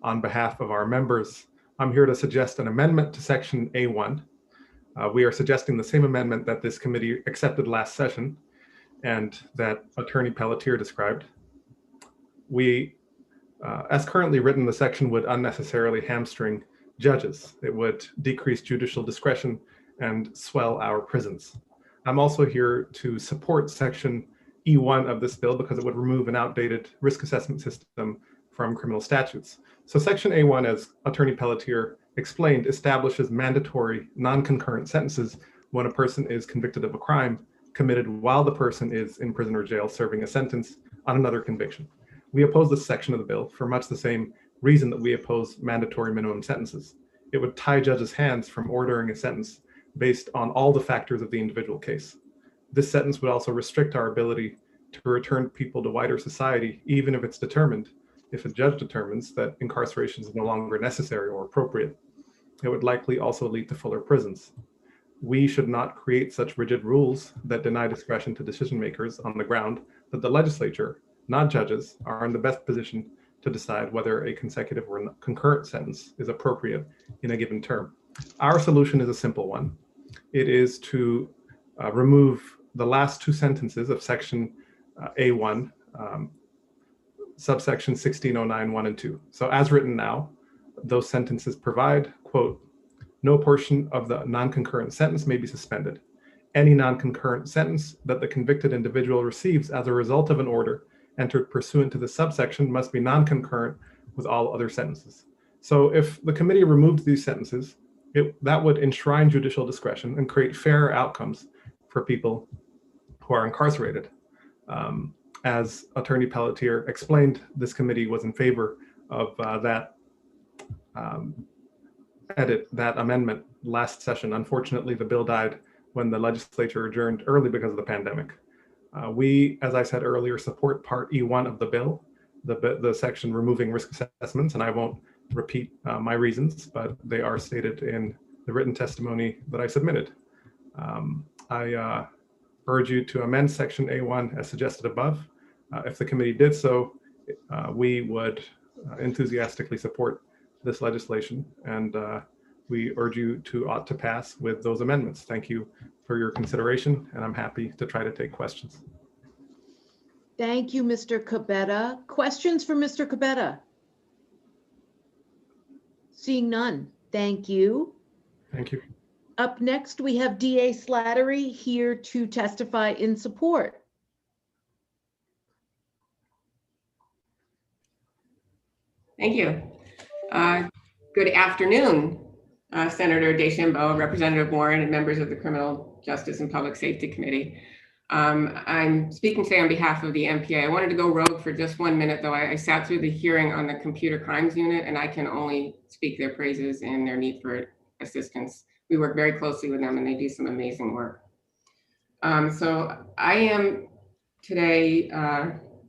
On behalf of our members, I'm here to suggest an amendment to Section A1. We are suggesting the same amendment that this committee accepted last session and that Attorney Pelletier described. We, as currently written, the section would unnecessarily hamstring judges. It would decrease judicial discretion and swell our prisons. I'm also here to support Section E1 of this bill because it would remove an outdated risk assessment system from criminal statutes. So Section A1, as Attorney Pelletier explained, establishes mandatory non-concurrent sentences when a person is convicted of a crime committed while the person is in prison or jail serving a sentence on another conviction. We oppose this section of the bill for much the same reason that we oppose mandatory minimum sentences. It would tie judges' hands from ordering a sentence based on all the factors of the individual case. This sentence would also restrict our ability to return people to wider society, even if it's determined, if a judge determines that incarceration is no longer necessary or appropriate. It would likely also lead to fuller prisons. We should not create such rigid rules that deny discretion to decision makers on the ground that the legislature, not judges, are in the best position to decide whether a consecutive or concurrent sentence is appropriate in a given term. Our solution is a simple one. It is to remove the last two sentences of Section A1, subsection 1609(1) and 2. So as written now, those sentences provide, quote, no portion of the non-concurrent sentence may be suspended. Any non-concurrent sentence that the convicted individual receives as a result of an order entered pursuant to the subsection must be non-concurrent with all other sentences. So if the committee removed these sentences, that would enshrine judicial discretion and create fairer outcomes for people who are incarcerated. As Attorney Pelletier explained, this committee was in favor of that that amendment last session. Unfortunately, the bill died when the legislature adjourned early because of the pandemic. We, as I said earlier, support Part E1 of the bill, the section removing risk assessments, and I won't repeat my reasons, but they are stated in the written testimony that I submitted. I urge you to amend Section A1 as suggested above. If the committee did so, we would enthusiastically support this legislation, and we urge you to ought to pass with those amendments. Thank you for your consideration, and I'm happy to try to take questions. Thank you, Mr. Cabetta. Questions for Mr. Cabetta? Seeing none, thank you. Thank you. Up next, we have DA Slattery here to testify in support. Thank you. Good afternoon, Senator DeChambeau, Representative Warren, and members of the Criminal Justice and Public Safety Committee. I'm speaking today on behalf of the MPA. I wanted to go rogue for just 1 minute, though. I sat through the hearing on the Computer Crimes Unit, and I can only speak their praises and their need for assistance. We work very closely with them, and they do some amazing work. So I am today,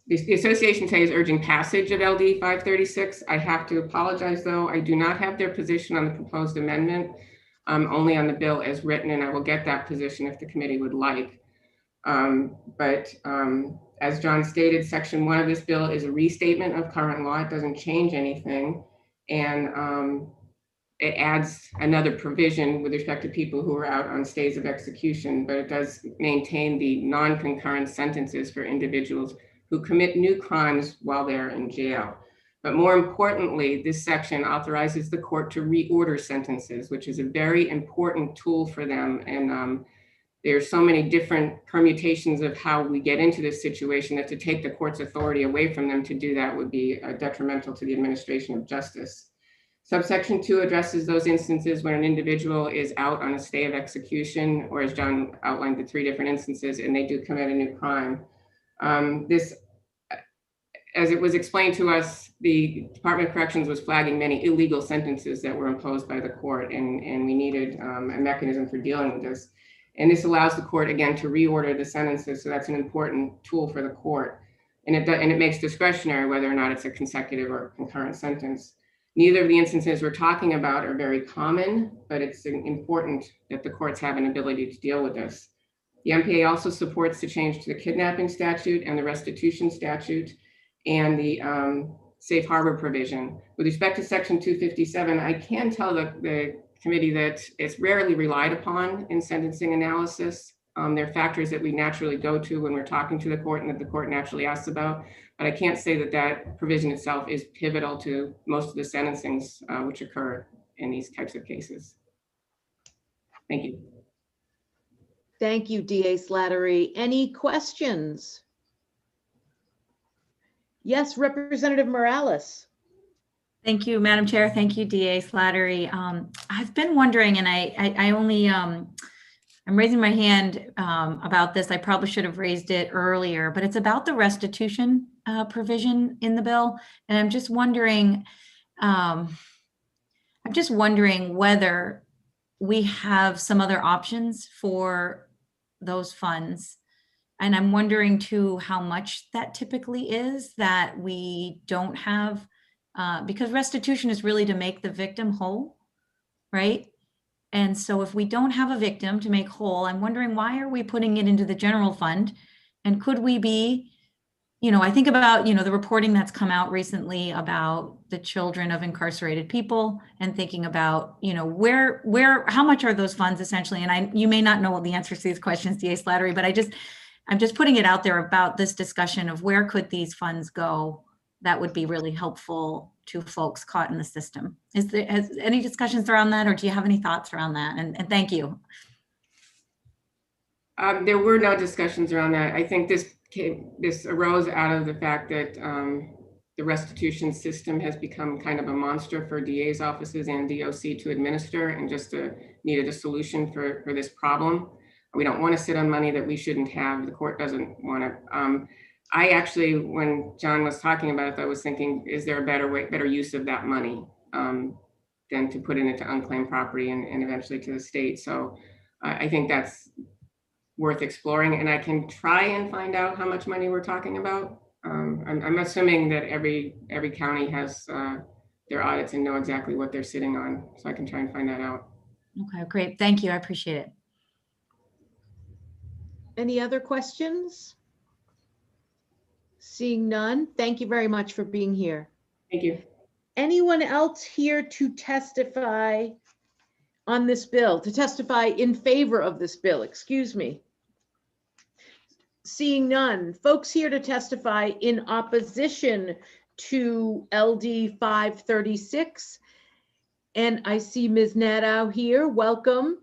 the association today is urging passage of LD 536. I have to apologize, though. I do not have their position on the proposed amendment, only on the bill as written, and I will get that position if the committee would like. As John stated, Section 1 of this bill is a restatement of current law. It doesn't change anything. And it adds another provision with respect to people who are out on stays of execution, but it does maintain the non-concurrent sentences for individuals who commit new crimes while they're in jail. But more importantly, this section authorizes the court to reorder sentences, which is a very important tool for them. And there's so many different permutations of how we get into this situation that to take the court's authority away from them to do that would be detrimental to the administration of justice. Subsection 2 addresses those instances when an individual is out on a stay of execution, or as John outlined, the 3 different instances, and they do commit a new crime. As it was explained to us, the Department of Corrections was flagging many illegal sentences that were imposed by the court, and we needed a mechanism for dealing with this. And this allows the court, again, to reorder the sentences, so that's an important tool for the court. And it makes discretionary whether or not it's a consecutive or concurrent sentence. Neither of the instances we're talking about are very common, but it's important that the courts have an ability to deal with this. The MPA also supports the change to the kidnapping statute and the restitution statute and the safe harbor provision. With respect to Section 257, I can tell the committee that it's rarely relied upon in sentencing analysis. There are factors that we naturally go to when we're talking to the court and that the court naturally asks about, but I can't say that that provision itself is pivotal to most of the sentencings which occur in these types of cases. Thank you. Thank you, DA Slattery. Any questions? Yes, Representative Morales. Thank you, Madam Chair. Thank you, DA Slattery. I've been wondering, and I only, I'm raising my hand about this. I probably should have raised it earlier, but it's about the restitution provision in the bill. And I'm just wondering whether we have some other options for those funds. And I'm wondering too, how much that typically is that we don't have, because restitution is really to make the victim whole, right? And so if we don't have a victim to make whole, I'm wondering, why are we putting it into the general fund? And could we be, I think about, the reporting that's come out recently about the children of incarcerated people, and thinking about, how much are those funds essentially? And you may not know the answers to these questions, DA Slattery, but I'm just putting it out there about this discussion of where could these funds go that would be really helpful to folks caught in the system. Has any discussions around that, or do you have any thoughts around that? And thank you. There were no discussions around that. I think this arose out of the fact that the restitution system has become kind of a monster for DA's offices and DOC to administer, and just needed a solution for this problem. We don't want to sit on money that we shouldn't have. The court doesn't want to. I actually, when John was talking about it, I was thinking, is there a better use of that money than to put it into unclaimed property and eventually to the state? So I think that's worth exploring, and I can try and find out how much money we're talking about. I'm assuming that every county has their audits and know exactly what they're sitting on, so I can try and find that out. Okay, great. Thank you. I appreciate it. Any other questions? Seeing none, thank you very much for being here. Thank you. Anyone else here to testify on this bill, to testify in favor of this bill? Excuse me. Seeing none, folks here to testify in opposition to LD 536. And I see Ms. Nadeau here. Welcome.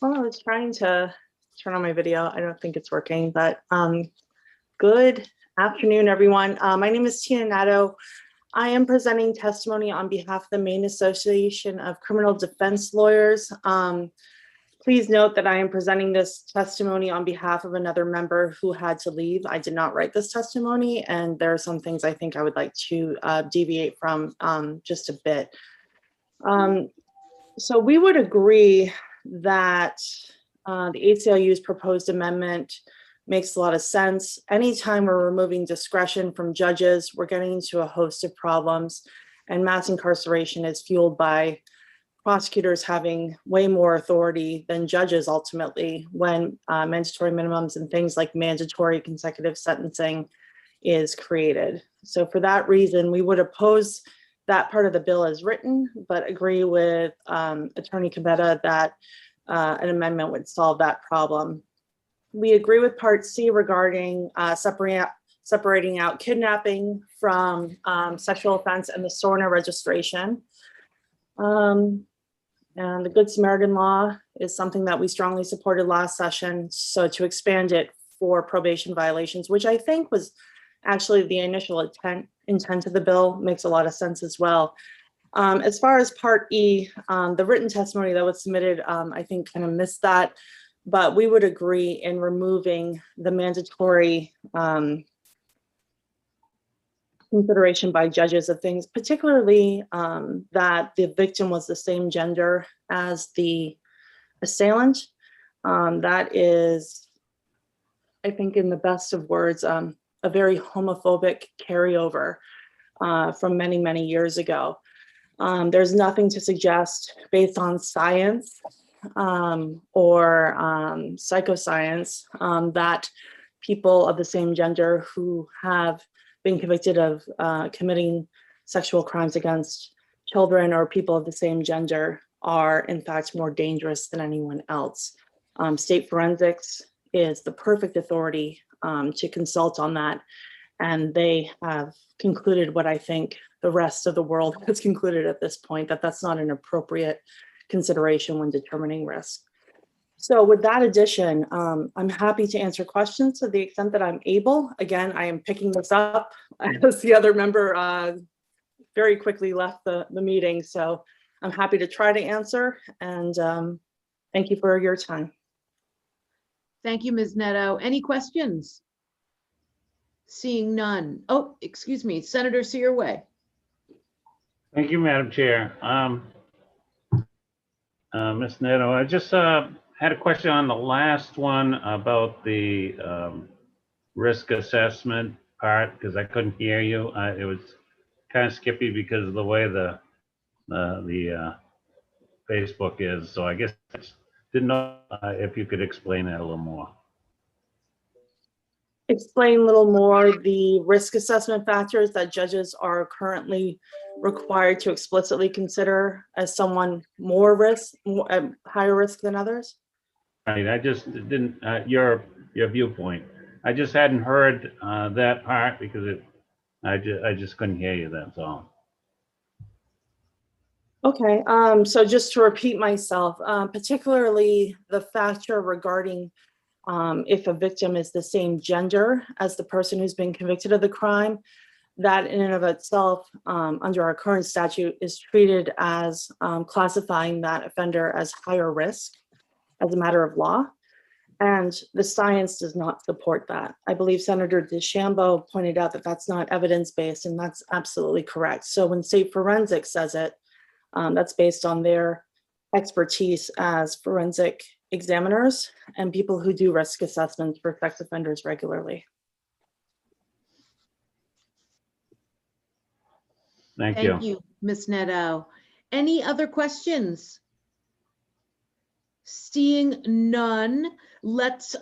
Well, I was trying to turn on my video. I don't think it's working, but good afternoon, everyone. My name is Tina Nadeau. I am presenting testimony on behalf of the Maine Association of Criminal Defense Lawyers. Please note that I am presenting this testimony on behalf of another member who had to leave. I did not write this testimony, and there are some things I think I would like to deviate from just a bit. So we would agree that the ACLU's proposed amendment makes a lot of sense. Anytime we're removing discretion from judges, we're getting into a host of problems, and mass incarceration is fueled by prosecutors having way more authority than judges ultimately when mandatory minimums and things like mandatory consecutive sentencing is created. So for that reason, we would oppose that part of the bill as written, but agree with Attorney Cabetta that an amendment would solve that problem. We agree with Part C regarding separating out kidnapping from sexual offense and the SORNA registration. And the Good Samaritan law is something that we strongly supported last session. So to expand it for probation violations, which I think was actually the initial intent of the bill, makes a lot of sense as well. As far as Part E, the written testimony that was submitted, I think kind of missed that, but we would agree in removing the mandatory consideration by judges of things, particularly that the victim was the same gender as the assailant. That is, I think in the best of words, a very homophobic carryover from many, many years ago. There's nothing to suggest based on science or psychoscience that people of the same gender who have been convicted of committing sexual crimes against children or people of the same gender are in fact more dangerous than anyone else. State forensics is the perfect authority to consult on that. And they have concluded what I think the rest of the world has concluded at this point, that that's not an appropriate consideration when determining risk. So with that addition, I'm happy to answer questions to the extent that I'm able. Again, I am picking this up as the other member very quickly left the meeting. So I'm happy to try to answer, and thank you for your time. Thank you, Ms. Neto. Any questions? Seeing none. Oh, excuse me, Senator Searway. Thank you, Madam Chair. Ms. Neto, I just had a question on the last one about the risk assessment part, because I couldn't hear you. It was kind of skippy because of the way the Facebook is. So I guess I just didn't know if you could explain that a little more. Explain a little more the risk assessment factors that judges are currently required to explicitly consider as someone more risk, higher risk than others? Right, I just didn't, your viewpoint. I just hadn't heard that part because I just couldn't hear you, that's all. Okay, so just to repeat myself, particularly the factor regarding if a victim is the same gender as the person who's been convicted of the crime, that in and of itself, under our current statute, is treated as classifying that offender as higher risk as a matter of law. And the science does not support that. I believe Senator DeChambeau pointed out that that's not evidence-based, and that's absolutely correct. So when State Forensics says it, that's based on their expertise as forensic examiners and people who do risk assessments for sex offenders regularly. Thank you. Thank you, Ms. Neto. Any other questions? Seeing none, let's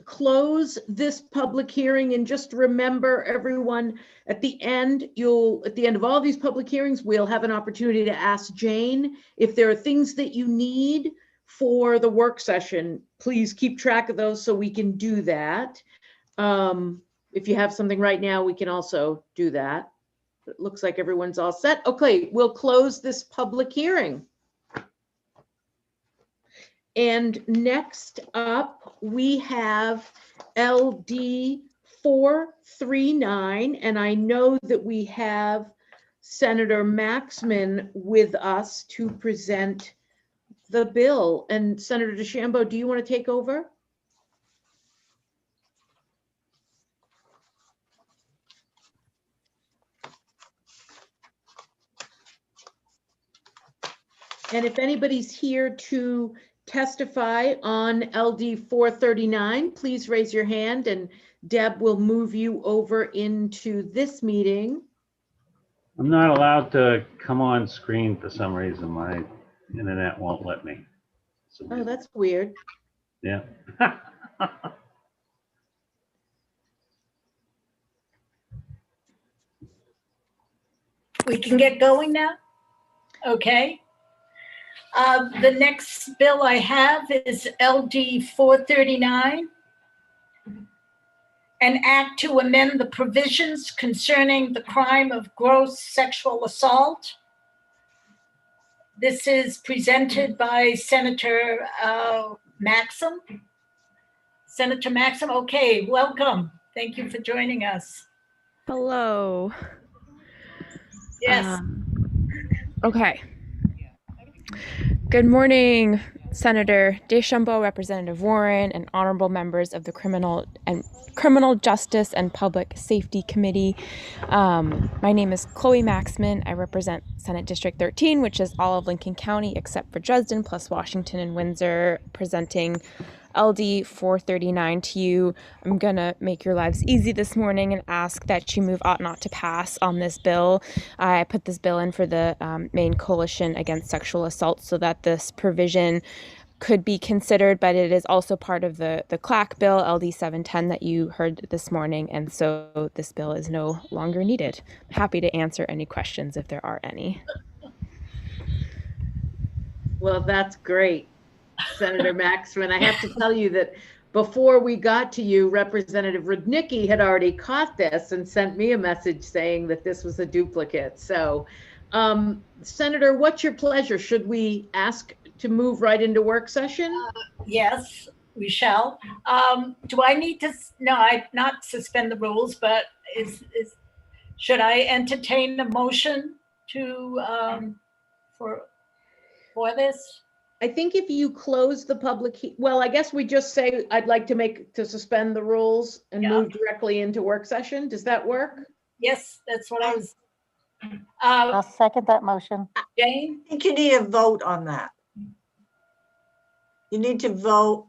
close this public hearing, and just remember, everyone, at the end of all these public hearings, we'll have an opportunity to ask Jane if there are things that you need for the work session. Please keep track of those so we can do that. If you have something right now, we can also do that. It looks like everyone's all set. Okay, we'll close this public hearing. And next up, we have LD 439, and I know that we have Senator Maxman with us to present the bill. And Senator DeChambeau, do you want to take over? And if anybody's here to testify on LD 439, please raise your hand and Deb will move you over into this meeting. I'm not allowed to come on screen for some reason. My internet won't let me. Oh, that's weird. Yeah. We can get going now? Okay. The next bill I have is LD 439, an act to amend the provisions concerning the crime of gross sexual assault. This is presented by Senator Maxim. Senator Maxim, okay, welcome. Thank you for joining us. Hello. Yes. Okay. Good morning, Senator DeChambeau, Representative Warren, and honorable members of the Criminal Justice and Public Safety Committee. My name is Chloe Maxman. I represent Senate District 13, which is all of Lincoln County except for Dresden, plus Washington and Windsor, presenting LD 439 to you. I'm gonna make your lives easy this morning and ask that you move ought not to pass on this bill. I put this bill in for the Maine Coalition Against Sexual Assault so that this provision could be considered, but it is also part of the CLAC bill, LD 710, that you heard this morning, and so this bill is no longer needed. Happy to answer any questions if there are any. Well, that's great, Senator Maxman. I have to tell you that before we got to you, Representative Rudnicki had already caught this and sent me a message saying that this was a duplicate. So, Senator, what's your pleasure? Should we ask to move right into work session? Yes, we shall. Do I need to, no, I not suspend the rules, but should I entertain a motion to, for this? I think if you close the public, well, I guess we just say, I'd like to suspend the rules and move directly into work session. Does that work? Yes, that's what I was. I'll second that motion. Jane? I think you need a vote on that. You need to vote.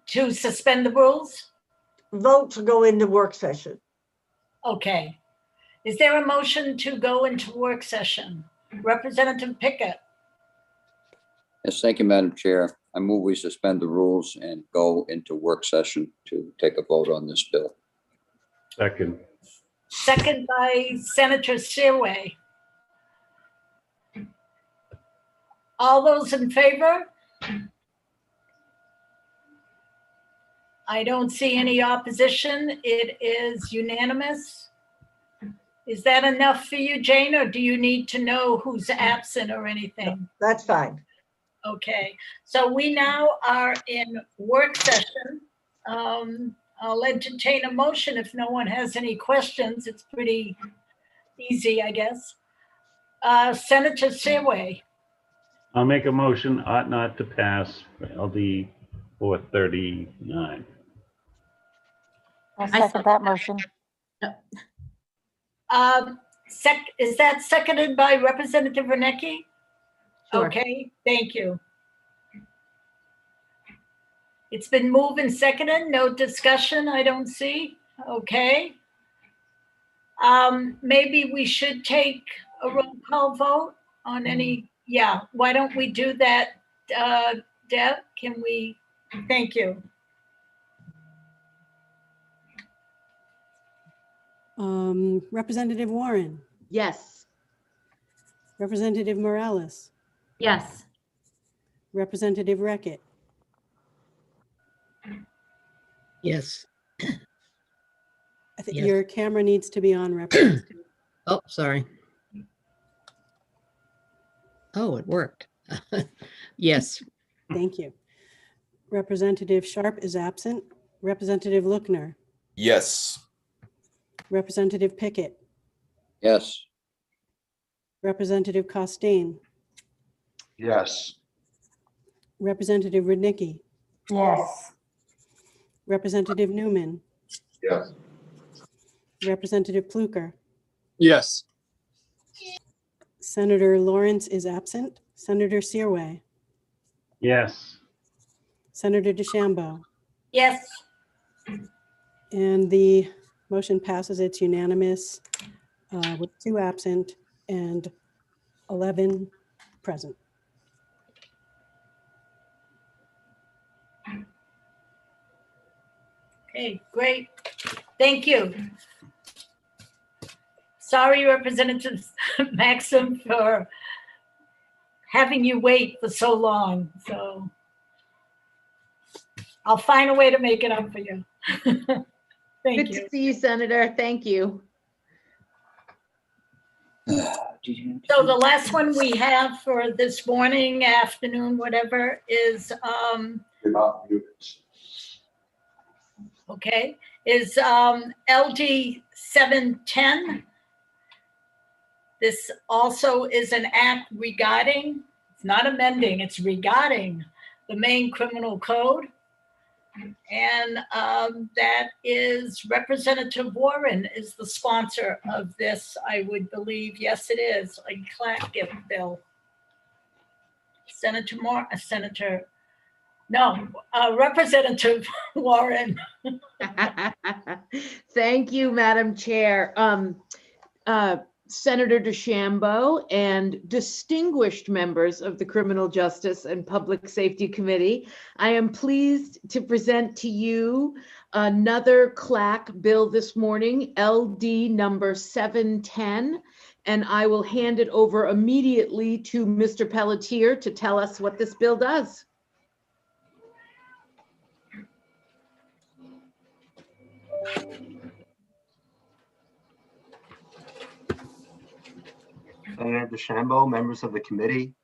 To suspend the rules? Vote to go into work session. Okay. Is there a motion to go into work session? Representative Pickett? Yes, thank you, Madam Chair. I move we suspend the rules and go into work session to take a vote on this bill. Second. Second by Senator Searway. All those in favor? I don't see any opposition. It is unanimous. Is that enough for you, Jane, or do you need to know who's absent or anything? That's fine. Okay, so we now are in work session. I'll entertain a motion if no one has any questions. It's pretty easy, I guess. Senator Seaway. I'll make a motion ought not to pass for LD 439. I'll second that motion. Is that seconded by Representative Renecki? Sure. Okay, thank you. It's been moved and seconded. No discussion, I don't see. Okay. Maybe we should take a roll call vote on any, yeah, why don't we do that? Deb, can we, thank you. Representative Warren, Yes. Representative Morales, Yes. Representative Reckitt, Yes. I think Yes. your camera needs to be on, Representative. Oh, sorry. Oh, it worked. Yes. Thank you. Representative Sharp is absent. Representative Lookner, Yes. Representative Pickett, Yes. Representative Costain, Yes. Representative Rudnicki, Yes. Representative Newman, Yes. Representative Pluker, Yes. Senator Lawrence is absent. Senator Searway, Yes. Senator DeChambeau, Yes. and the motion passes. It's unanimous with 2 absent and 11 present. Okay, great. Thank you. Sorry, Representative Maxim, for having you wait for so long. So I'll find a way to make it up for you. Thank Good you. to see you, Senator. Thank you. So the last one we have for this morning, afternoon, whatever, is okay, is LD 710. This also is an act regarding, it's not amending, it's regarding the Maine Criminal Code. And that is Representative Warren is the sponsor of this, I would believe. Yes, it is. A clap gift bill. Representative Warren. Thank you, Madam Chair. Senator DeChambeau and distinguished members of the Criminal Justice and Public Safety Committee, I am pleased to present to you another CLAC bill this morning, LD number 710, and I will hand it over immediately to Mr. Pelletier to tell us what this bill does. Senator DeChambeau, members of the committee.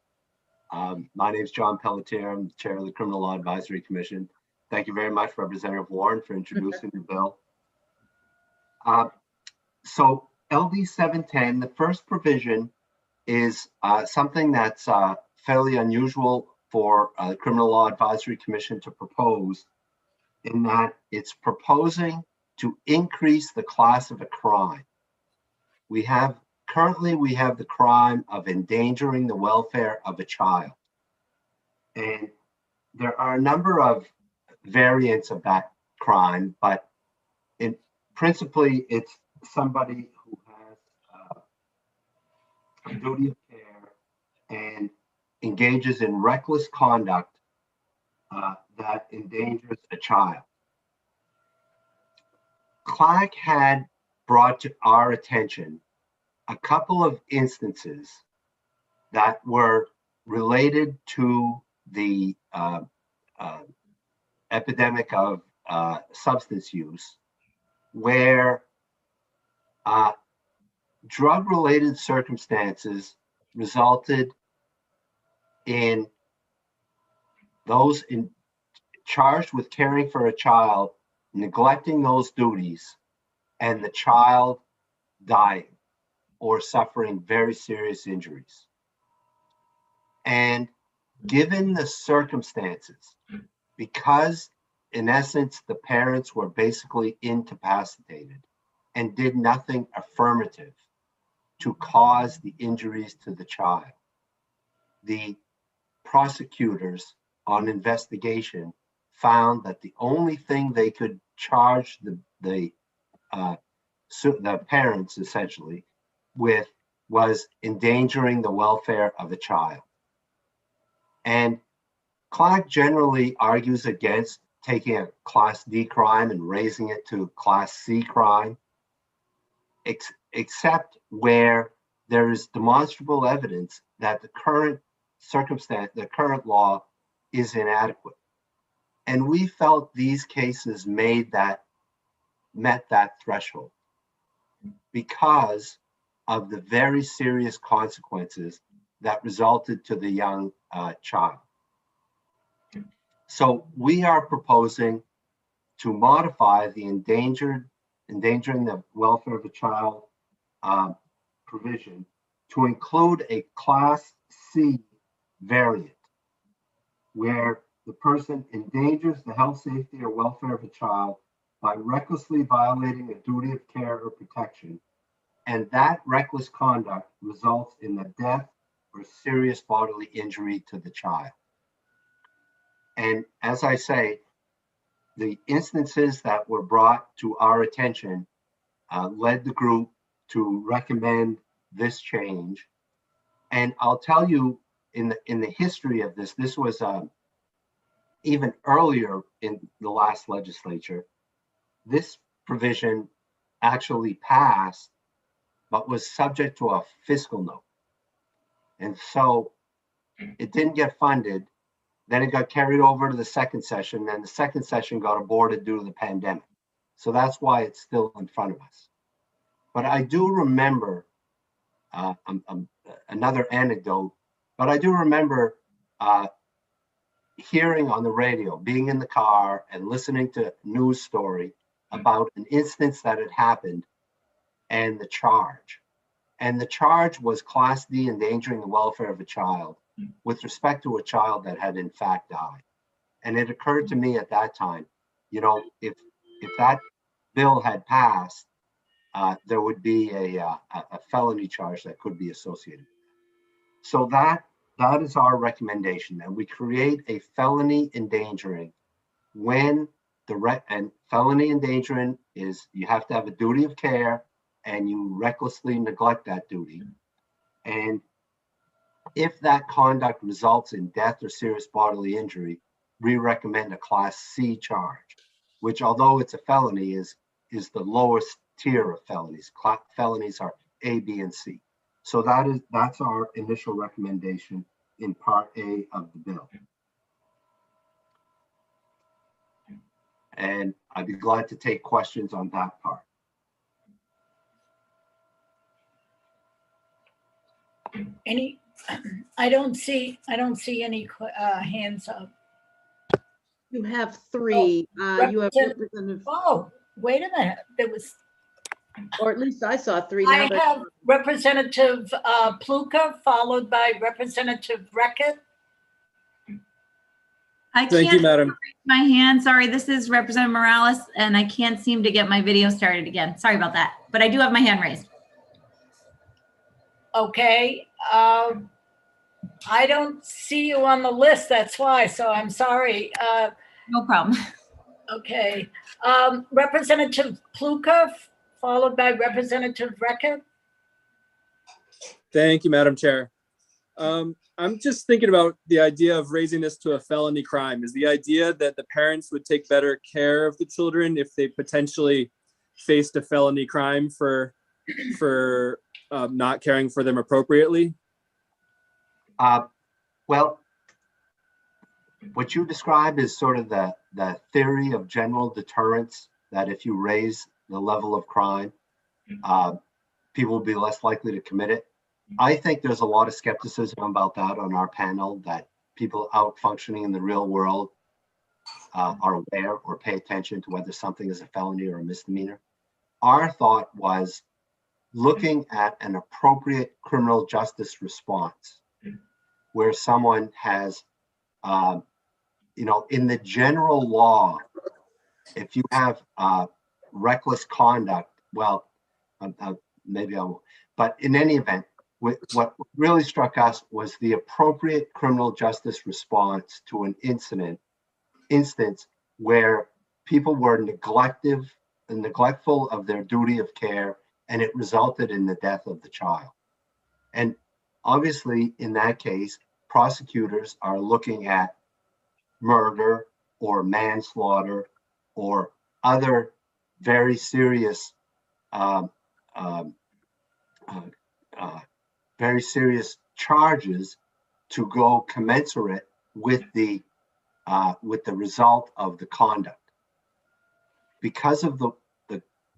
My name is John Pelletier. I'm the chair of the Criminal Law Advisory Commission. Thank you very much, Representative Warren, for introducing the bill. So LD 710, the first provision is something that's fairly unusual for the Criminal Law Advisory Commission to propose, in that it's proposing to increase the class of a crime. Currently, we have the crime of endangering the welfare of a child. And there are a number of variants of that crime, but principally it's somebody who has a duty of care and engages in reckless conduct that endangers a child. CLAC had brought to our attention a couple of instances that were related to the epidemic of substance use, where drug-related circumstances resulted in those charged with caring for a child neglecting those duties and the child dying or suffering very serious injuries. And given the circumstances, because in essence, the parents were basically incapacitated and did nothing affirmative to cause the injuries to the child, the prosecutors on investigation found that the only thing they could charge the parents essentially with was endangering the welfare of a child. And CLAC generally argues against taking a Class D crime and raising it to Class C crime, except where there is demonstrable evidence that the current circumstance, the current law is inadequate. And we felt these cases met that threshold because of the very serious consequences that resulted to the young child. So we are proposing to modify the endangering the welfare of a child provision to include a Class C variant where the person endangers the health, safety, or welfare of a child by recklessly violating a duty of care or protection, and that reckless conduct results in the death or serious bodily injury to the child. And as I say, the instances that were brought to our attention led the group to recommend this change. And I'll tell you, in the history of this was even earlier in the last legislature. This provision actually passed, but was subject to a fiscal note. And so it didn't get funded. Then it got carried over to the second session, and the second session got aborted due to the pandemic. So that's why it's still in front of us. But I do remember another anecdote, but I do remember hearing on the radio, being in the car and listening to news story about an instance that had happened and the charge. And the charge was Class D, endangering the welfare of a child with respect to a child that had in fact died. And it occurred to me at that time, you know, if that bill had passed, there would be a felony charge that could be associated. So that is our recommendation, that we create a felony endangering when and felony endangering is you have to have a duty of care and you recklessly neglect that duty. And if that conduct results in death or serious bodily injury, we recommend a Class C charge, which although it's a felony is the lowest tier of felonies. Felonies are A, B, and C. So that's our initial recommendation in Part A of the bill. And I'd be glad to take questions on that part. I don't see any hands up. You have three. You have Representative. Oh, wait a minute. There was. Or at least I saw three. I have Representative Pluka, followed by Representative Reckitt. I Thank can't you, Madam. raise my hand. Sorry, this is Representative Morales, and I can't seem to get my video started again. Sorry about that, but I do have my hand raised. Okay. I don't see you on the list, that's why, so I'm sorry. No problem. Okay. Representative Pluka, followed by Representative Reckitt. Thank you, Madam Chair. I'm just thinking about the idea of raising this to a felony crime. Is the idea that the parents would take better care of the children if they potentially faced a felony crime for not caring for them appropriately? Well, what you describe is sort of the theory of general deterrence, that if you raise the level of crime, people will be less likely to commit it. I think there's a lot of skepticism about that on our panel, that people out functioning in the real world are aware or pay attention to whether something is a felony or a misdemeanor. Our thought was looking at an appropriate criminal justice response where someone has, in the general law, if you have reckless conduct, well, maybe I won't, but in any event, what really struck us was the appropriate criminal justice response to an instance where people were neglectful of their duty of care, and it resulted in the death of the child. And obviously, in that case, prosecutors are looking at murder or manslaughter or other very serious charges to go commensurate with the result of the conduct. Because of the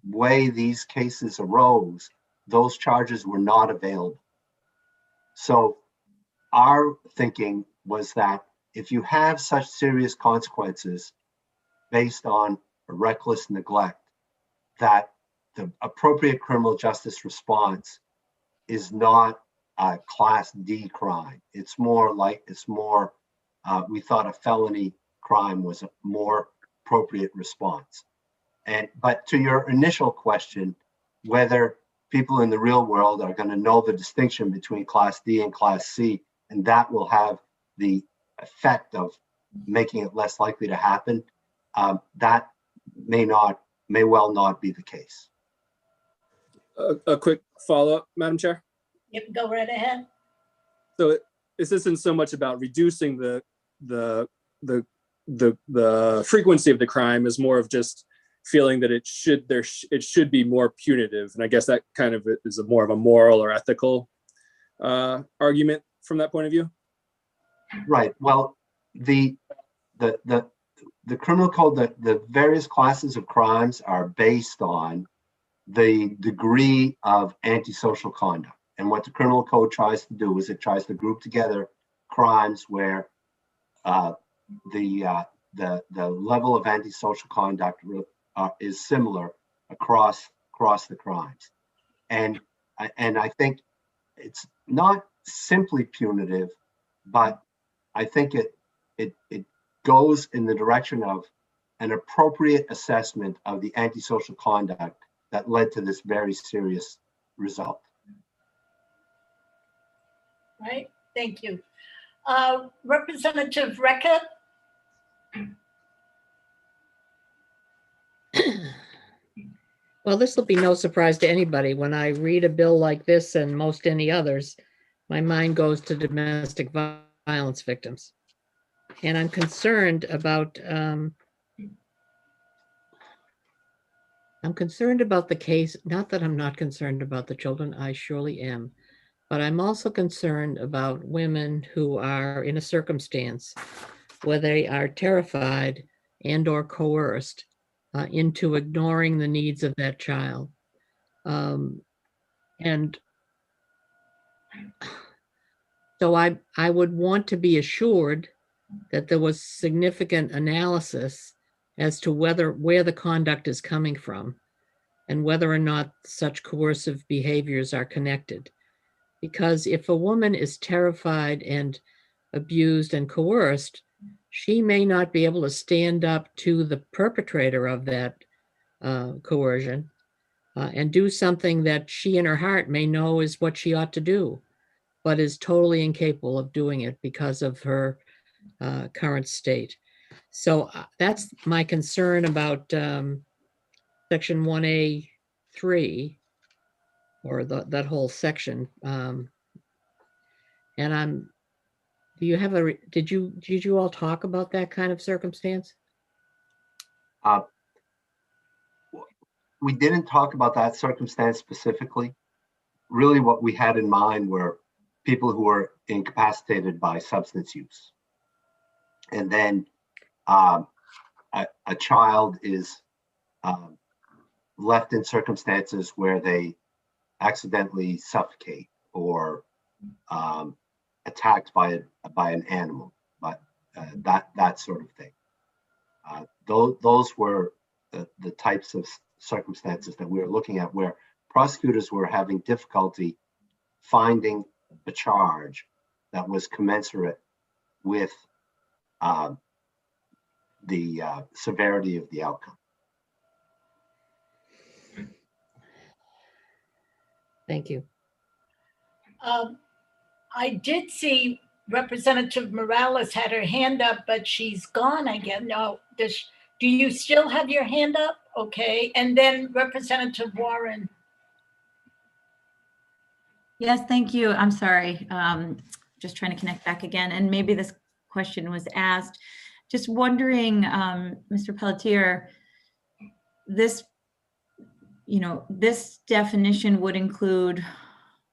way these cases arose, those charges were not available. So our thinking was that if you have such serious consequences based on reckless neglect, that the appropriate criminal justice response is not a Class D crime. It's more, we thought a felony crime was a more appropriate response. But to your initial question, whether people in the real world are going to know the distinction between Class D and Class C, and that will have the effect of making it less likely to happen, that may well not be the case. A quick follow-up, Madam Chair. Yep, go right ahead. So this isn't so much about reducing the frequency of the crime, is more of just feeling that it should be more punitive, and I guess that kind of is more of a moral or ethical argument from that point of view. Right. Well, the criminal code, the various classes of crimes are based on the degree of antisocial conduct. And what the criminal code tries to do is it tries to group together crimes where the level of antisocial conduct is similar across the crimes. And I think it's not simply punitive, but I think it goes in the direction of an appropriate assessment of the antisocial conduct that led to this very serious result. Right, thank you. Representative Reckitt? Well, this will be no surprise to anybody. When I read a bill like this and most any others, my mind goes to domestic violence victims. And I'm concerned about the case. Not that I'm not concerned about the children, I surely am, but I'm also concerned about women who are in a circumstance where they are terrified and or coerced into ignoring the needs of that child. And so I would want to be assured that there was significant analysis as to where the conduct is coming from and whether or not such coercive behaviors are connected. Because if a woman is terrified and abused and coerced, she may not be able to stand up to the perpetrator of that coercion and do something that she in her heart may know is what she ought to do, but is totally incapable of doing it because of her current state. So that's my concern about Section 1A3, or that whole section. And did you all talk about that kind of circumstance? We didn't talk about that circumstance specifically. Really what we had in mind were people who were incapacitated by substance use. And then a child is left in circumstances where they accidentally suffocate or attacked by an animal. that sort of thing. Those were the types of circumstances that we were looking at, where prosecutors were having difficulty finding a charge that was commensurate with the severity of the outcome. Thank you. I did see Representative Morales had her hand up, but she's gone again. No, do you still have your hand up? Okay, and then Representative Warren. Yes, thank you. I'm sorry. Just trying to connect back again. And maybe this question was asked. Just wondering, Mr. Pelletier, this definition would include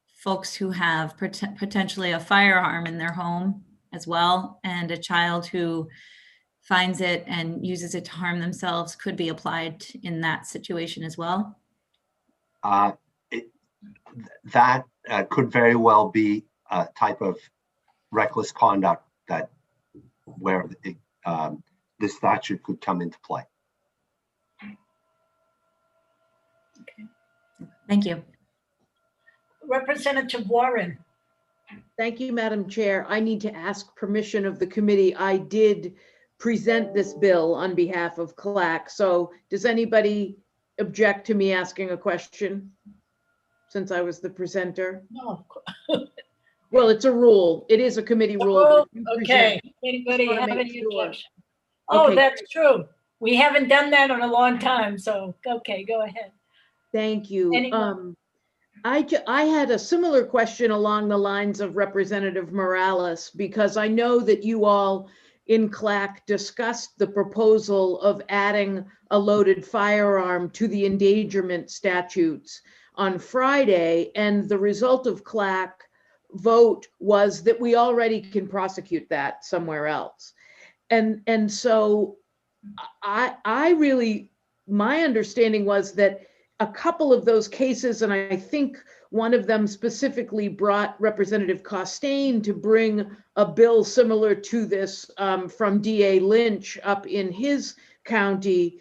folks who have potentially a firearm in their home as well, and a child who finds it and uses it to harm themselves could be applied in that situation as well? That could very well be a type of reckless conduct where this statute could come into play. Okay. Thank you. Representative Warren. Thank you, Madam Chair. I need to ask permission of the committee. I did present this bill on behalf of CLAC. So does anybody object to me asking a question since I was the presenter? No. Well, it's a rule. It is a committee rule. Okay. Anybody have any objection? Oh, Okay. that's true. We haven't done that in a long time. So, okay, go ahead. Thank you. Anyone? I had a similar question along the lines of Representative Morales, because I know that you all in CLAC discussed the proposal of adding a loaded firearm to the endangerment statutes on Friday, and the result of CLAC vote was that we already can prosecute that somewhere else. And so I really, my understanding was that a couple of those cases, and I think one of them specifically brought Representative Costain to bring a bill similar to this from DA Lynch up in his county,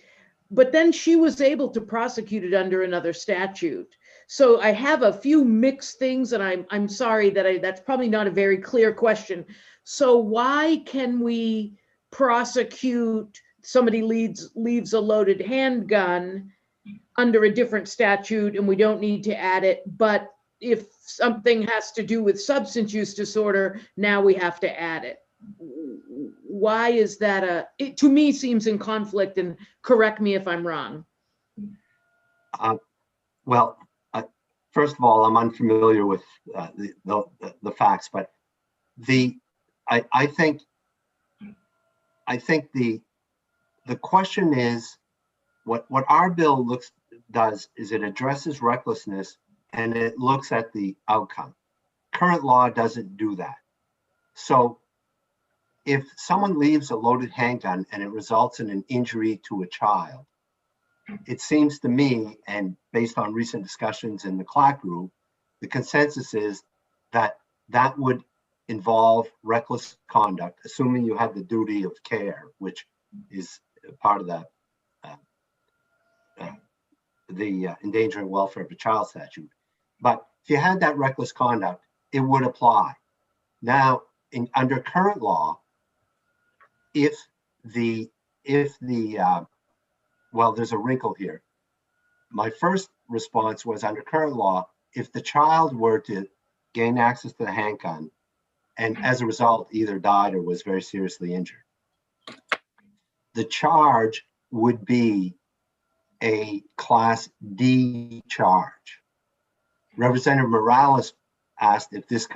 but then she was able to prosecute it under another statute. So I have a few mixed things, and I'm sorry that that's probably not a very clear question. So why can we prosecute somebody leaves a loaded handgun under a different statute and we don't need to add it, but if something has to do with substance use disorder, now we have to add it? Why is that it to me seems in conflict, and correct me if I'm wrong. Well, first of all, I'm unfamiliar with the facts, but I think the question is, what our bill does is it addresses recklessness and it looks at the outcome. Current law doesn't do that. So if someone leaves a loaded handgun and it results in an injury to a child, it seems to me, and based on recent discussions in the CLAC group, the consensus is that that would involve reckless conduct, assuming you have the duty of care, which is part of the endangering welfare of a child statute. But if you had that reckless conduct, it would apply. Now, under current law, well, there's a wrinkle here. My first response was, under current law, if the child were to gain access to the handgun and as a result either died or was very seriously injured, the charge would be a Class D charge. Representative Morales asked if this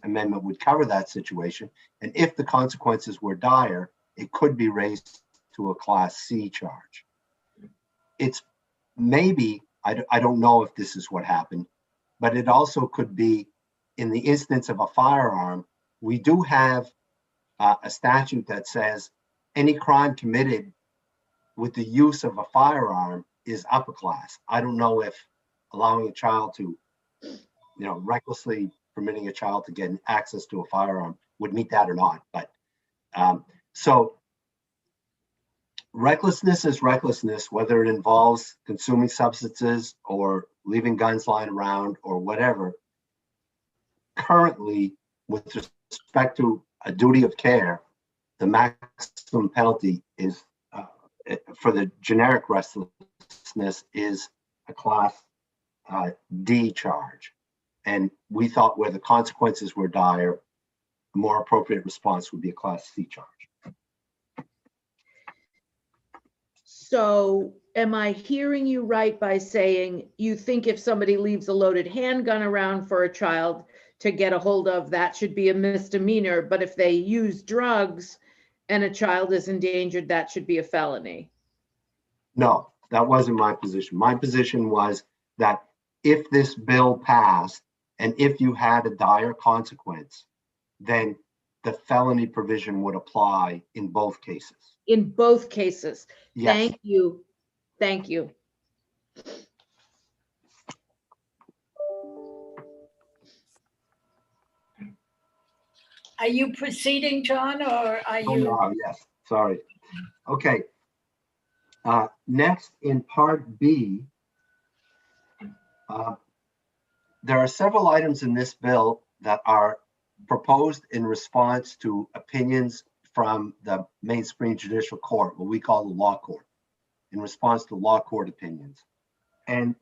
amendment would cover that situation, and if the consequences were dire, it could be raised to a Class C charge. It's maybe, I don't know if this is what happened, but it also could be, in the instance of a firearm, we do have a statute that says any crime committed with the use of a firearm is upper class. I don't know if allowing a child to, recklessly permitting a child to get access to a firearm would meet that or not, but So recklessness is recklessness, whether it involves consuming substances or leaving guns lying around or whatever. Currently, with respect to a duty of care, the maximum penalty is for the generic restlessness is a class D charge. And we thought where the consequences were dire, a more appropriate response would be a class C charge. So am I hearing you right by saying you think if somebody leaves a loaded handgun around for a child to get a hold of, that should be a misdemeanor, but if they use drugs and a child is endangered, that should be a felony? No, that wasn't my position. My position was that if this bill passed and if you had a dire consequence, then the felony provision would apply in both cases. In both cases. Yes. Thank you. Thank you. Are you proceeding, John, or are Oh, you? no, yes, sorry. Okay. Next, in Part B, there are several items in this bill that are proposed in response to opinions from the mainstream judicial court, what we call the law court, in response to law court opinions. And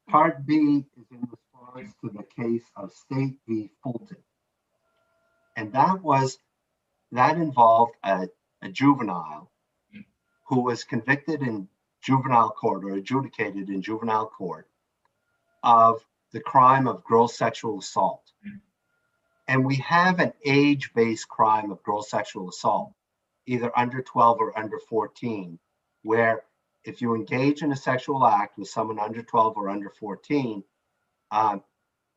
Part B is in response to the case of State v. Fulton. And that involved a juvenile who was convicted in juvenile court or adjudicated in juvenile court of the crime of gross sexual assault. And we have an age-based crime of gross sexual assault, either under 12 or under 14, where if you engage in a sexual act with someone under 12 or under 14,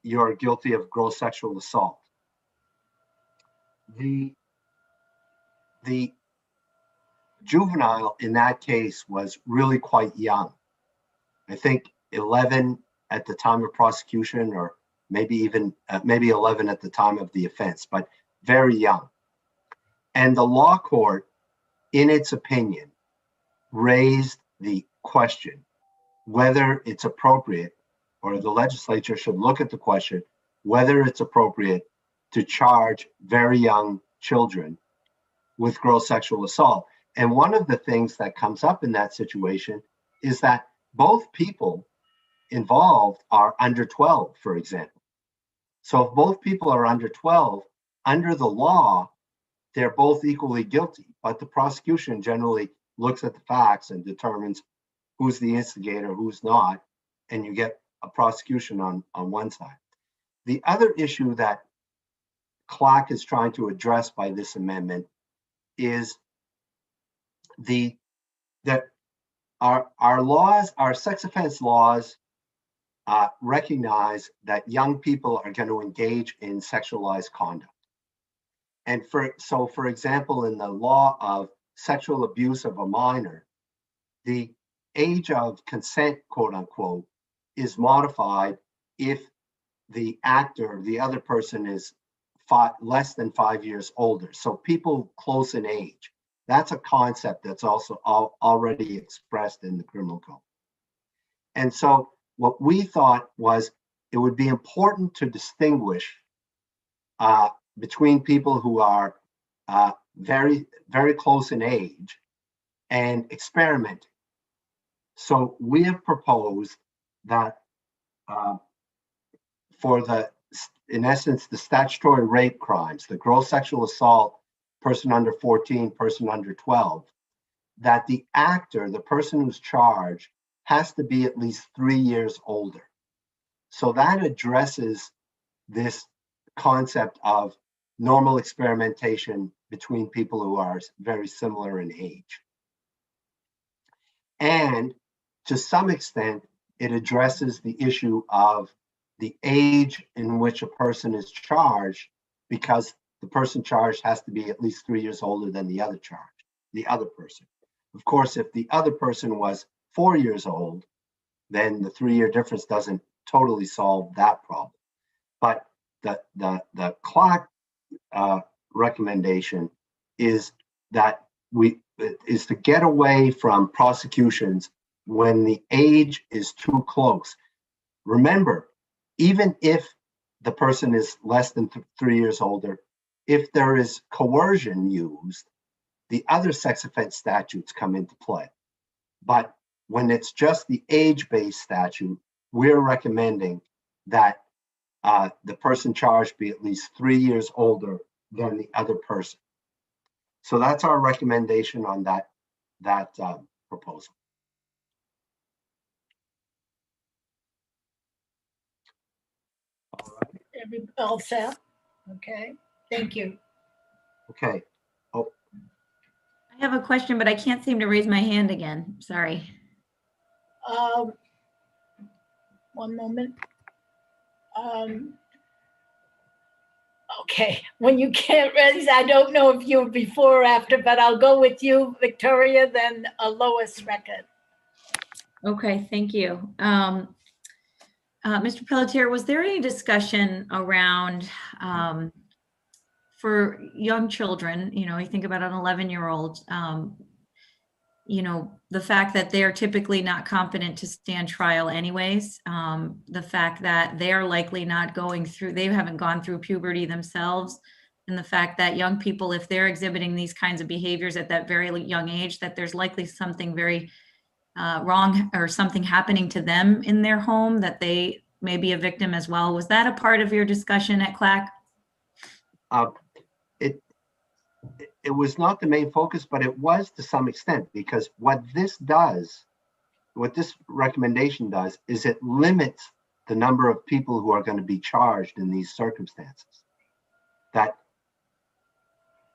you're guilty of gross sexual assault. The juvenile in that case was really quite young. I think 11 at the time of prosecution, or maybe even maybe 11 at the time of the offense, but very young. And the law court, in its opinion, raised the question whether it's appropriate, or the legislature should look at the question, whether it's appropriate to charge very young children with gross sexual assault. And one of the things that comes up in that situation is that both people involved are under 12, for example. So if both people are under 12, under the law, they're both equally guilty, but the prosecution generally looks at the facts and determines who's the instigator, who's not, and you get a prosecution on one side. The other issue that CLAC is trying to address by this amendment is that our laws, our sex offense laws, recognize that young people are going to engage in sexualized conduct. And for example, in the law of sexual abuse of a minor, the age of consent, quote unquote, is modified if the actor, the other person, is less than 5 years older. So people close in age. That's a concept that's also already expressed in the criminal code. And so what we thought was it would be important to distinguish between people who are very, very close in age and experimenting. So we have proposed that for in essence, the statutory rape crimes, the gross sexual assault, person under 14, person under 12, that the actor, the person who's charged, has to be at least 3 years older. So that addresses this concept of normal experimentation between people who are very similar in age. And to some extent, it addresses the issue of the age in which a person is charged, because the person charged has to be at least 3 years older than the other person. Of course, if the other person was 4 years old, then the 3-year difference doesn't totally solve that problem. But the CLAC recommendation is that is to get away from prosecutions when the age is too close. Remember, even if the person is less than 3 years older, if there is coercion used, the other sex offense statutes come into play. But when it's just the age-based statute, we're recommending that the person charged be at least 3 years older than the other person. So that's our recommendation on that proposal. All set? Okay, thank you. Okay. Oh, I have a question, but I can't seem to raise my hand again. Sorry. One moment. Okay, when you can't raise, I don't know if you were before or after, but I'll go with you, Victoria, then Lois Record. Okay, thank you. Mr. Pelletier, was there any discussion around for young children, you know, you think about an 11-year-old, you know, the fact that they're typically not competent to stand trial anyways, the fact that they're likely not going through, they haven't gone through puberty themselves, and the fact that young people, if they're exhibiting these kinds of behaviors at that very young age, that there's likely something very wrong or something happening to them in their home, that they may be a victim as well. Was that a part of your discussion at CLAC? It was not the main focus, but it was to some extent, because what this recommendation does is it limits the number of people who are going to be charged in these circumstances. That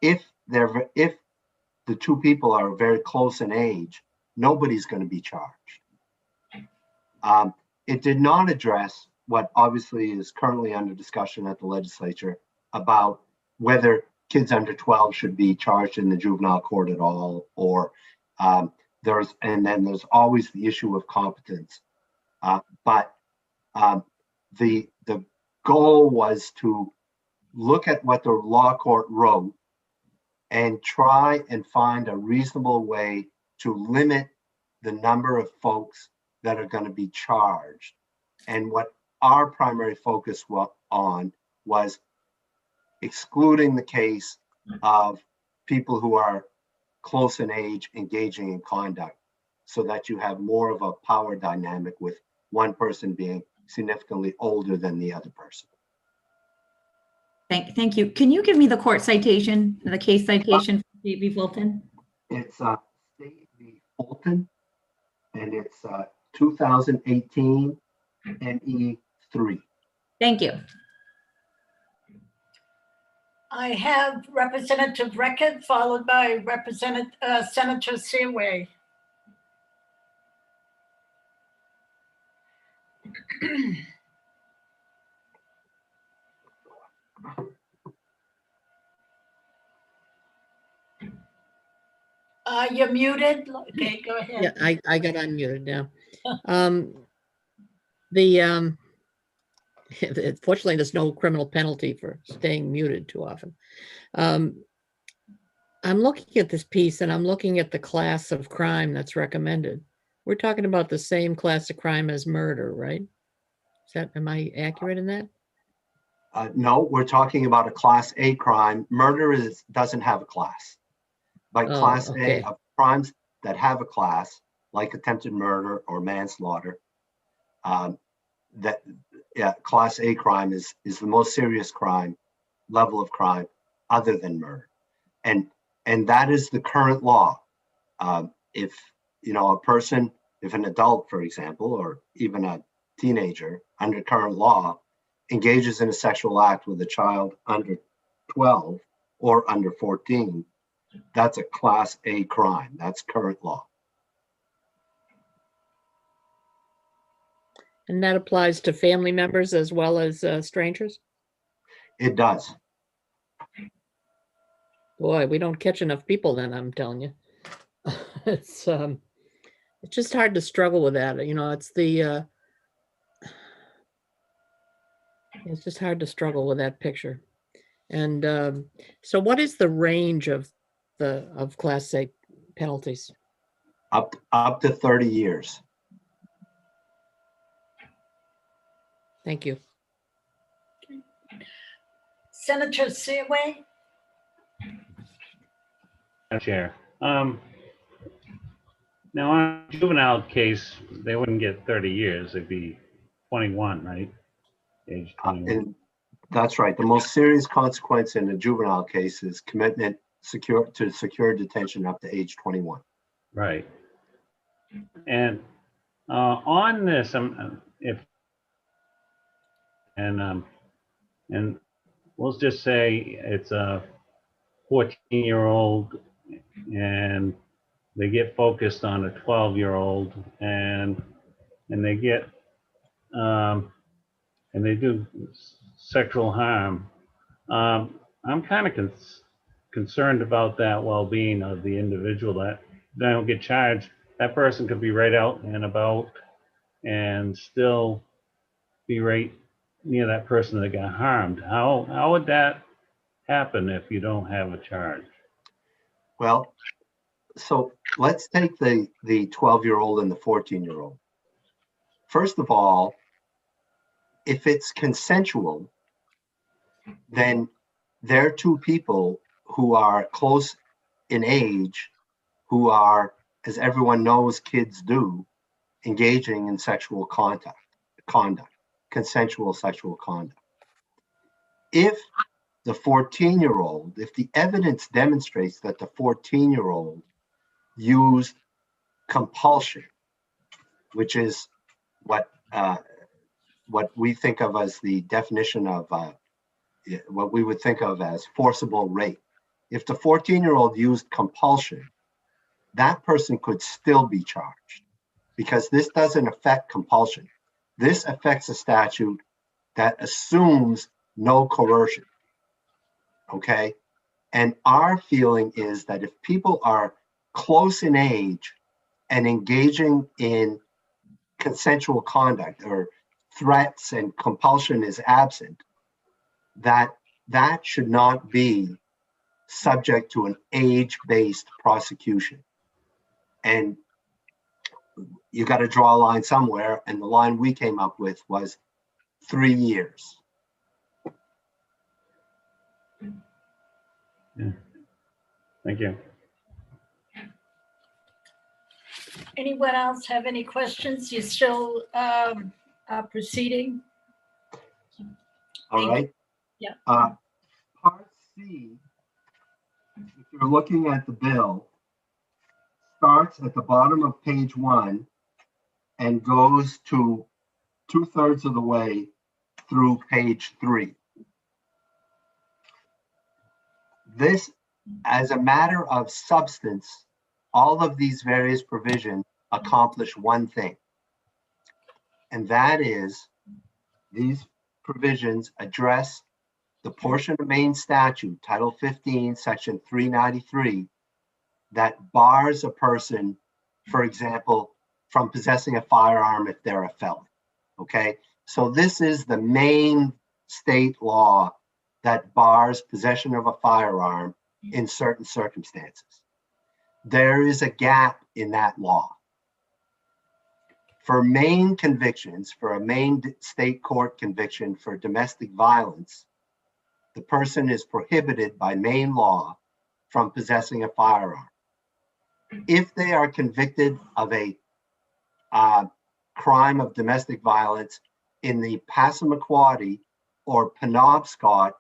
if the two people are very close in age, nobody's going to be charged. It did not address what obviously is currently under discussion at the legislature about whether kids under 12 should be charged in the juvenile court at all, or there's always the issue of competence. But the goal was to look at what the law court wrote and try and find a reasonable way to limit the number of folks that are going to be charged. And what our primary focus was excluding the case of people who are close in age engaging in conduct, so that you have more of a power dynamic with one person being significantly older than the other person. Thank you. Can you give me the court citation, the case citation for State v. Fulton? It's State v. Fulton, and it's 2018 NE 3. Thank you. I have Representative Record followed by Senator Seaway. You're muted. Okay, go ahead. Yeah, I got unmuted now. Fortunately, there's no criminal penalty for staying muted too often. I'm looking at this piece and I'm looking at the class of crime that's recommended. We're talking about the same class of crime as murder, right? Am I accurate in that? No, we're talking about a class A crime. Murder doesn't have a class. But class A of crimes that have a class, like attempted murder or manslaughter, class A crime is the most serious crime, level of crime other than murder. And that is the current law. If a person, if an adult, for example, or even a teenager under current law engages in a sexual act with a child under 12 or under 14, that's a class A crime. That's current law. And that applies to family members as well as strangers? It does. Boy, we don't catch enough people then, I'm telling you. It's just hard to struggle with that. It's just hard to struggle with that picture. And so what is the range of of Class A penalties? Up to 30 years. Thank you. Senator Seaway? Madam Chair. Now, on a juvenile case, they wouldn't get 30 years. They'd be 21, right? Age 21. And that's right. The most serious consequence in a juvenile case is commitment to secure detention up to age 21. Right. And on this, and we'll just say it's a 14-year-old and they get focused on a 12-year-old and they get and they do sexual harm. I'm kind of concerned about that well-being of the individual that they don't get charged. That person could be right out and about and still be right near that person that got harmed. How would that happen if you don't have a charge? Well, so let's take the 12-year-old and the 14-year-old. First of all, if it's consensual, then they're two people who are close in age, who are, as everyone knows kids do, engaging in sexual conduct, consensual sexual conduct. If the 14-year-old, if the evidence demonstrates that the 14-year-old used compulsion, which is what we think of as the definition of what we would think of as forcible rape. If the 14-year-old used compulsion, that person could still be charged because this doesn't affect compulsion. This affects a statute that assumes no coercion, okay? And our feeling is that if people are close in age and engaging in consensual conduct or threats and compulsion is absent, that should not be subject to an age-based prosecution. And you got to draw a line somewhere, and the line we came up with was 3 years. Yeah. Thank you. Anyone else have any questions? You still are proceeding? All right. Yeah. Part C, if you're looking at the bill, starts at the bottom of page 1 and goes to 2/3 of the way through page 3. This, as a matter of substance, all of these various provisions accomplish one thing, and that is these provisions address the portion of Maine statute, Title 15, Section 393, that bars a person, for example, from possessing a firearm if they're a felon, okay? So this is the main state law that bars possession of a firearm in certain circumstances. There is a gap in that law. For Maine convictions, for a Maine state court conviction for domestic violence, the person is prohibited by Maine law from possessing a firearm. If they are convicted of a crime of domestic violence in the Passamaquoddy or Penobscot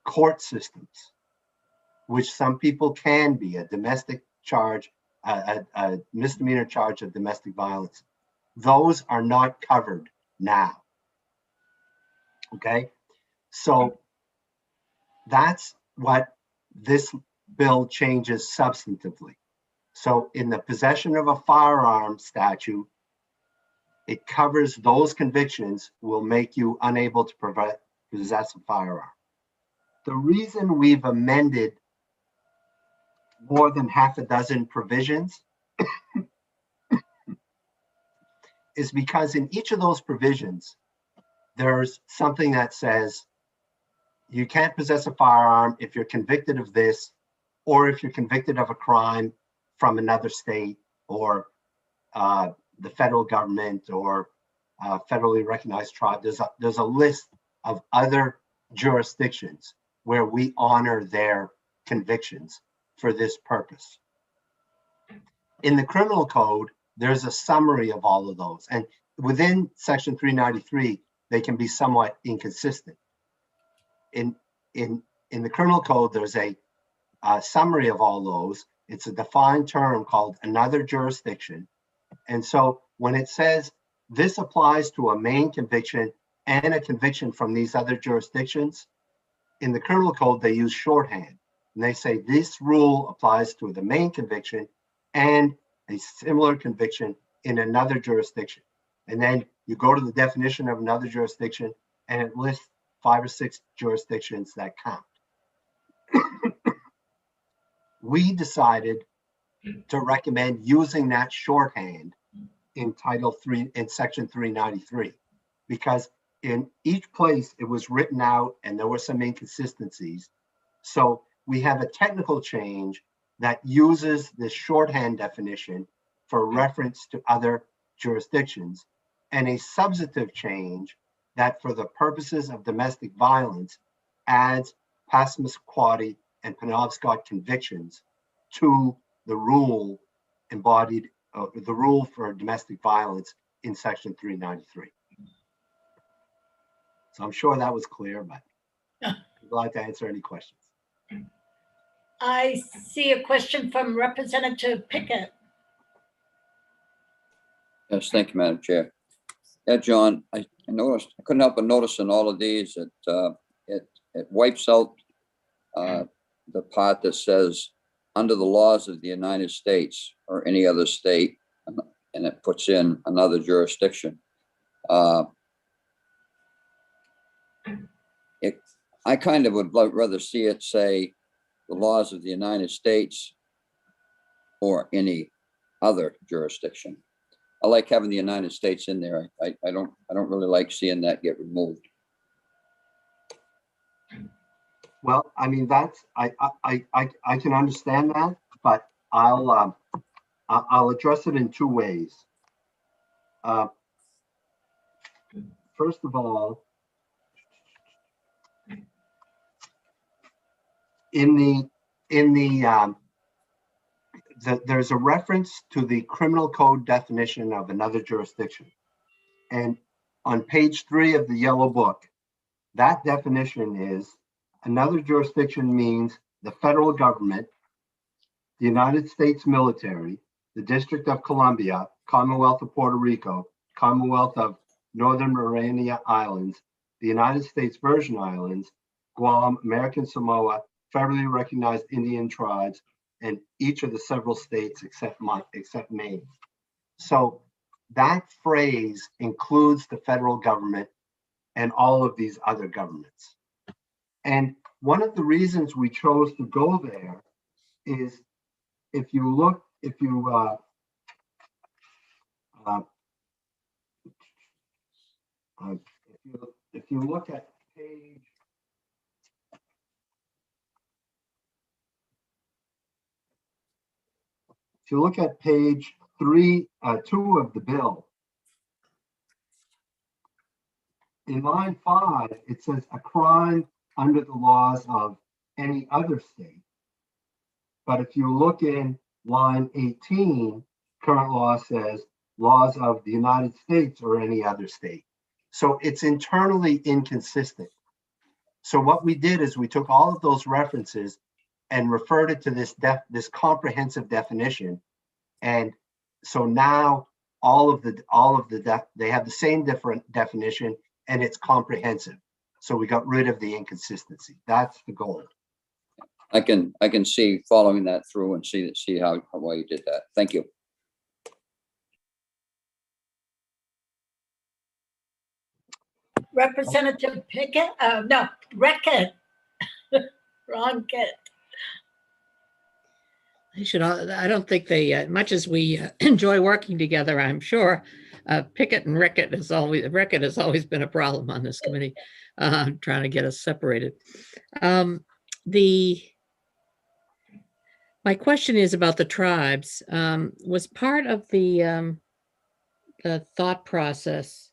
court systems, which some people can be a domestic charge, a misdemeanor charge of domestic violence, those are not covered now. Okay, so that's what this bill changes substantively. So in the possession of a firearm statute, it covers those convictions will make you unable to possess a firearm. The reason we've amended more than half a dozen provisions is because in each of those provisions, there's something that says you can't possess a firearm if you're convicted of this or if you're convicted of a crime from another state or the federal government or federally recognized tribe. There's a list of other jurisdictions where we honor their convictions for this purpose. In the criminal code, there's a summary of all of those. And within section 393, they can be somewhat inconsistent. In the criminal code, there's a summary of all those. It's a defined term called another jurisdiction. And so when it says this applies to a main conviction and a conviction from these other jurisdictions, in the criminal code, they use shorthand. And they say this rule applies to the main conviction and a similar conviction in another jurisdiction. And then you go to the definition of another jurisdiction and it lists 5 or 6 jurisdictions that count. We decided to recommend using that shorthand in Title 3 in Section 393, because in each place it was written out and there were some inconsistencies. So we have a technical change that uses this shorthand definition for reference to other jurisdictions, and a substantive change that for the purposes of domestic violence adds Passamaquoddy and Penobscot convictions to the rule embodied, the rule for domestic violence in Section 393. So I'm sure that was clear, but I'm glad to answer any questions. I see a question from Representative Pickett. Yes, thank you, Madam Chair. Yeah, John, I noticed, I couldn't help but notice in all of these, it wipes out the part that says under the laws of the United States or any other state, and it puts in another jurisdiction. I kind of would rather see it say the laws of the United States or any other jurisdiction. I like having the United States in there. I don't really like seeing that get removed. Well, I mean, that's, I can understand that, but I'll address it in 2 ways. First of all, there's a reference to the criminal code definition of another jurisdiction. And on page 3 of the yellow book, that definition is another jurisdiction means the federal government, the United States military, the District of Columbia, Commonwealth of Puerto Rico, Commonwealth of Northern Mariana Islands, the United States Virgin Islands, Guam, American Samoa, federally recognized Indian tribes, and each of the several states except Maine. So that phrase includes the federal government and all of these other governments. And one of the reasons we chose to go there is if you look at page, if you look at page 2 of the bill, in line 5, it says a crime under the laws of any other state. But if you look in line 18, current law says laws of the United States or any other state. So it's internally inconsistent. So what we did is we took all of those references and referred it to this comprehensive definition. And so now they have the same different definition and it's comprehensive. So we got rid of the inconsistency. That's the goal. I can see following that through and see why you did that. Thank you. Representative Pickett, no, Reckett. Wrong Kit. I don't think they, much as we enjoy working together, I'm sure, Pickett and Rickett has always been a problem on this committee, trying to get us separated. My question is about the tribes. Was part of the thought process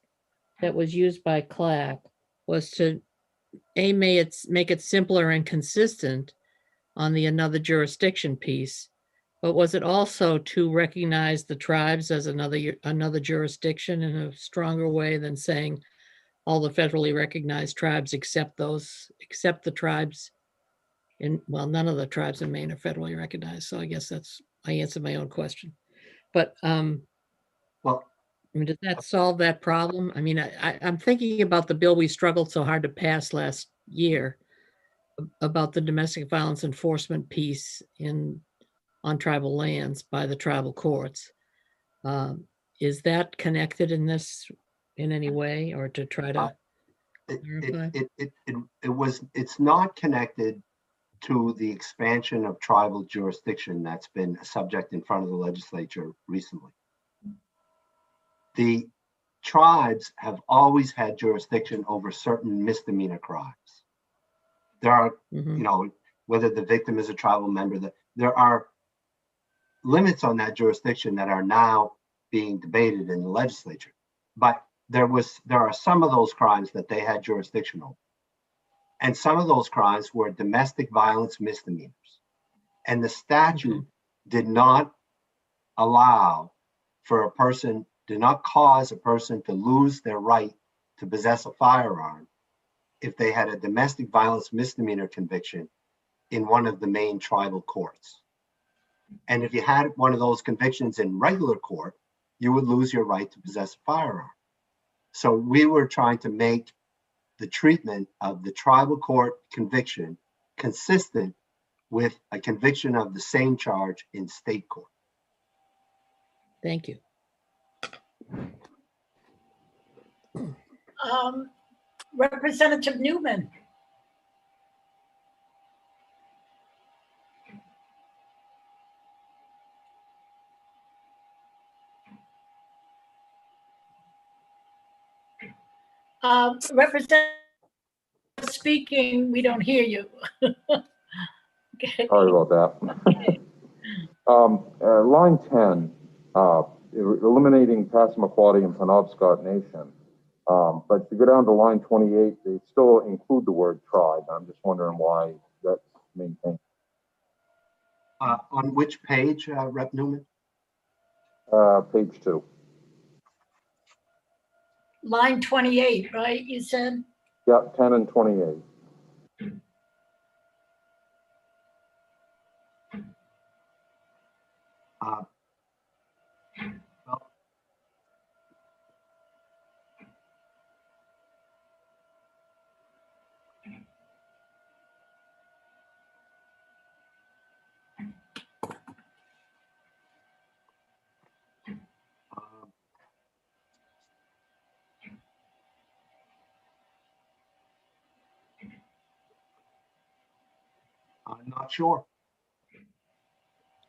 that was used by CLAC was to make it simpler and consistent on the another jurisdiction piece, but was it also to recognize the tribes as another jurisdiction in a stronger way than saying all the federally recognized tribes except the tribes well, none of the tribes in Maine are federally recognized, so I guess I answered my own question. But well, I mean, does that solve that problem? I mean, I'm thinking about the bill we struggled so hard to pass last year about the domestic violence enforcement piece on tribal lands by the tribal courts. Is that connected in this in any way, or to try to clarify? It's not connected to the expansion of tribal jurisdiction that's been a subject in front of the legislature recently. The tribes have always had jurisdiction over certain misdemeanor crimes. There are, whether the victim is a tribal member, there are limits on that jurisdiction that are now being debated in the legislature. But there are some of those crimes that they had jurisdiction over. And some of those crimes were domestic violence misdemeanors. And the statute did not cause a person to lose their right to possess a firearm if they had a domestic violence misdemeanor conviction in one of the main tribal courts. And if you had one of those convictions in regular court, you would lose your right to possess a firearm. So we were trying to make the treatment of the tribal court conviction consistent with a conviction of the same charge in state court. Thank you. Representative Newman. Representative speaking, we don't hear you. Okay. Sorry about that. Line 10, eliminating Passamaquoddy and Penobscot Nation. But if you go down to line 28, they still include the word tribe. I'm just wondering why that's maintained. On which page, Rep. Newman? Page 2. Line 28, right, you said? Yeah, 10 and 28. I'm not sure.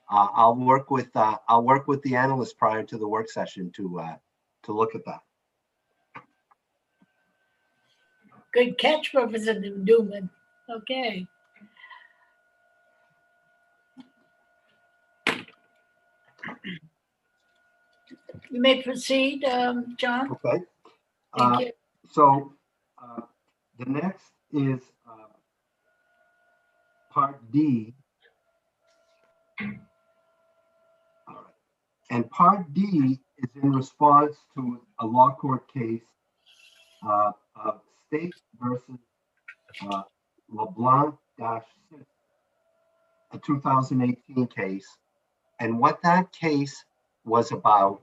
I'll work with the analyst prior to the work session to look at that. Good catch, Representative Newman. Okay. You may proceed, John. Okay. Thank you. So the next is Part D. All right. And Part D is in response to a law court case of State versus LeBlanc-6, a 2018 case. And what that case was about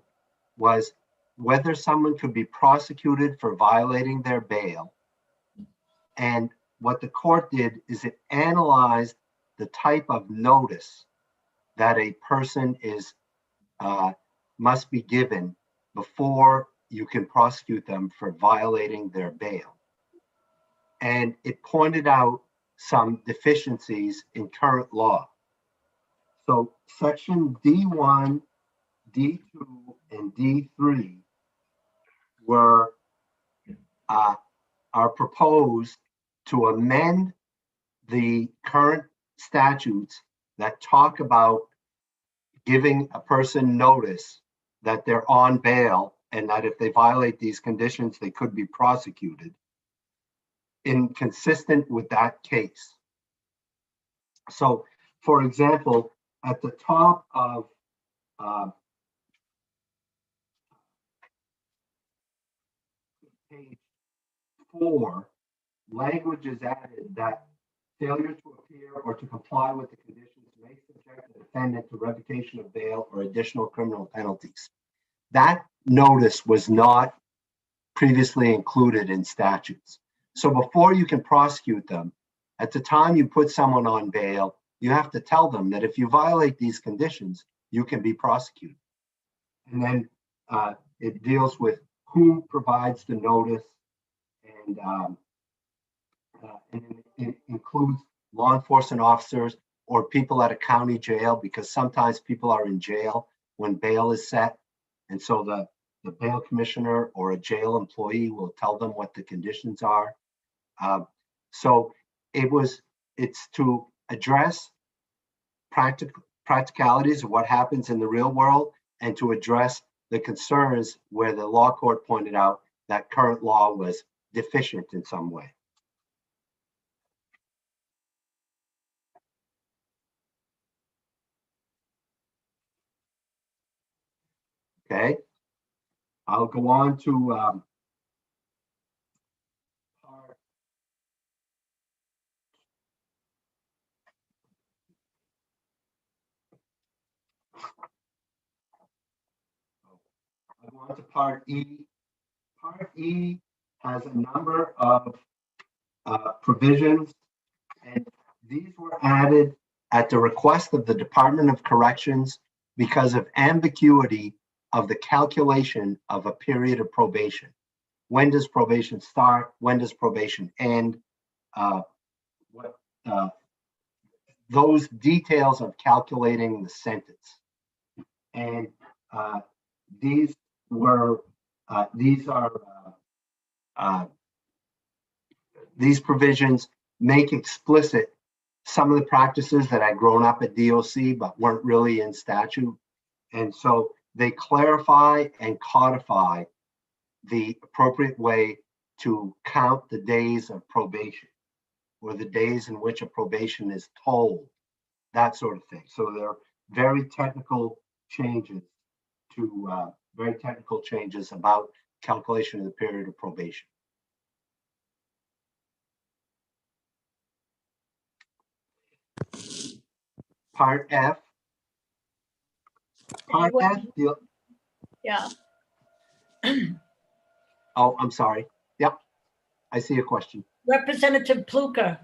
was whether someone could be prosecuted for violating their bail. And what the court did is it analyzed the type of notice that a person must be given before you can prosecute them for violating their bail. And it pointed out some deficiencies in current law. So section D1, D2, and D3 are proposed to amend the current statutes that talk about giving a person notice that they're on bail and that if they violate these conditions, they could be prosecuted, inconsistent with that case. So, for example, at the top of page 4, language is added that failure to appear or to comply with the conditions may subject the defendant to revocation of bail or additional criminal penalties. That notice was not previously included in statutes. So before you can prosecute them, at the time you put someone on bail, you have to tell them that if you violate these conditions, you can be prosecuted. And then it deals with who provides the notice, and it includes law enforcement officers or people at a county jail, because sometimes people are in jail when bail is set. And so the bail commissioner or a jail employee will tell them what the conditions are. So it's to address practicalities of what happens in the real world, and to address the concerns where the law court pointed out that current law was deficient in some way. Okay, I'll go on to Part E. Part E has a number of provisions, and these were added at the request of the Department of Corrections because of ambiguity of the calculation of a period of probation. When does probation start? When does probation end? Those details of calculating the sentence. And these provisions make explicit some of the practices that had grown up at DOC but weren't really in statute. And so they clarify and codify the appropriate way to count the days of probation, or the days in which a probation is told, that sort of thing. So they're very technical changes about calculation of the period of probation. Part F. Part F. Yeah. Oh, I'm sorry. Yep. I see a question. Representative Pluker.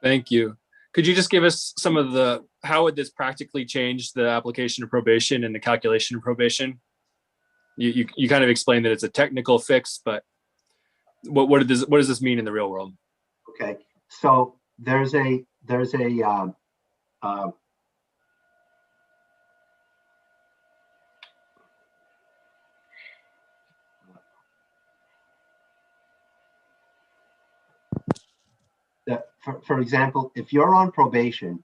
Thank you. Could you just give us some of how would this practically change the application of probation and the calculation of probation? You kind of explained that it's a technical fix, but what does this mean in the real world? Okay, so there's a for example, if you're on probation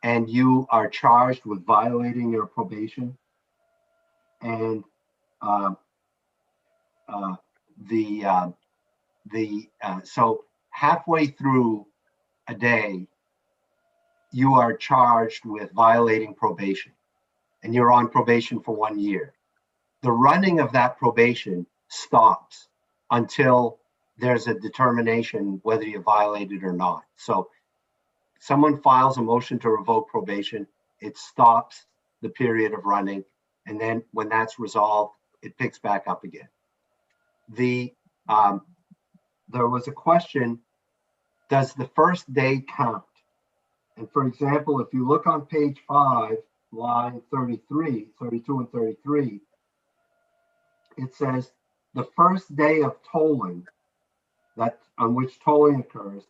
and you are charged with violating your probation, and so halfway through a day, you are charged with violating probation, and you're on probation for 1 year. The running of that probation stops until there's a determination whether you violated or not. So someone files a motion to revoke probation, it stops the period of running, and then when that's resolved, it picks back up again. There was a question, does the first day count? And for example, if you look on page 5, line 32 and 33, it says the first day of tolling, that on which tolling occurs,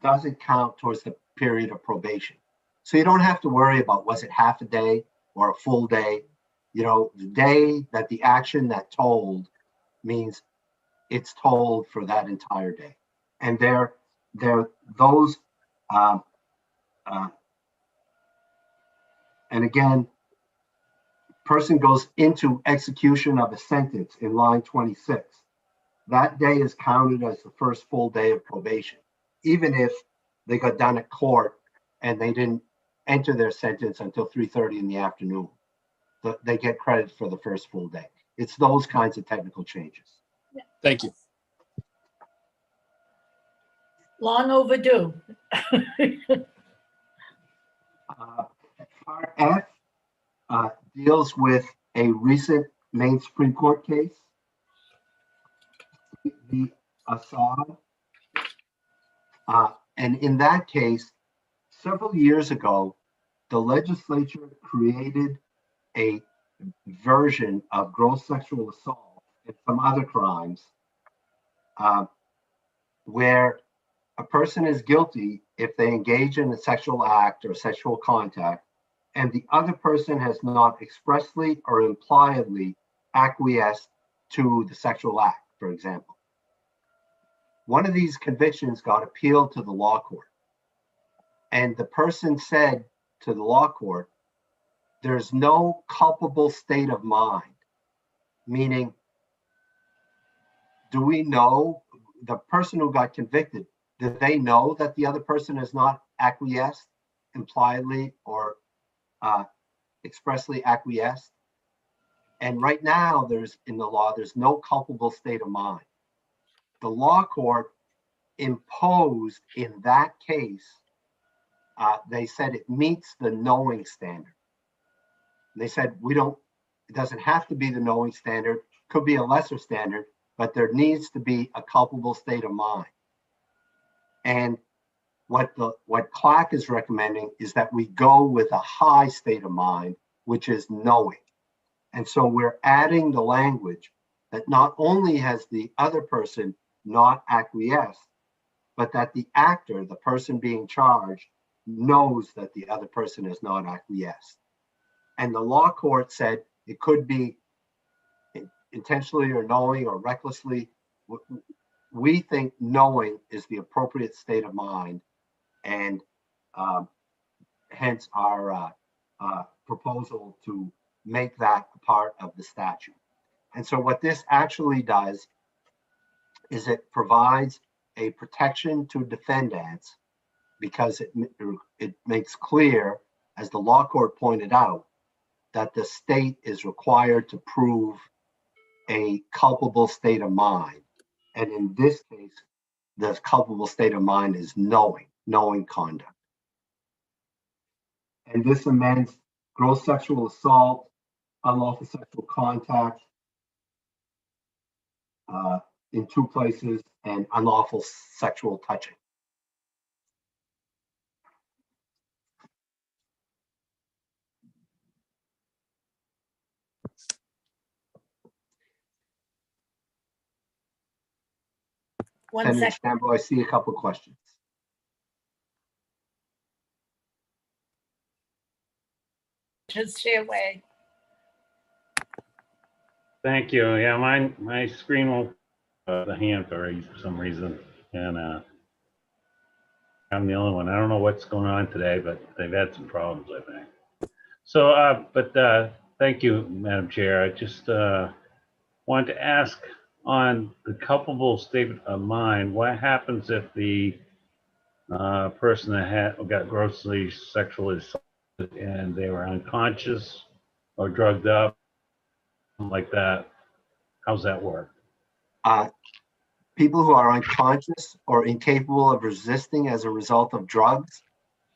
doesn't count towards the period of probation. So you don't have to worry about, was it half a day or a full day? You know, the day that the action that tolled means it's tolled for that entire day. And those And again, person goes into execution of a sentence in line 26. That day is counted as the first full day of probation, even if they got done at court and they didn't enter their sentence until 3:30 in the afternoon. They get credit for the first full day. It's those kinds of technical changes. Thank you. Long overdue. Part F deals with a recent Maine Supreme Court case, the Assad. And in that case, several years ago, the legislature created a version of gross sexual assault and some other crimes where a person is guilty if they engage in a sexual act or sexual contact, and the other person has not expressly or impliedly acquiesced to the sexual act, for example. One of these convictions got appealed to the law court, and the person said to the law court, there's no culpable state of mind, meaning, do we know the person who got convicted, did they know that the other person has not acquiesced impliedly or expressly acquiesced? And right now, in the law, there's no culpable state of mind. The law court imposed in that case, they said it meets the knowing standard. They said, it doesn't have to be the knowing standard, could be a lesser standard, but there needs to be a culpable state of mind. And what Clack is recommending is that we go with a high state of mind, which is knowing. And so we're adding the language that not only has the other person not acquiesced, but that the actor, the person being charged, knows that the other person has not acquiesced. And the law court said it could be intentionally or knowing or recklessly. We think knowing is the appropriate state of mind, and hence our proposal to make that a part of the statute. And so what this actually does is it provides a protection to defendants, because it makes clear, as the law court pointed out, that the state is required to prove a culpable state of mind. And in this case, the culpable state of mind is knowing conduct. And this amends gross sexual assault, unlawful sexual contact in 2 places, and unlawful sexual touching. One second. I see a couple of questions. Just stay away. Thank you. Yeah, my screen won't the hand for some reason, and I'm the only one. I don't know what's going on today, but they've had some problems, I think. So, thank you, Madam Chair. I just wanted to ask on the culpable state of mind, what happens if the person that got grossly sexually assaulted and they were unconscious or drugged up, something like that? How's that work? People who are unconscious or incapable of resisting as a result of drugs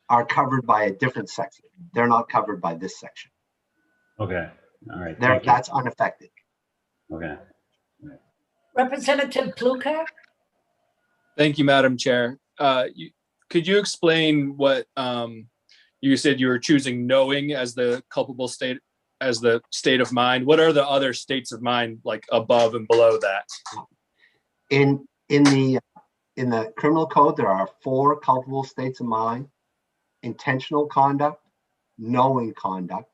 are covered by a different section. They're not covered by this section. Okay. All right. That's unaffected. Okay. Representative Pluker? Thank you, Madam Chair. Could you explain what you said you were choosing knowing as the culpable state, as the state of mind? What are the other states of mind, like above and below that? In the criminal code, there are 4 culpable states of mind: intentional conduct, knowing conduct,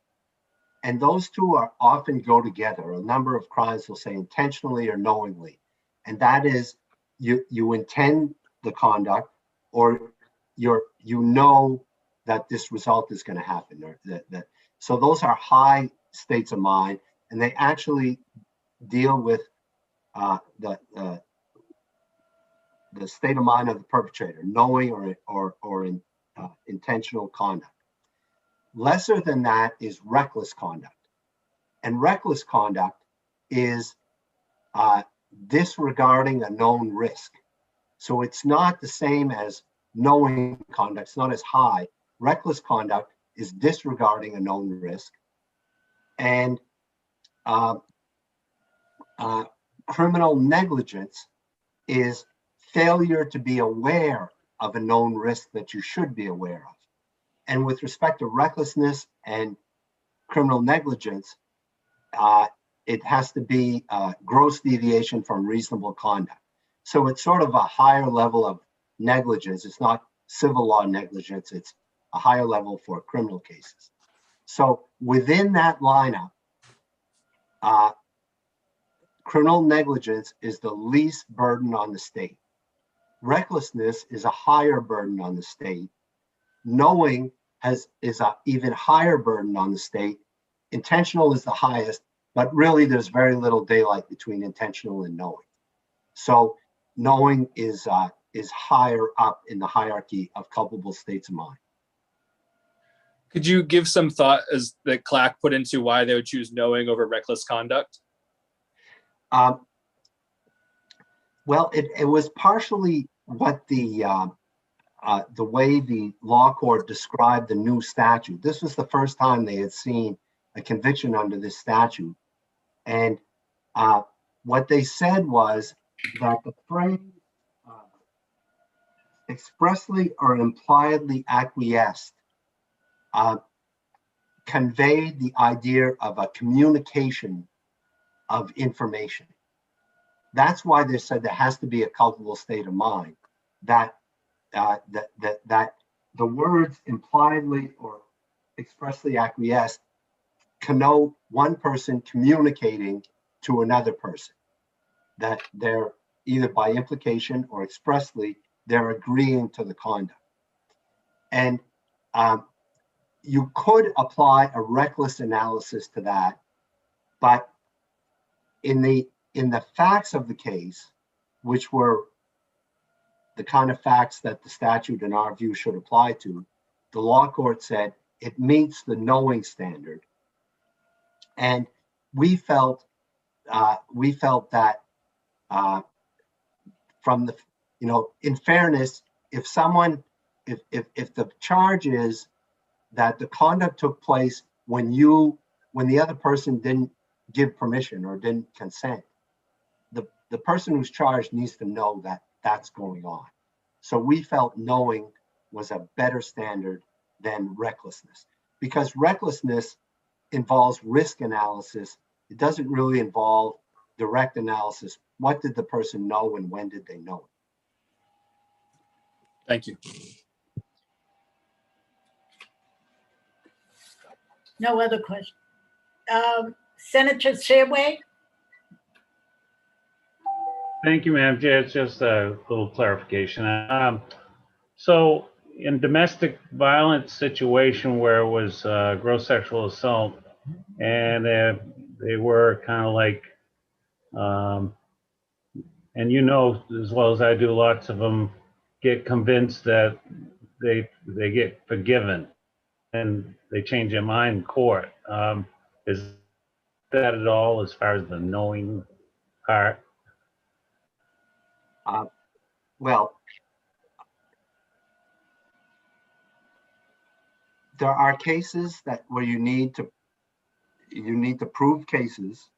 and those 2 are often go together. A number of crimes will say intentionally or knowingly, and that is you intend the conduct, or you know that this result is going to happen, or that So those are high states of mind, and they actually deal with the state of mind of the perpetrator, knowing or intentional conduct. Lesser than that is reckless conduct. And reckless conduct is disregarding a known risk. So it's not the same as knowing conduct, it's not as high. Reckless conduct is disregarding a known risk. And criminal negligence is failure to be aware of a known risk that you should be aware of. And with respect to recklessness and criminal negligence, it has to be gross deviation from reasonable conduct. So it's sort of a higher level of negligence. It's not civil law negligence, it's a higher level for criminal cases. So within that lineup, criminal negligence is the least burden on the state. Recklessness is a higher burden on the state. Knowing is an even higher burden on the state. Intentional is the highest, but really there's very little daylight between intentional and knowing. So knowing is higher up in the hierarchy of culpable states of mind. Could you give some thought as that Clack put into why they would choose knowing over reckless conduct? Well, it was partially what the way the law court described the new statute. This was the first time they had seen a conviction under this statute. And what they said was that the phrase expressly or impliedly acquiesced conveyed the idea of a communication of information. That's why they said there has to be a culpable state of mind, that that the words impliedly or expressly acquiesced connote one person communicating to another person, that they're either by implication or expressly, they're agreeing to the conduct. And you could apply a reckless analysis to that, but in the facts of the case, which were the kind of facts that the statute in our view should apply to, the law court said it meets the knowing standard. And we felt that from the, in fairness, if the charge is that the conduct took place when the other person didn't give permission or didn't consent, the person who's charged needs to know that that's going on. So we felt knowing was a better standard than recklessness, because recklessness involves risk analysis. It doesn't really involve direct analysis. What did the person know and when did they know it? Thank you. No other question. Senator Sherway? Thank you, Madam Chair. It's just a little clarification. So in domestic violence situation where it was gross sexual assault, and they were kind of like, and as well as I do, lots of them get convinced that they get forgiven and they change their mind in court. Is that at all as far as the knowing part? Well, there are cases where you need to prove cases,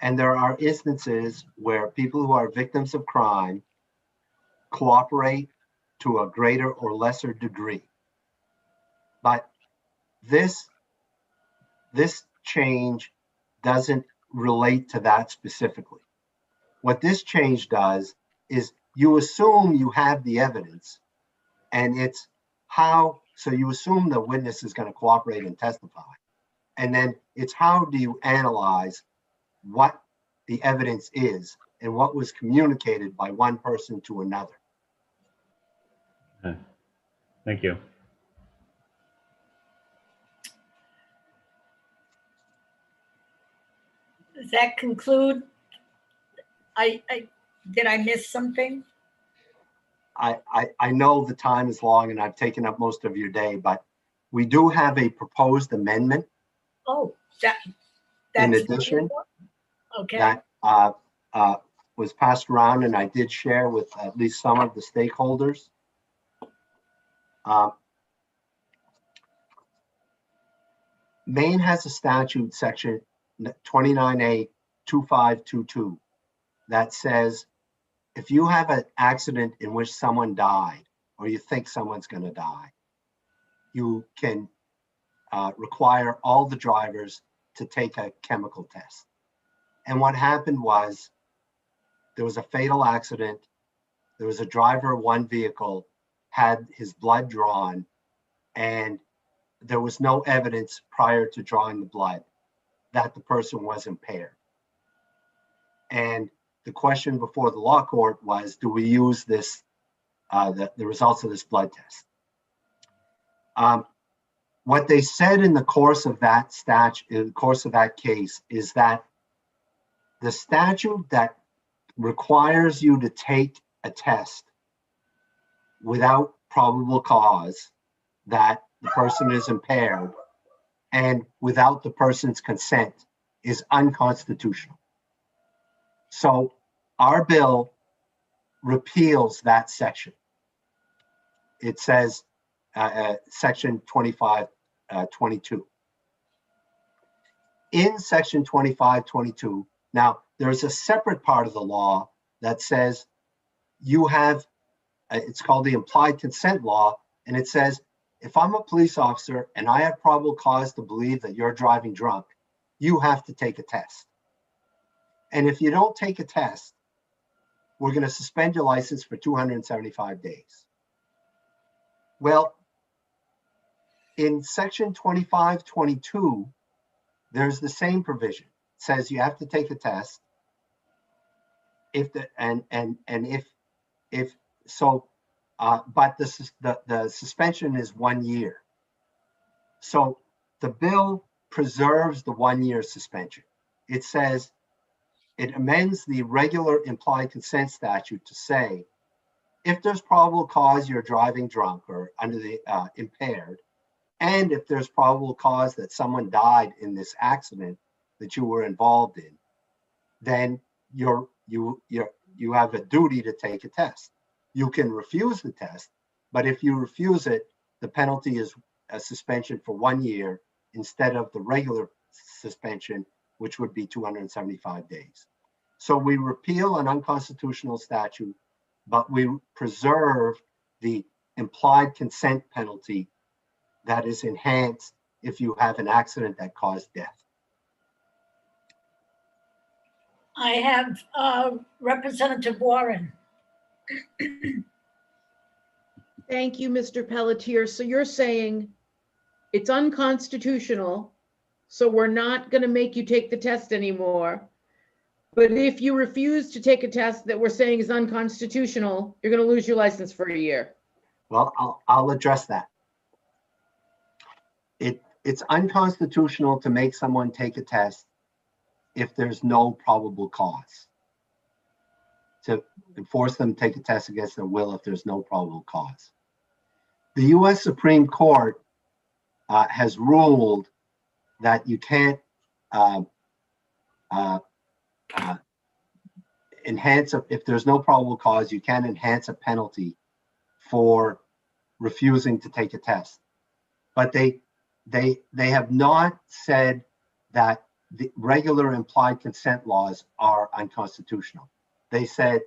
and there are instances where people who are victims of crime cooperate to a greater or lesser degree. But this change doesn't relate to that specifically. What this change does is you assume you have the evidence, and so you assume the witness is going to cooperate and testify. And then it's how do you analyze what the evidence is and what was communicated by one person to another. Thank you. Does that conclude? Did I miss something? I know the time is long and I've taken up most of your day, but we do have a proposed amendment Oh, in that's addition okay. that was passed around, and I did share with at least some of the stakeholders. Maine has a statute, section 29A 2522, that says if you have an accident in which someone died or you think someone's going to die, you can require all the drivers to take a chemical test. And what happened was there was a fatal accident. There was a driver of one vehicle, had his blood drawn, and there was no evidence prior to drawing the blood that the person was impaired. And the question before the law court was, do we use this, the results of this blood test? What they said in the course of that case is that the statute that requires you to take a test without probable cause that the person is impaired and without the person's consent is unconstitutional. So our bill repeals that section. It says section 2522. In section 2522, now there's a separate part of the law that says you have, it's called the implied consent law, and it says if I'm a police officer and I have probable cause to believe that you're driving drunk, you have to take a test. And if you don't take a test, we're going to suspend your license for 275 days. Well, in section 2522, there's the same provision. It says you have to take a test. If the but the suspension is 1 year. So the bill preserves the 1 year suspension. It says it amends the regular implied consent statute to say, if there's probable cause you're driving drunk or under the impaired, and if there's probable cause that someone died in this accident that you were involved in, then you have a duty to take a test. You can refuse the test, but if you refuse it, the penalty is a suspension for 1 year instead of the regular suspension, which would be 275 days. So we repeal an unconstitutional statute, but we preserve the implied consent penalty that is enhanced if you have an accident that caused death. I have Representative Warren. Thank you, Mr. Pelletier. So you're saying it's unconstitutional, so we're not going to make you take the test anymore. But if you refuse to take a test that we're saying is unconstitutional, you're going to lose your license for a year. Well, I'll address that. It's unconstitutional to make someone take a test if there's no probable cause. To force them to take a test against their will if there's no probable cause. The U.S. Supreme Court has ruled that you can't enhance, if there's no probable cause, you can't enhance a penalty for refusing to take a test. But they have not said that the regular implied consent laws are unconstitutional. They said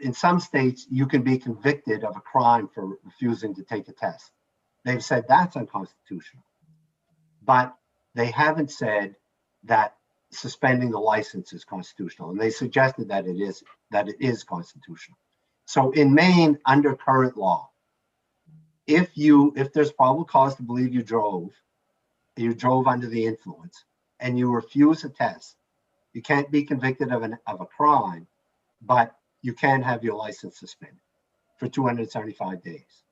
in some states you can be convicted of a crime for refusing to take a test. They've said that's unconstitutional, but they haven't said that suspending the license is constitutional, and they suggested that it is constitutional. So in Maine, under current law, if there's probable cause to believe you drove under the influence and you refuse a test, you can't be convicted of a crime, but you can have your license suspended for 275 days.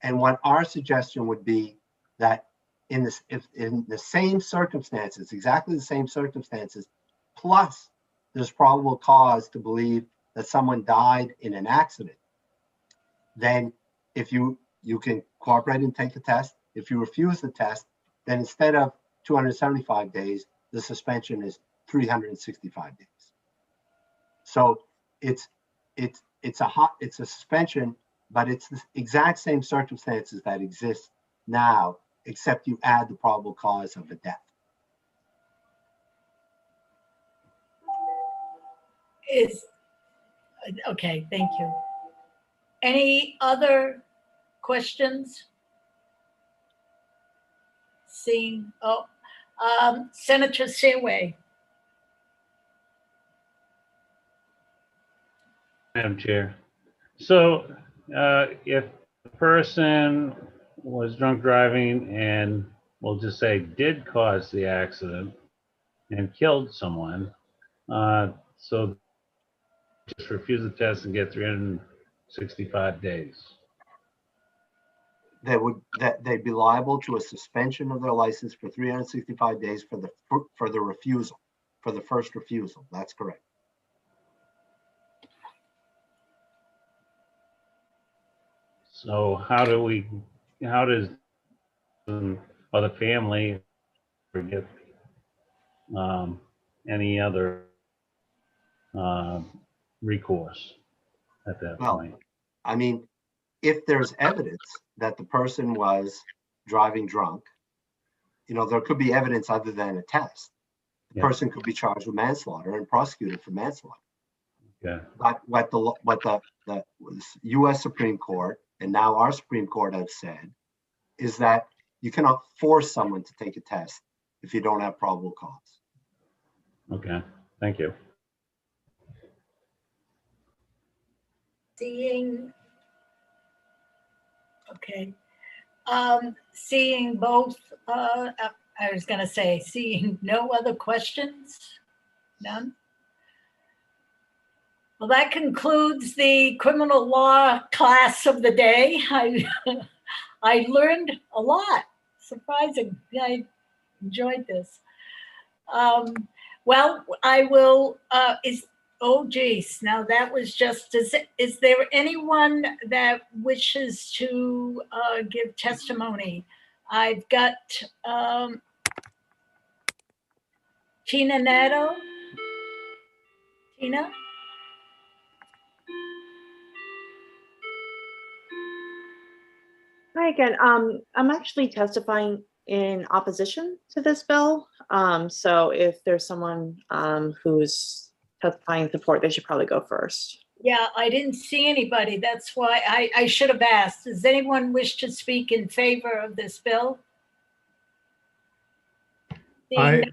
And what our suggestion would be that if in the same circumstances, exactly the same circumstances, plus there's probable cause to believe that someone died in an accident, then if you can cooperate and take the test. If you refuse the test, then instead of 275 days, the suspension is 365 days. So it's a suspension, but it's the exact same circumstances that exist now, except you add the probable cause of a death. Okay, thank you. Any other questions? Seeing, Senator Seaway. Madam Chair. So if the person was drunk driving and we'll just say did cause the accident and killed someone, so just refuse the test and get 365 days. They'd be liable to a suspension of their license for 365 days for the refusal, for the first refusal. That's correct. So how does the family get any other recourse at that point? I mean, if there's evidence that the person was driving drunk, there could be evidence other than a test. The person could be charged with manslaughter and prosecuted for manslaughter. Yeah. But what the U.S. Supreme Court and now our Supreme Court have said is that you cannot force someone to take a test if you don't have probable cause. Okay, thank you. Seeing both, I was going to say, seeing no other questions? None? Well, that concludes the criminal law class of the day. I learned a lot. Surprising. I enjoyed this. Well, I will, oh geez, now that was just, is there anyone that wishes to give testimony? I've got Tina Nato. Tina? Hi again. I'm actually testifying in opposition to this bill. So if there's someone who's testifying in support, they should probably go first. Yeah, I didn't see anybody. That's why I should have asked. Does anyone wish to speak in favor of this bill? I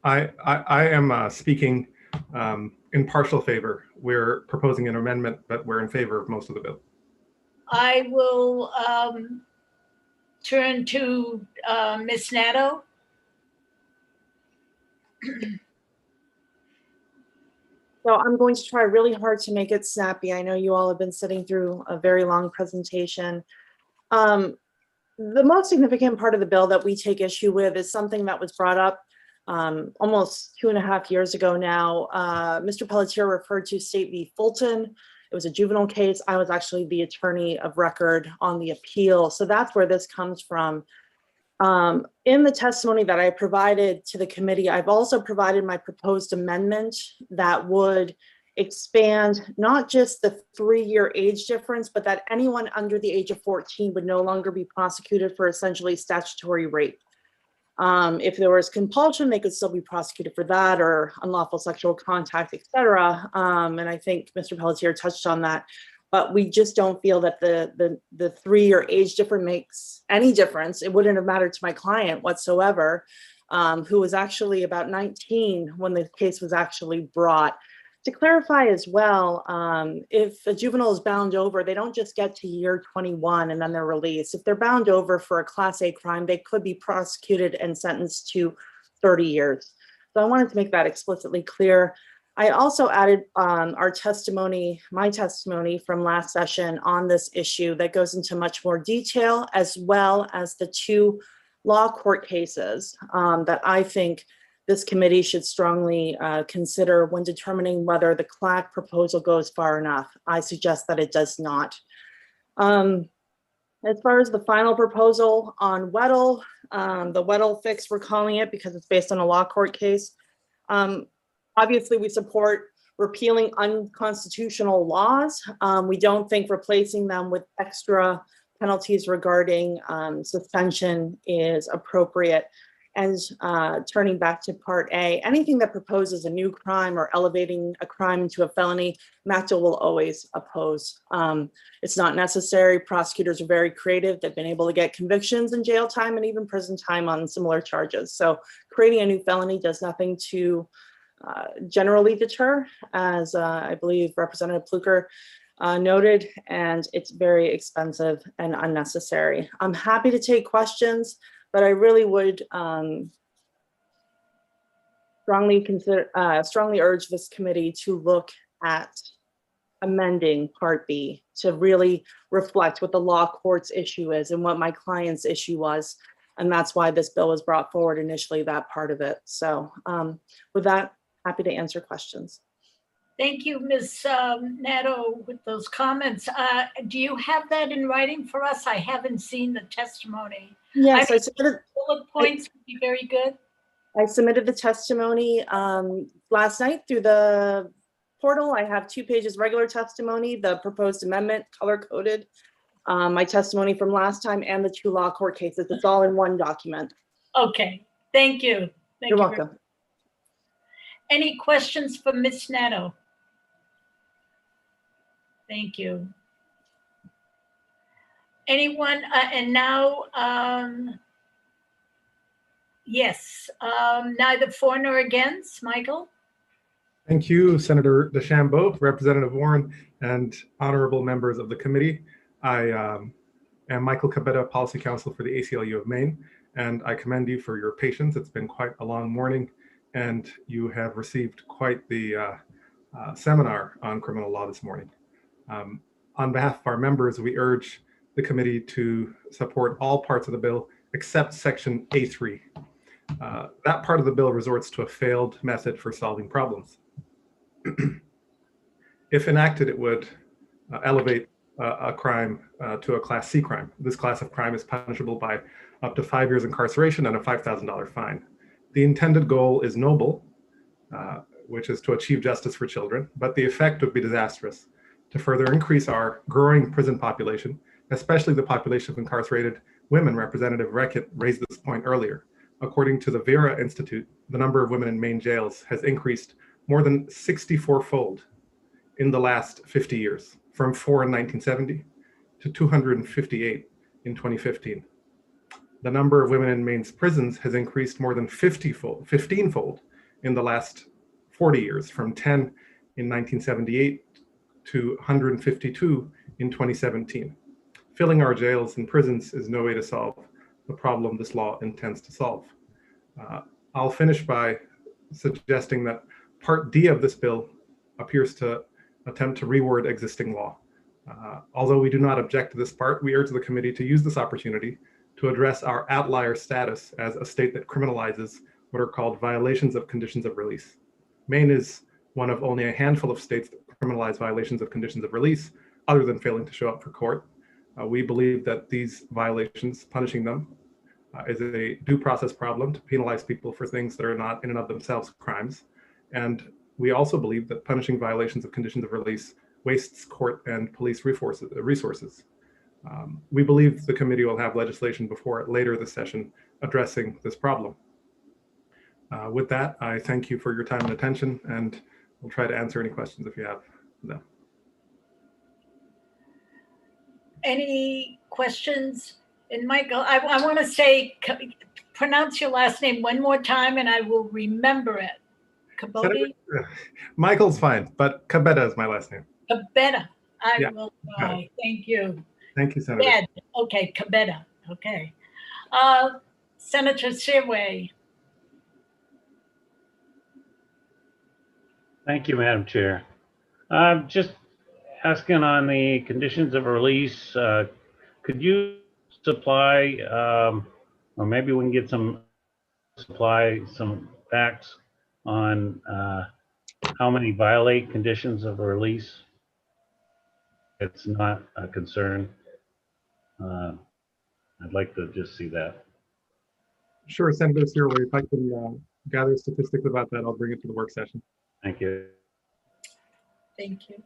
am speaking in partial favor. We're proposing an amendment, but we're in favor of most of the bill. I will turn to Ms. Nato. So I'm going to try really hard to make it snappy. I know you all have been sitting through a very long presentation. The most significant part of the bill that we take issue with is something that was brought up almost 2.5 years ago now. Mr. Pelletier referred to State v. Fulton. It was a juvenile case. I was actually the attorney of record on the appeal. So that's where this comes from. In the testimony that I provided to the committee, I've also provided my proposed amendment that would expand not just the 3-year age difference, but that anyone under the age of 14 would no longer be prosecuted for essentially statutory rape. If there was compulsion, they could still be prosecuted for that, or unlawful sexual contact, etc. And I think Mr. Pelletier touched on that. But we just don't feel that the 3-year age difference makes any difference. It wouldn't have mattered to my client whatsoever, who was actually about 19 when the case was actually brought. To clarify as well, if a juvenile is bound over, they don't just get to year 21 and then they're released. If they're bound over for a Class A crime, they could be prosecuted and sentenced to 30 years. So I wanted to make that explicitly clear. I also added my testimony from last session on this issue that goes into much more detail, as well as the 2 law court cases that I think this committee should strongly consider when determining whether the CLAC proposal goes far enough. I suggest that it does not. As far as the final proposal on Weddle, the Weddle fix, we're calling it because it's based on a law court case. Obviously, we support repealing unconstitutional laws. We don't think replacing them with extra penalties regarding suspension is appropriate. And turning back to part A, anything that proposes a new crime or elevating a crime into a felony, MACDA will always oppose. It's not necessary. Prosecutors are very creative. They've been able to get convictions and jail time and even prison time on similar charges. So creating a new felony does nothing to generally deter, as I believe Representative Pluker noted, and it's very expensive and unnecessary. I'm happy to take questions, but I really would strongly urge this committee to look at amending Part B to really reflect what the law court's issue is and what my client's issue was. And that's why this bill was brought forward initially, that part of it. So with that, happy to answer questions. Thank you, Ms. Nato, with those comments. Do you have that in writing for us? I haven't seen the testimony. Yes, I submitted bullet points would be very good. I submitted the testimony last night through the portal. I have 2 pages regular testimony, the proposed amendment color coded, my testimony from last time, and the 2 law court cases. It's all in one document. Okay, thank you. You're welcome. Any questions for Ms. Nato? Thank you. Anyone, and now, yes, neither for nor against, Michael? Thank you, Senator DeChambeau, Representative Warren, and honorable members of the committee. I am Michael Cabetta, Policy Counsel for the ACLU of Maine, and I commend you for your patience. It's been quite a long morning, and you have received quite the seminar on criminal law this morning. On behalf of our members, we urge the committee to support all parts of the bill except Section A3. That part of the bill resorts to a failed method for solving problems. If enacted, it would elevate a crime to a Class C crime. This class of crime is punishable by up to 5 years incarceration and a $5,000 fine. The intended goal is noble, which is to achieve justice for children, but the effect would be disastrous. To further increase our growing prison population, especially the population of incarcerated women, Representative Reckitt raised this point earlier. According to the Vera Institute, the number of women in Maine jails has increased more than 64-fold in the last 50 years, from 4 in 1970 to 258 in 2015. The number of women in Maine's prisons has increased more than 15-fold in the last 40 years, from 10 in 1978 to 152 in 2017. Filling our jails and prisons is no way to solve the problem this law intends to solve. I'll finish by suggesting that Part D of this bill appears to attempt to reword existing law. Although we do not object to this part, we urge the committee to use this opportunity to address our outlier status as a state that criminalizes what are called violations of conditions of release. Maine is one of only a handful of states that criminalize violations of conditions of release, other than failing to show up for court. We believe that these violations, punishing them, is a due process problem to penalize people for things that are not in and of themselves crimes. And we also believe that punishing violations of conditions of release wastes court and police resources. We believe the committee will have legislation before it later this session addressing this problem. With that, I thank you for your time and attention, and we'll try to answer any questions if you have them. Any questions? And Michael, I want to say, pronounce your last name one more time and I will remember it. Caboti? Michael's fine, but Cabetta is my last name. Cabetta. I will try. Thank you. Thank you, Senator. Ed. Okay, Cabetta. Okay. Senator Sirway. Thank you, Madam Chair. Just asking on the conditions of release, could you supply Or maybe we can get supply some facts on how many violate conditions of release. It's not a concern. I'd like to just see that. Sure, Senator Searle, if I can gather statistics about that, I'll bring it to the work session. Thank you. Thank you.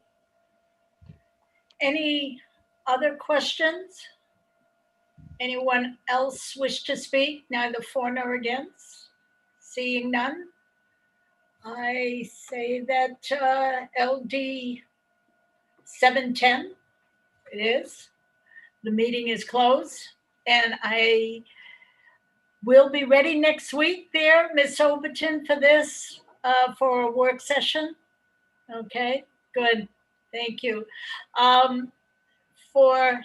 Any other questions? Anyone else wish to speak, neither for nor against? Seeing none, I say that LD 710, it is. The meeting is closed, and I will be ready next week there, Ms. Overton, for this, for a work session. Okay, good, thank you. For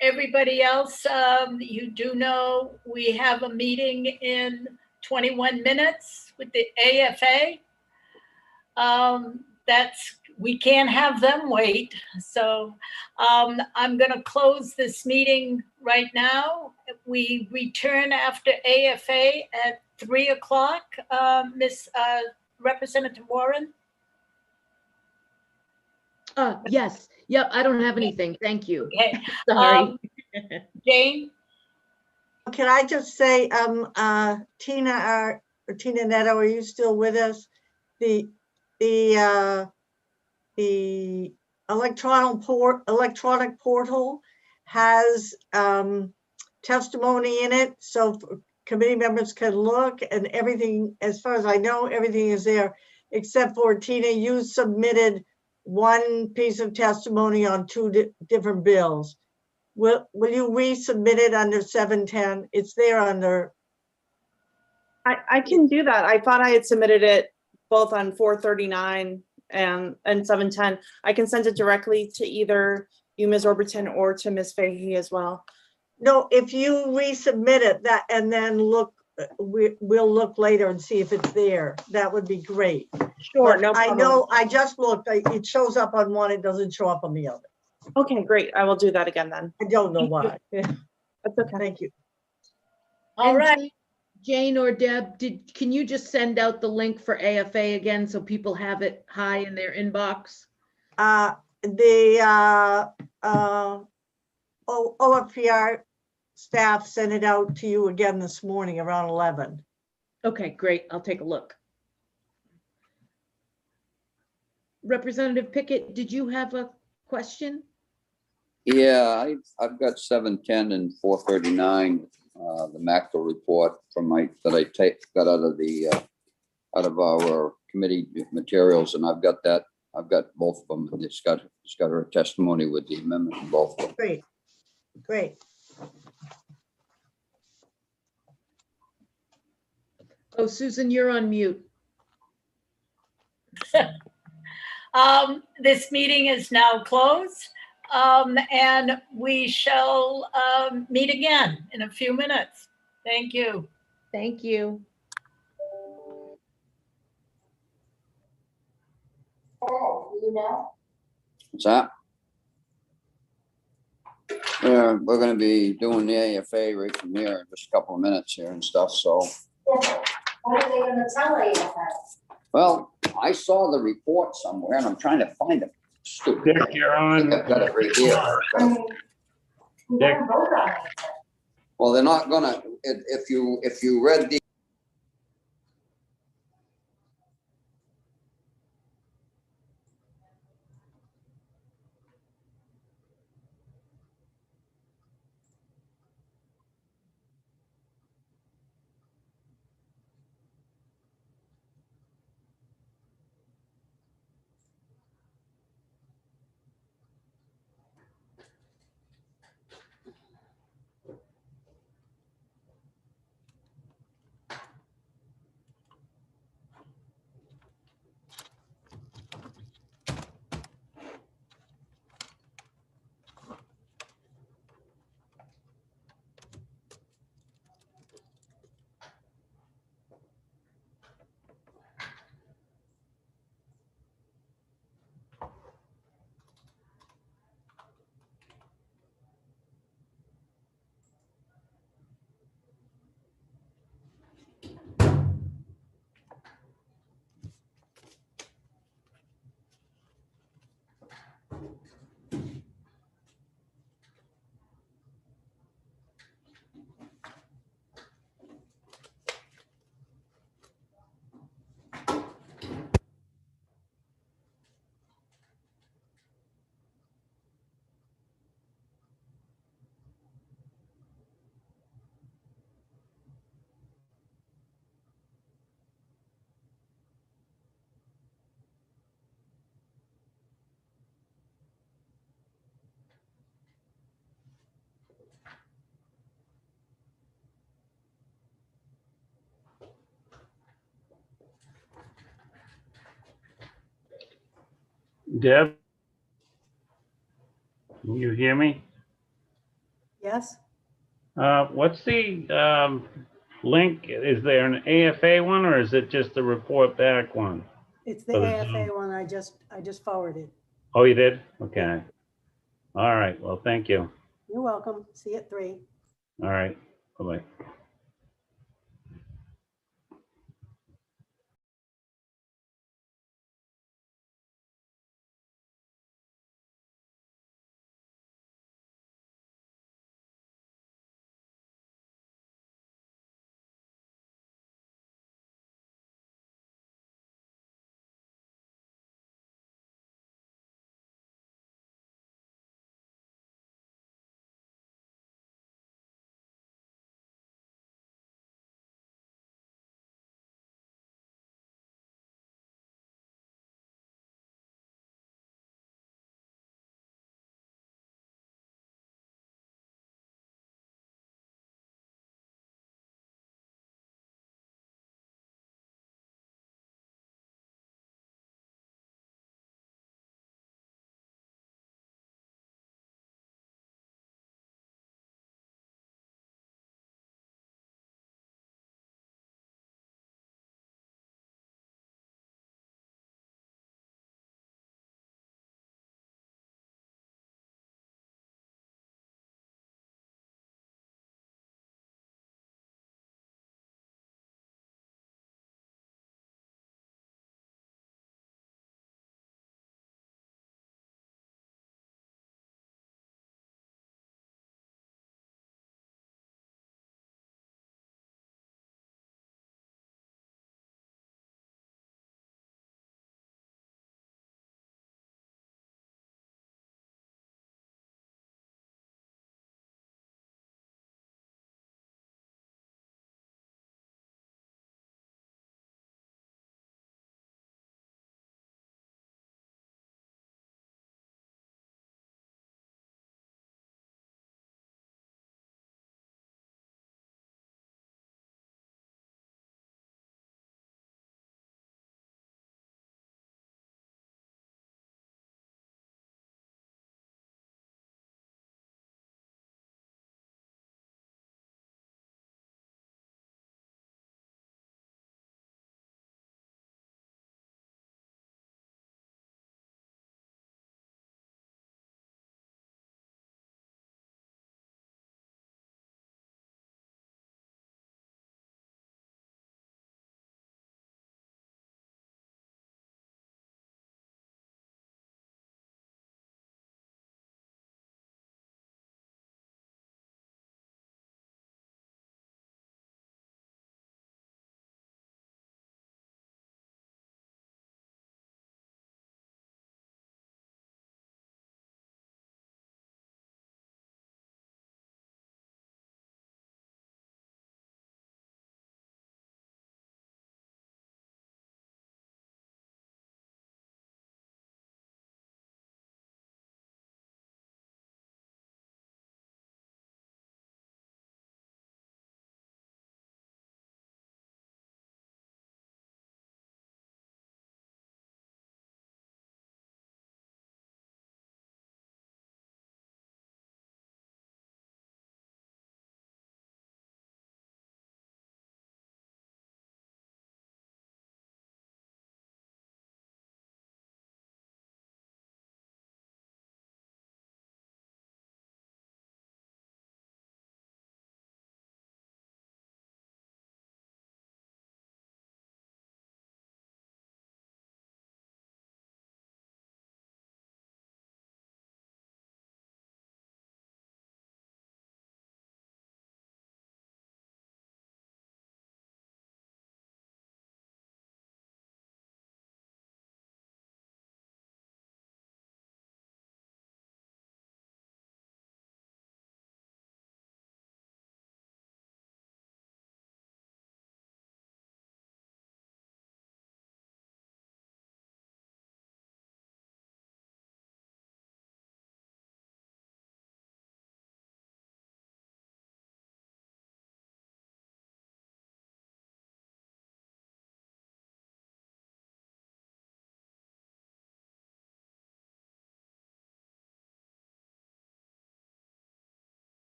everybody else, you do know we have a meeting in 21 minutes with the AFA. We can't have them wait. So I'm gonna close this meeting right now. We return after AFA at 3 o'clock. Miss Representative Warren? Yes. Yep. I don't have anything. Thank you. Okay. Sorry. Jane? Can I just say, Tina Netto, are you still with us? The electronic portal has testimony in it, so committee members can look, and everything, as far as I know, everything is there, except for Tina, you submitted one piece of testimony on two different bills. Will you resubmit it under 710? It's there under. I can do that. I thought I had submitted it both on 439 and 710. I can send it directly to either you, Ms. Overton, or to Ms. Fahey as well. No, if you resubmit it, that, and then look, we'll look later and see if it's there. That would be great. Sure, But no I problem. know, I just looked, it shows up on one, it doesn't show up on the other. Okay, great. I will do that again then. I don't know why. That's okay. Thank you. All right. Jane or Deb, can you just send out the link for AFA again so people have it high in their inbox? The OFPR staff sent it out to you again this morning around 11. Okay, great. I'll take a look. Representative Pickett, did you have a question? Yeah, I've got 710 and 439, the MACTO report from that I got out of our committee materials, and I've got both of them. It's got her testimony with the amendment in both of them. Great, great. Oh, Susan, you're on mute. This meeting is now closed, and we shall meet again in a few minutes. Thank you. Thank you. What's that? Yeah, we're going to be doing the AFA right from here in just a couple of minutes here and stuff. So, What are they going to tell AFA? well, I saw the report somewhere, and I'm trying to find it. Stupid. Dick, you're on. I've got it right here. Dick. Well, they're not gonna. If you read the. Deb? Can you hear me? Yes? What's the link? Is there an AFA one or is it just the report back one? It's the For the AFA Zoom? one I just forwarded. Oh, you did? Okay. All right. Well, thank you. You're welcome. See you at 3. All right. Bye-bye.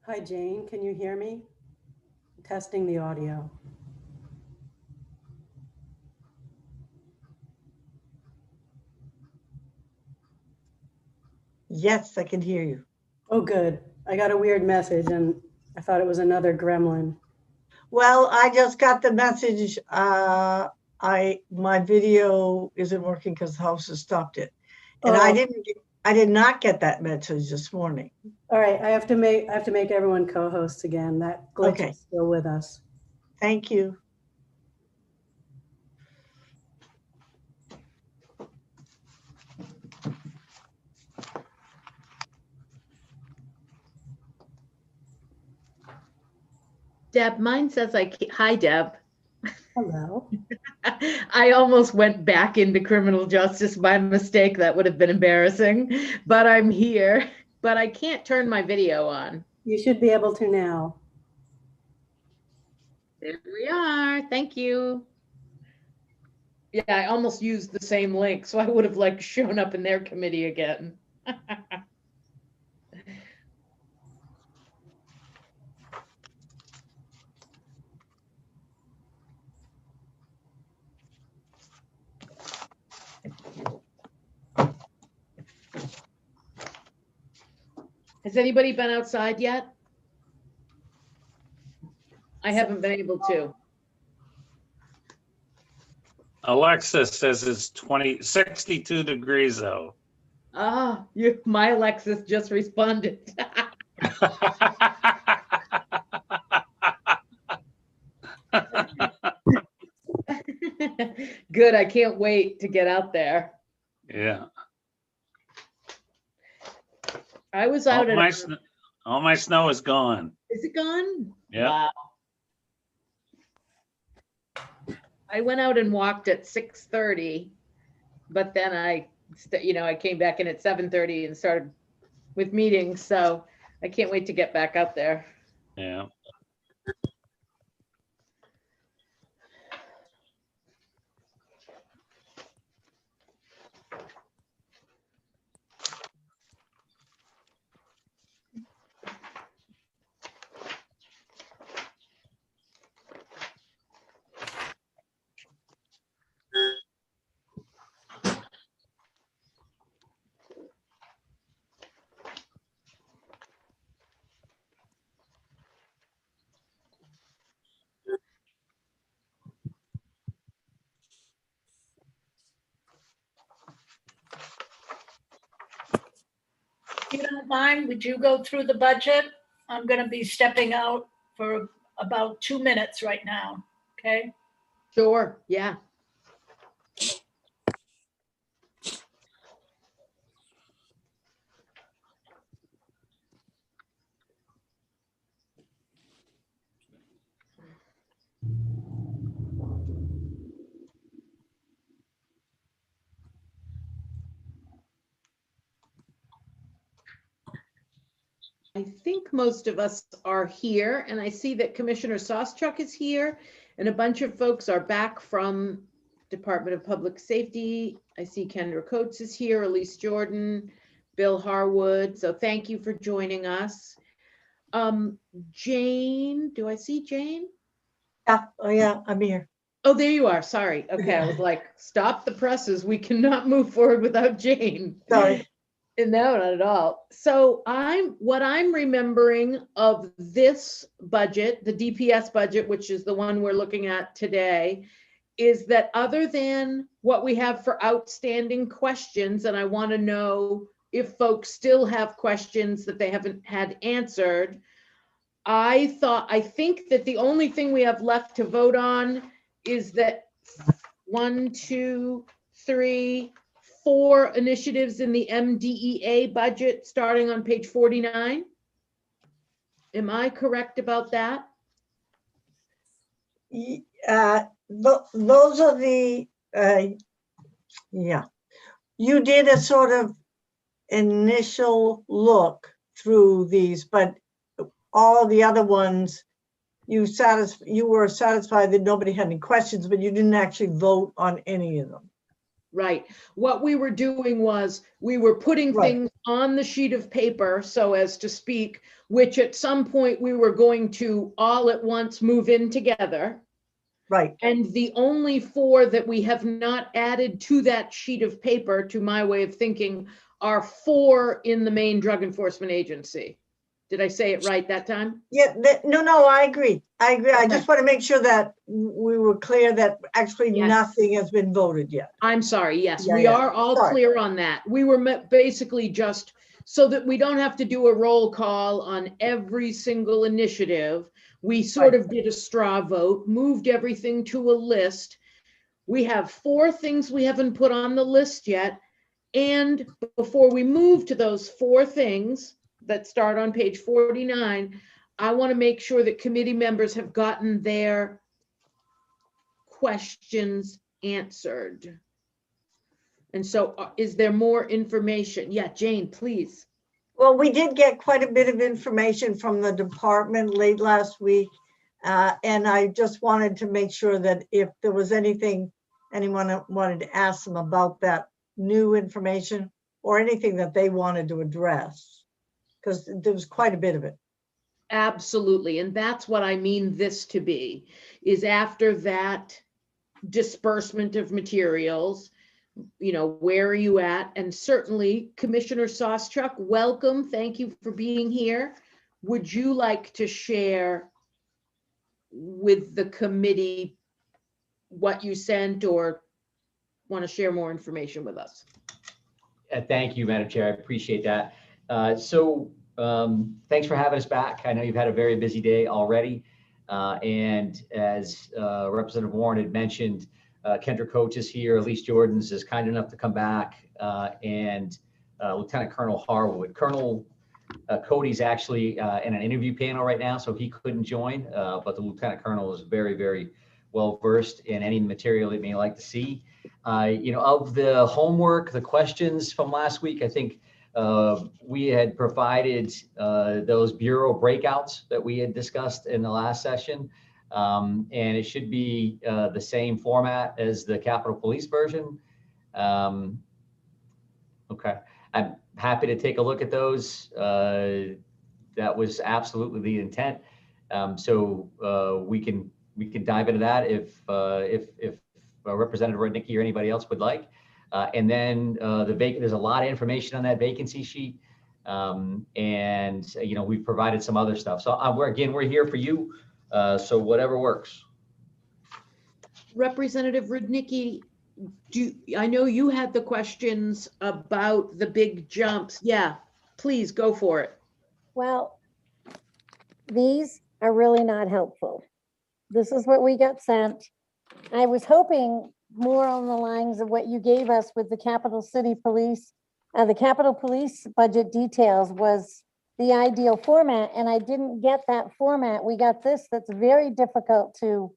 Hi, Jane. Can you hear me? Testing the audio. Yes, I can hear you. Oh, good. I got a weird message and I thought it was another gremlin. Well, I just got the message. My video isn't working because the house has stopped it. And I did not get that message this morning. All right, I have to make everyone co-hosts again. That glitch is still with us. Thank you. Deb, mine says hi, Deb. Hello. I almost went back into criminal justice by mistake. That would have been embarrassing, but I'm here. But I can't turn my video on. You should be able to now. There we are. Thank you. Yeah, I almost used the same link, so I would have like shown up in their committee again. Has anybody been outside yet? I haven't been able to. Alexa says it's 62 degrees though. Ah, my Alexis just responded. Good, I can't wait to get out there. Yeah. I was out all my snow is gone. Is it gone? Yeah. Wow. I went out and walked at 6:30, but then I came back in at 7:30 and started with meetings. So I can't wait to get back out there. Yeah. If you don't mind, would you go through the budget? I'm going to be stepping out for about 2 minutes right now. Okay. Sure. Yeah. I think most of us are here, and I see that Commissioner Sawstruck is here, and a bunch of folks are back from Department of Public Safety. I see Kendra Coates is here, Elise Jordan, Bill Harwood. So thank you for joining us. Jane, do I see Jane? Yeah. Oh yeah, I'm here. Oh, there you are. Sorry. Okay, I was like, stop the presses. We cannot move forward without Jane. Sorry. No, not at all. So what I'm remembering of this budget, the DPS budget, which is the one we're looking at today, is that other than what we have for outstanding questions, and I want to know if folks still have questions that they haven't had answered, I think that the only thing we have left to vote on is that 1, 2, 3, 4 initiatives in the MDEA budget starting on page 49. Am I correct about that? Those are the, yeah. You did a sort of initial look through these, but all the other ones, you were satisfied that nobody had any questions, but you didn't actually vote on any of them. Right. What we were doing was we were putting Right. things on the sheet of paper, so as to speak, which at some point we were going to all at once move in together. Right. And the only 4 that we have not added to that sheet of paper, to my way of thinking, are 4 in the main drug enforcement agency. Did I say it right that time? Yeah, no, I agree. I agree. I Okay. just want to make sure that we were clear that actually Yes. nothing has been voted yet. I'm sorry, yes, Yeah, we yeah. are all Sorry. clear on that. We were basically just so that we don't have to do a roll call on every single initiative. We sort of did a straw vote, moved everything to a list. We have 4 things we haven't put on the list yet. And before we move to those 4 things that start on page 49, I want to make sure that committee members have gotten their questions answered. And so is there more information? Yeah, Jane, please. Well, we did get quite a bit of information from the department late last week. And I just wanted to make sure that if there was anything anyone wanted to ask them about that new information or anything that they wanted to address, because there was quite a bit of it. Absolutely. And that's what I mean this to be, is after that disbursement of materials, you know, where are you at? And certainly Commissioner Sawstruck, welcome. Thank you for being here. Would you like to share with the committee what you sent or want to share more information with us? Thank you, Madam Chair. I appreciate that. Thanks for having us back. I know you've had a very busy day already. And as Representative Warren had mentioned, Kendra Coates is here. Elise Jordans is kind enough to come back, and Lieutenant Colonel Harwood. Colonel Cody's actually in an interview panel right now, so he couldn't join, but the Lieutenant Colonel is very, very well versed in any material that you may like to see. You know, of the homework, the questions from last week, I think we had provided those bureau breakouts that we had discussed in the last session. And it should be the same format as the Capitol Police version. Okay, I'm happy to take a look at those. That was absolutely the intent. We can dive into that if Representative Rudnicki or anybody else would like. And then there's a lot of information on that vacancy sheet. And you know, we've provided some other stuff. So we're here for you. So whatever works. Representative Rudnicki, I know you had the questions about the big jumps. Yeah, please go for it. Well, these are really not helpful. This is what we got sent. I was hoping more on the lines of what you gave us with the Capital City Police. The Capitol Police budget details was the ideal format, and I didn't get that format. We got this that's very difficult to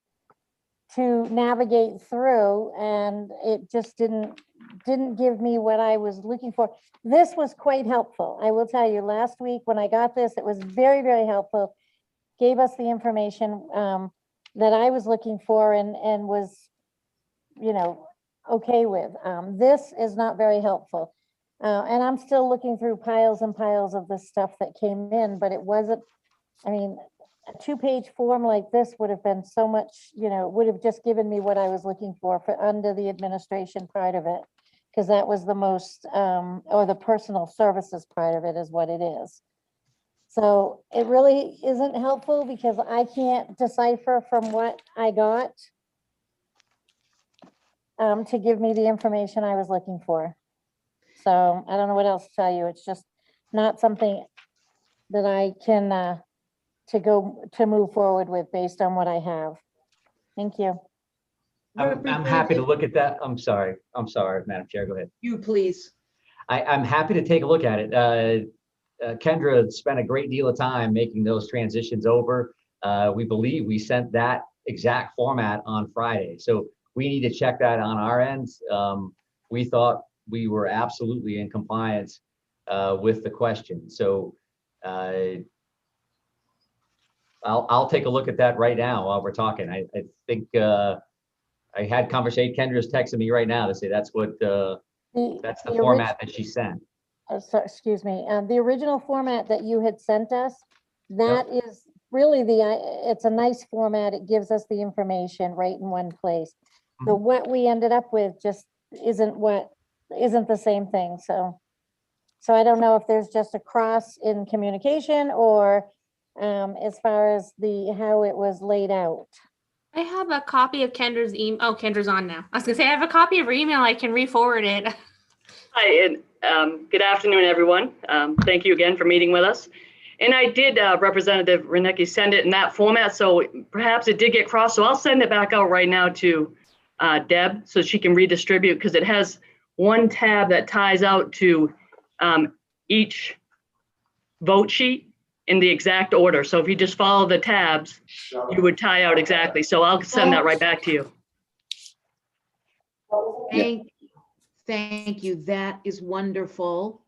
navigate through, and it just didn't give me what I was looking for. This was quite helpful. I will tell you, last week when I got this, it was very, very helpful. Gave us the information that I was looking for and was, you know, okay with. This is not very helpful. And I'm still looking through piles and piles of the stuff that came in, but it wasn't, I mean, a 2-page form like this would have been so much, you know, would have just given me what I was looking for under the administration part of it, because that was the most, or the personal services part of it is what it is. So it really isn't helpful because I can't decipher from what I got to give me the information I was looking for. So I don't know what else to tell you. It's just not something that I can to move forward with based on what I have. Thank you. I'm happy to look at that. I'm sorry, Madam Chair, go ahead. You please. I'm happy to take a look at it. Kendra spent a great deal of time making those transitions over. We believe we sent that exact format on Friday. So we need to check that on our end. We thought we were absolutely in compliance with the question. So I'll take a look at that right now while we're talking. I think I had conversation, Kendra's texting me right now to say that's what, that's the the format that she sent. So, excuse me, the original format that you had sent us, that is really it's a nice format. It gives us the information right in one place. So what we ended up with just isn't the same thing. So I don't know if there's just a cross in communication or as far as how it was laid out. I have a copy of Kendra's email. Oh, Kendra's on now. I was gonna say I have a copy of her email. I can re-forward it. Hi, and good afternoon, everyone. Thank you again for meeting with us. And I did, Representative Renecki, send it in that format, so perhaps it did get crossed. So I'll send it back out right now to Deb so she can redistribute, because it has one tab that ties out to each vote sheet in the exact order. So if you just follow the tabs, you would tie out exactly. So I'll send that right back to you. Thank you. That is wonderful.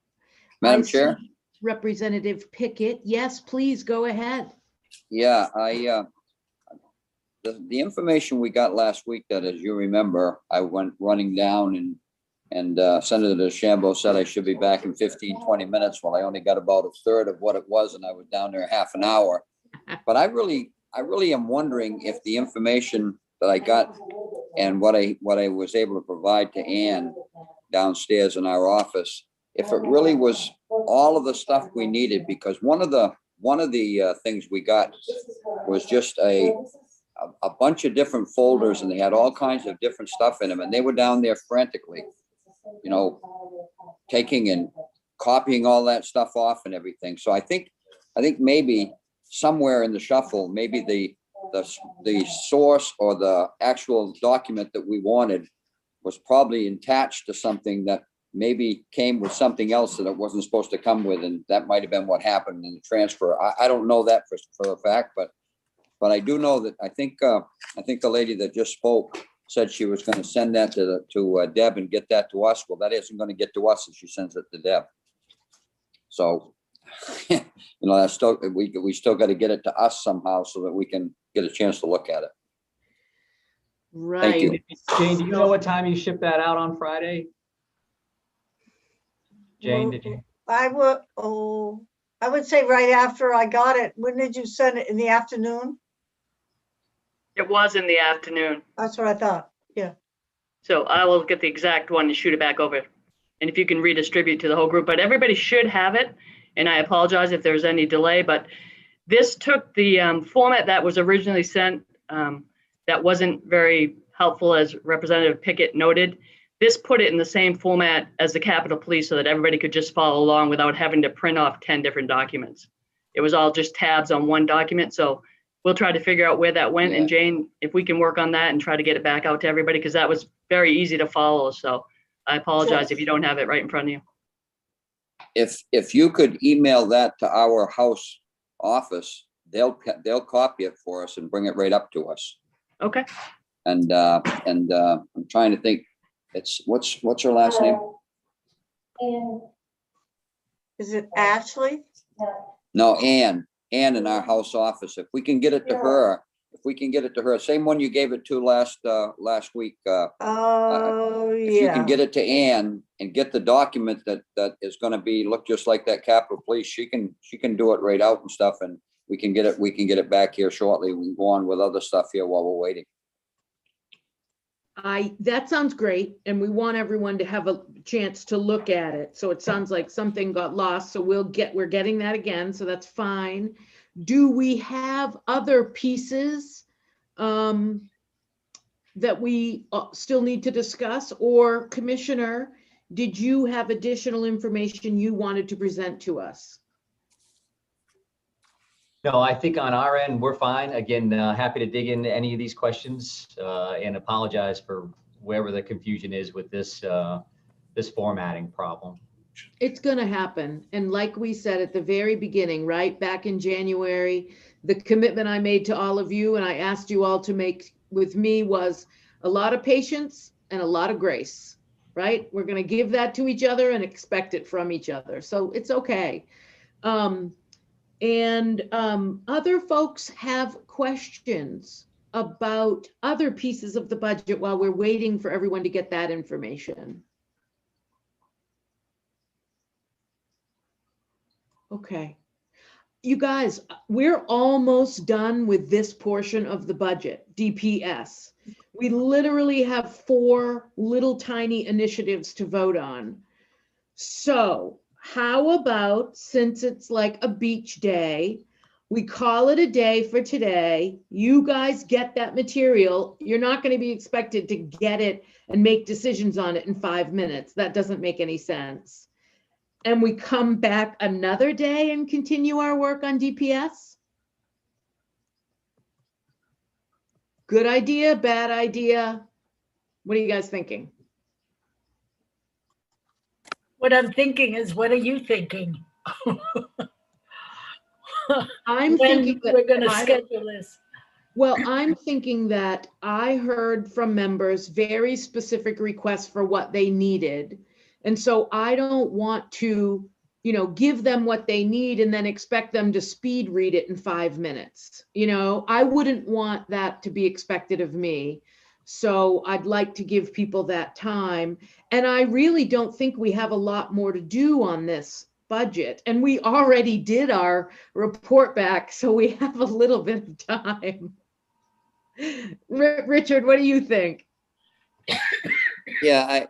Madam Chair? Representative Pickett. Yes, please go ahead. Yeah, the information we got last week that, as you remember, I went running down and Senator DeChambeau said I should be back in 15, 20 minutes. Well, I only got about a third of what it was, and I was down there half an hour. But I really am wondering if the information that I got and what I was able to provide to Ann downstairs in our office, if it really was all of the stuff we needed, because one of the things we got was just a bunch of different folders, and they had all kinds of different stuff in them, and they were down there frantically, you know, taking and copying all that stuff off and everything. So I think maybe somewhere in the shuffle, maybe the source or the actual document that we wanted was probably attached to something that maybe came with something else that it wasn't supposed to come with, and that might have been what happened in the transfer. I don't know that for a fact, but I do know that I think the lady that just spoke said she was going to send that to Deb and get that to us. Well, that isn't going to get to us if she sends it to Deb. So, you know, that's still, we still got to get it to us somehow so that we can get a chance to look at it. Right. Thank you. Jane, do you know what time you shipped that out on Friday? Jane, did you? I would say right after I got it. When did you send it? In the afternoon? It was in the afternoon. That's what I thought. Yeah. So I will get the exact one and shoot it back over. And if you can redistribute to the whole group, but everybody should have it. And I apologize if there's any delay, but this took the format that was originally sent that wasn't very helpful, as Representative Pickett noted. This put it in the same format as the Capitol Police so that everybody could just follow along without having to print off 10 different documents. It was all just tabs on one document. So we'll try to figure out where that went. And Jane, if we can work on that and try to get it back out to everybody, because that was very easy to follow. So I apologize if you don't have it right in front of you. If you could email that to our House office, they'll copy it for us and bring it right up to us. Okay. And I'm trying to think. It's what's her last name? Is it Ashley? No, Ann in our House office. If we can get it to her, same one you gave it to last week. Oh, if you yeah. can get it to Ann and get the document that is going to look just like that Capitol Police, she can do it right out and stuff, and we can get it back here shortly. We can go on with other stuff here while we're waiting. That sounds great, and we want everyone to have a chance to look at it. So it sounds like something got lost, so we're getting that again, so that's fine. Do we have other pieces that we still need to discuss? Or Commissioner, did you have additional information you wanted to present to us? No, I think on our end, we're fine. Again, happy to dig into any of these questions and apologize for wherever the confusion is with this formatting problem. It's going to happen. And like we said at the very beginning, right back in January, the commitment I made to all of you and I asked you all to make with me was a lot of patience and a lot of grace, right? We're going to give that to each other and expect it from each other. So it's okay. And other folks have questions about other pieces of the budget while we're waiting for everyone to get that information? Okay. You guys, we're almost done with this portion of the budget, DPS. We literally have 4 little tiny initiatives to vote on. So how about, since it's like a beach day, we call it a day for today. You guys get that material. You're not going to be expected to get it and make decisions on it in 5 minutes. That doesn't make any sense. And we come back another day and continue our work on DPS? Good idea, bad idea? What are you guys thinking? What I'm thinking is, what are you thinking? I'm When thinking that we're going to I don't- schedule this. Well, I'm thinking that I heard from members very specific requests for what they needed. And so I don't want to, give them what they need and then expect them to speed read it in 5 minutes. I wouldn't want that to be expected of me. So I'd like to give people that time. And I really don't think we have a lot more to do on this budget. And we already did our report back, so we have a little bit of time. Richard, what do you think? Yeah,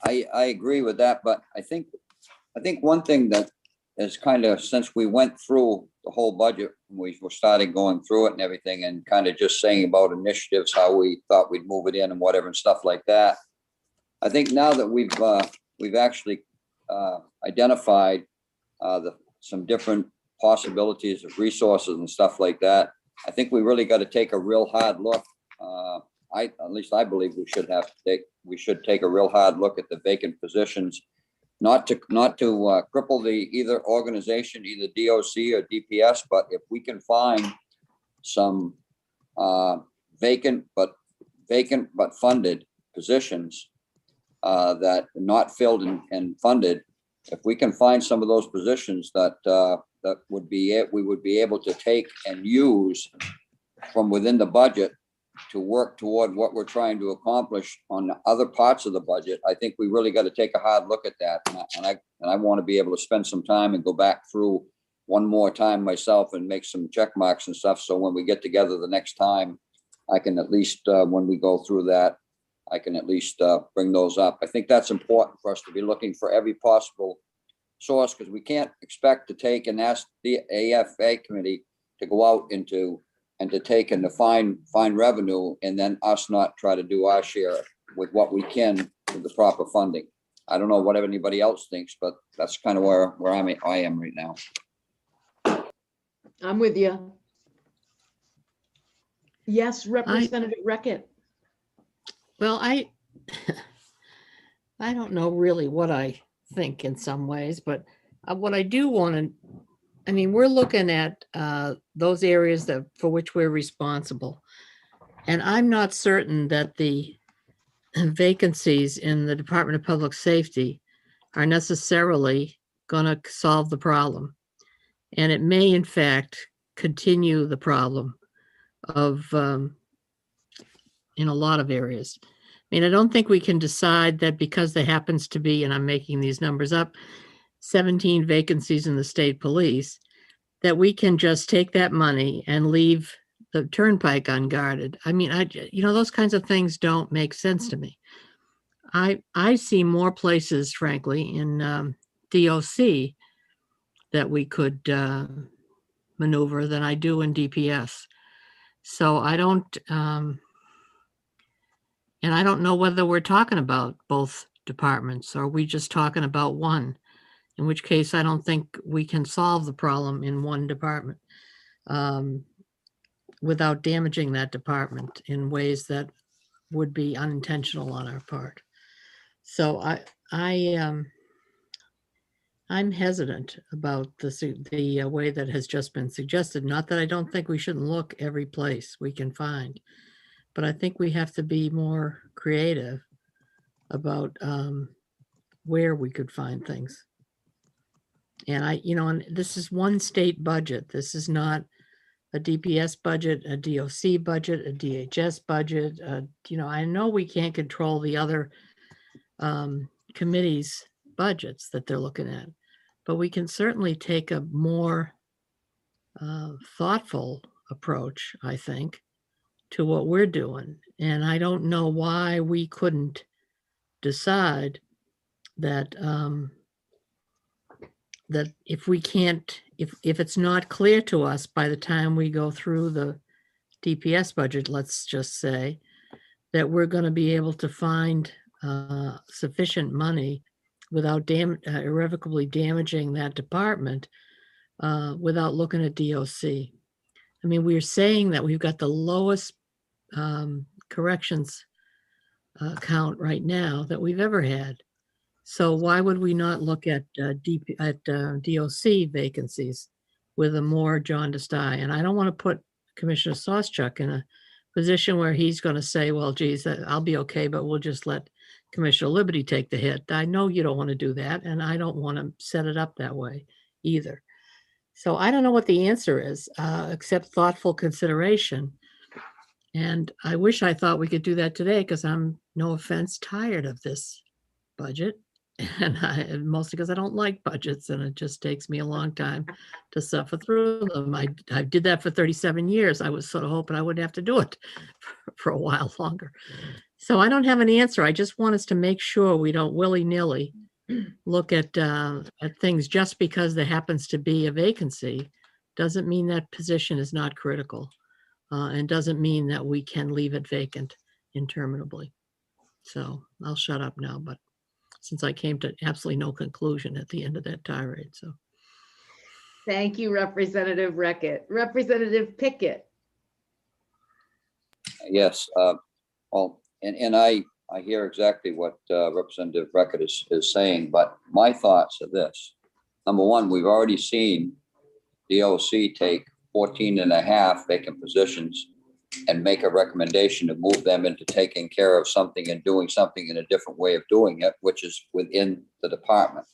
I agree with that, but I think one thing that is kind of, since we went through the whole budget, we were starting going through it and everything, and kind of just saying about initiatives, how we thought we'd move it in and whatever and stuff like that. I think now that we've actually identified some different possibilities of resources and stuff like that, I think we really got to take a real hard look. At least I believe we should take a real hard look at the vacant positions, not to cripple the either organization, either DOC or DPS, but if we can find some vacant but funded positions that are not filled and funded, if we can find some of those positions that we would be able to take and use from within the budget to work toward what we're trying to accomplish on the other parts of the budget, I think we really got to take a hard look at that. And I want to be able to spend some time and go back through one more time myself and make some check marks and stuff. So when we get together the next time, I can at least, when we go through that, I can at least bring those up. I think that's important for us to be looking for every possible source, because we can't expect to take and ask the AFA committee to go out and to take and to find revenue, and then us not try to do our share with what we can with the proper funding. I don't know what anybody else thinks, but that's kind of where I am right now. I'm with you. Yes, Representative Reckett. Well, I don't know really what I think in some ways, but what I do want to, we're looking at those areas for which we're responsible. And I'm not certain that the vacancies in the Department of Public Safety are necessarily going to solve the problem. And it may, in fact, continue the problem of in a lot of areas. I don't think we can decide that because there happens to be, and I'm making these numbers up, 17 vacancies in the state police, that we can just take that money and leave the turnpike unguarded. Those kinds of things don't make sense to me. I see more places, frankly, in DOC that we could maneuver than I do in DPS. So I don't, and I don't know whether we're talking about both departments or are we just talking about one, in which case I don't think we can solve the problem in one department without damaging that department in ways that would be unintentional on our part. So I'm hesitant about the way that has just been suggested. Not that I don't think we shouldn't look every place we can find, but I think we have to be more creative about where we could find things. And and this is one state budget. This is not a DPS budget, a DOC budget, a DHS budget. I know we can't control the other committees' budgets that they're looking at, but we can certainly take a more thoughtful approach, I think, to what we're doing. And I don't know why we couldn't decide that that if we can't, if it's not clear to us by the time we go through the DPS budget, let's just say, that we're going to be able to find sufficient money without irrevocably damaging that department without looking at DOC. I mean, we're saying that we've got the lowest corrections count right now that we've ever had. So why would we not look at DOC vacancies with a more jaundiced eye? And I don't want to put Commissioner Sawchuk in a position where he's going to say, well, geez, I'll be okay, but we'll just let Commissioner Liberty take the hit. I know you don't want to do that, and I don't want to set it up that way either. So I don't know what the answer is, except thoughtful consideration. And I wish I thought we could do that today, because I'm, no offense, tired of this budget. And mostly because I don't like budgets, and it just takes me a long time to suffer through them. I did that for 37 years. I was sort of hoping I wouldn't have to do it for a while longer. So I don't have an answer. I just want us to make sure we don't willy-nilly look at things just because there happens to be a vacancy. Doesn't mean that position is not critical, and doesn't mean that we can leave it vacant interminably. So I'll shut up now, but since I came to absolutely no conclusion at the end of that tirade, so. Thank you, Representative Reckett. Representative Pickett. Yes, well, and I hear exactly what Representative Reckett is saying, but my thoughts are this. Number one, we've already seen DOC take 14 and a half vacant positions and make a recommendation to move them into taking care of something and doing something in a different way of doing it, which is within the department.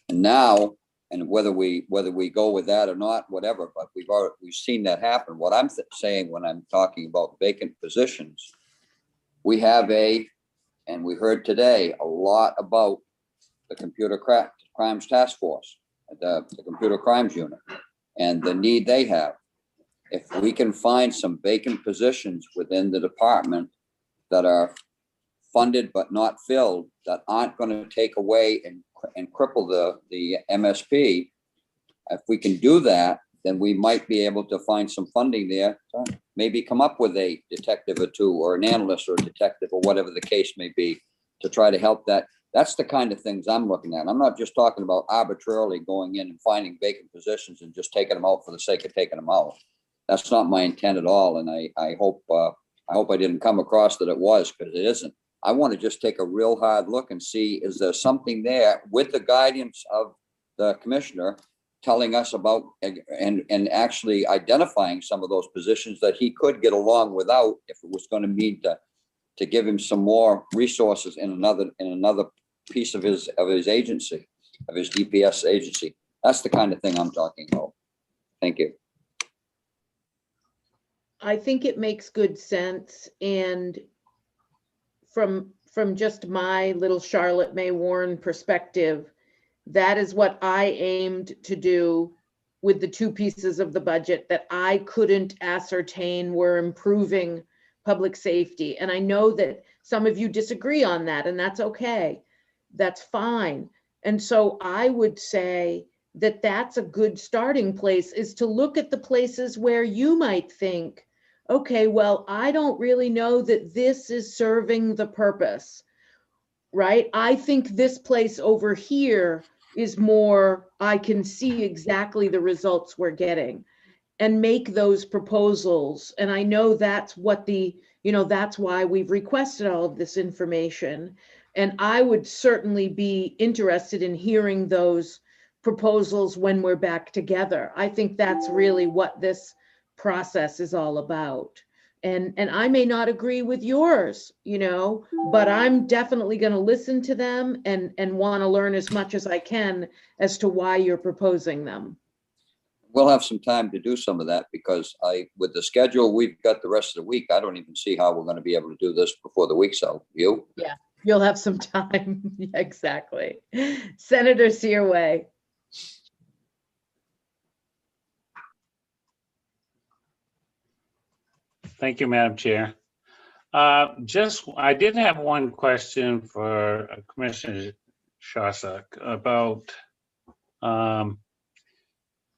And now, and whether we go with that or not, whatever, but we've seen that happen. What I'm saying when I'm talking about vacant positions, we have and we heard today a lot about the Computer Crimes Task Force, the Computer Crimes Unit, and the need they have. If we can find some vacant positions within the department that are funded but not filled, that aren't going to take away and cripple the MSP, if we can do that, then we might be able to find some funding there to maybe come up with a detective or two, or an analyst or a detective, or whatever the case may be, to try to help that. That's the kind of things I'm looking at. I'm not just talking about arbitrarily going in and finding vacant positions and just taking them out for the sake of taking them out. That's not my intent at all. And I hope I didn't come across that it was, because it isn't. I want to just take a real hard look and see, is there something there with the guidance of the commissioner telling us about and actually identifying some of those positions that he could get along without, if it was going to mean to give him some more resources in another piece of his agency, of his DPS agency. That's the kind of thing I'm talking about. Thank you. I think it makes good sense. And from just my little Charlotte May Warren perspective, that is what I aimed to do with the two pieces of the budget that I couldn't ascertain were improving public safety. And I know that some of you disagree on that, and that's okay. That's fine. And so I would say that that's a good starting place, is to look at the places where you might think, okay, well, I don't really know that this is serving the purpose, right? I think this place over here is more, I can see exactly the results we're getting, and make those proposals. And I know that's what that's why we've requested all of this information. And I would certainly be interested in hearing those proposals when we're back together. I think that's really what this process is all about. And I may not agree with yours, but I'm definitely going to listen to them and want to learn as much as I can as to why you're proposing them. we'll have some time to do some of that because with the schedule we've got the rest of the week, I don't even see how we're going to be able to do this before the week's out. You? Yeah, you'll have some time. Yeah, exactly. Senator Searway. Thank you, Madam Chair. I did have one question for Commissioner Shostak about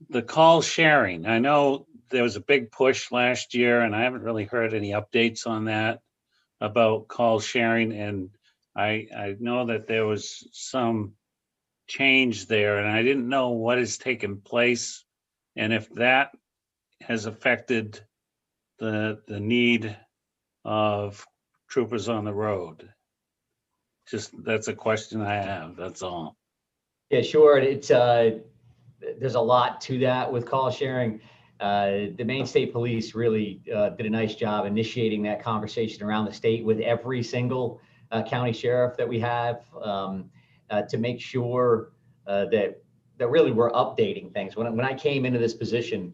the call sharing. I know there was a big push last year and I haven't really heard any updates on that about call sharing. And I know that there was some change there and I didn't know what has taken place and if that has affected the need of troopers on the road. Just, that's a question I have, that's all. Yeah, sure. It's there's a lot to that with call sharing. The Maine State Police really did a nice job initiating that conversation around the state with every single county sheriff that we have to make sure that really we're updating things. When I came into this position,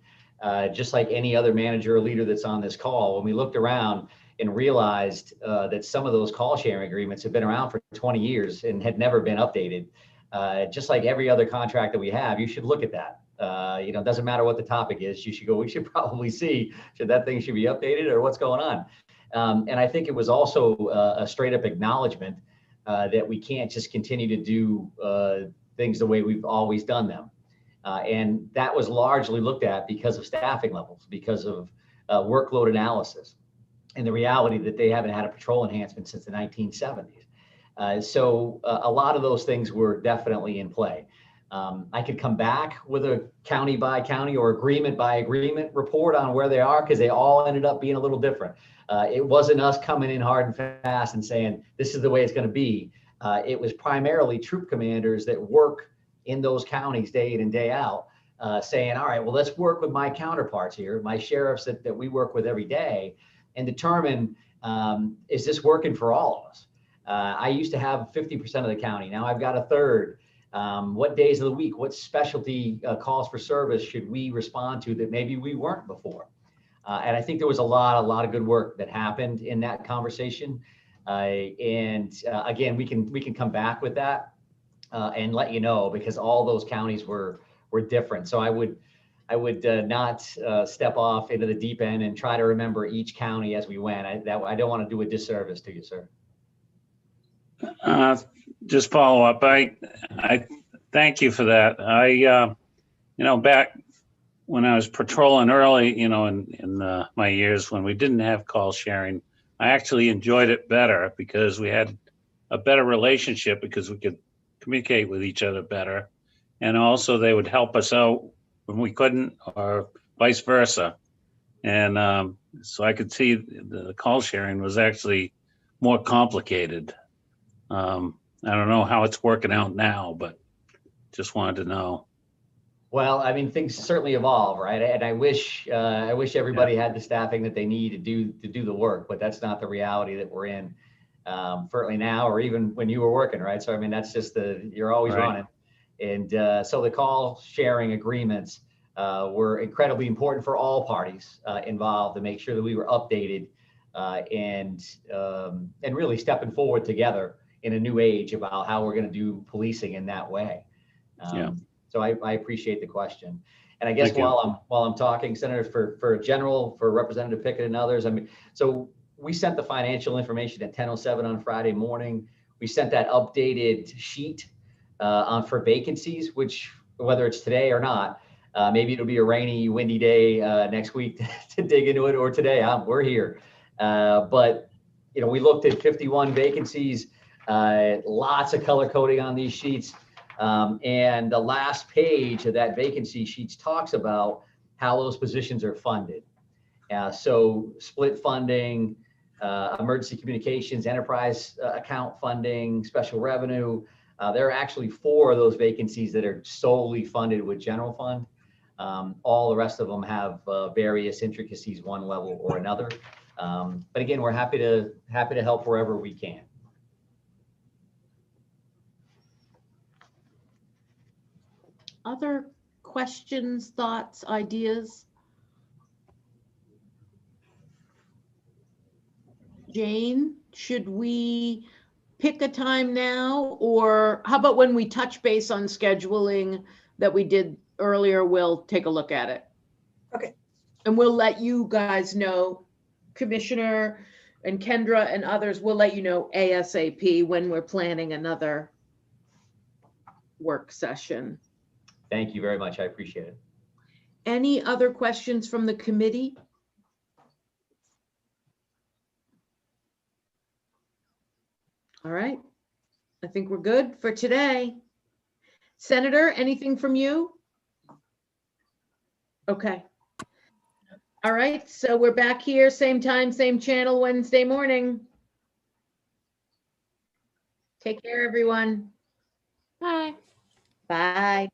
just like any other manager or leader that's on this call, when we looked around and realized that some of those call sharing agreements have been around for 20 years and had never been updated. Just like every other contract that we have, you should look at that. You know, it doesn't matter what the topic is. You should go, we should probably see, should that thing should be updated or what's going on? And I think it was also a straight up acknowledgement that we can't just continue to do things the way we've always done them. And that was largely looked at because of staffing levels, because of workload analysis, and the reality that they haven't had a patrol enhancement since the 1970s. So a lot of those things were definitely in play. I could come back with a county by county or agreement by agreement report on where they are because they all ended up being a little different. It wasn't us coming in hard and fast and saying, this is the way it's going to be. It was primarily troop commanders that work in those counties day in and day out saying, all right, well, let's work with my counterparts here, my sheriffs that we work with every day and determine, is this working for all of us? I used to have 50% of the county. Now I've got a third. What days of the week, what specialty calls for service should we respond to that maybe we weren't before? And I think there was a lot of good work that happened in that conversation. Again, we can come back with that and let you know because all those counties were different. So I would not step off into the deep end and try to remember each county as we went. I don't want to do a disservice to you, sir. Just follow up. I thank you for that. You know, back when I was patrolling early, you know, in my years when we didn't have call sharing, I actually enjoyed it better because we had a better relationship because we could communicate with each other better. And also they would help us out when we couldn't or vice versa. And so I could see the call sharing was actually more complicated. I don't know how it's working out now, but just wanted to know. Well, I mean, things certainly evolve, right? And I wish everybody had the staffing that they need to do the work, but that's not the reality that we're in certainly now, or even when you were working, right? So I mean, that's just you're always running, and so the call sharing agreements were incredibly important for all parties involved to make sure that we were updated and really stepping forward together in a new age about how we're going to do policing in that way. So I appreciate the question. And I guess while I'm talking, Senator, for Representative Pickett and others, I mean, so we sent the financial information at 10:07 on Friday morning. We sent that updated sheet for vacancies, which whether it's today or not, maybe it'll be a rainy, windy day next week to dig into it, or today we're here. But you know, we looked at 51 vacancies. Lots of color coding on these sheets. And the last page of that vacancy sheets talks about how those positions are funded. So split funding, emergency communications, enterprise account funding, special revenue. There are actually 4 of those vacancies that are solely funded with general fund. All the rest of them have various intricacies, one level or another. But again, we're happy to help wherever we can. Other questions, thoughts, ideas? Jane, should we pick a time now, or how about when we touch base on scheduling that we did earlier, we'll take a look at it. Okay. And we'll let you guys know, Commissioner and Kendra and others, we'll let you know ASAP when we're planning another work session. Thank you very much. I appreciate it. Any other questions from the committee? All right. I think we're good for today. Senator, anything from you? Okay. All right, so we're back here, same time, same channel, Wednesday morning. Take care, everyone. Bye. Bye.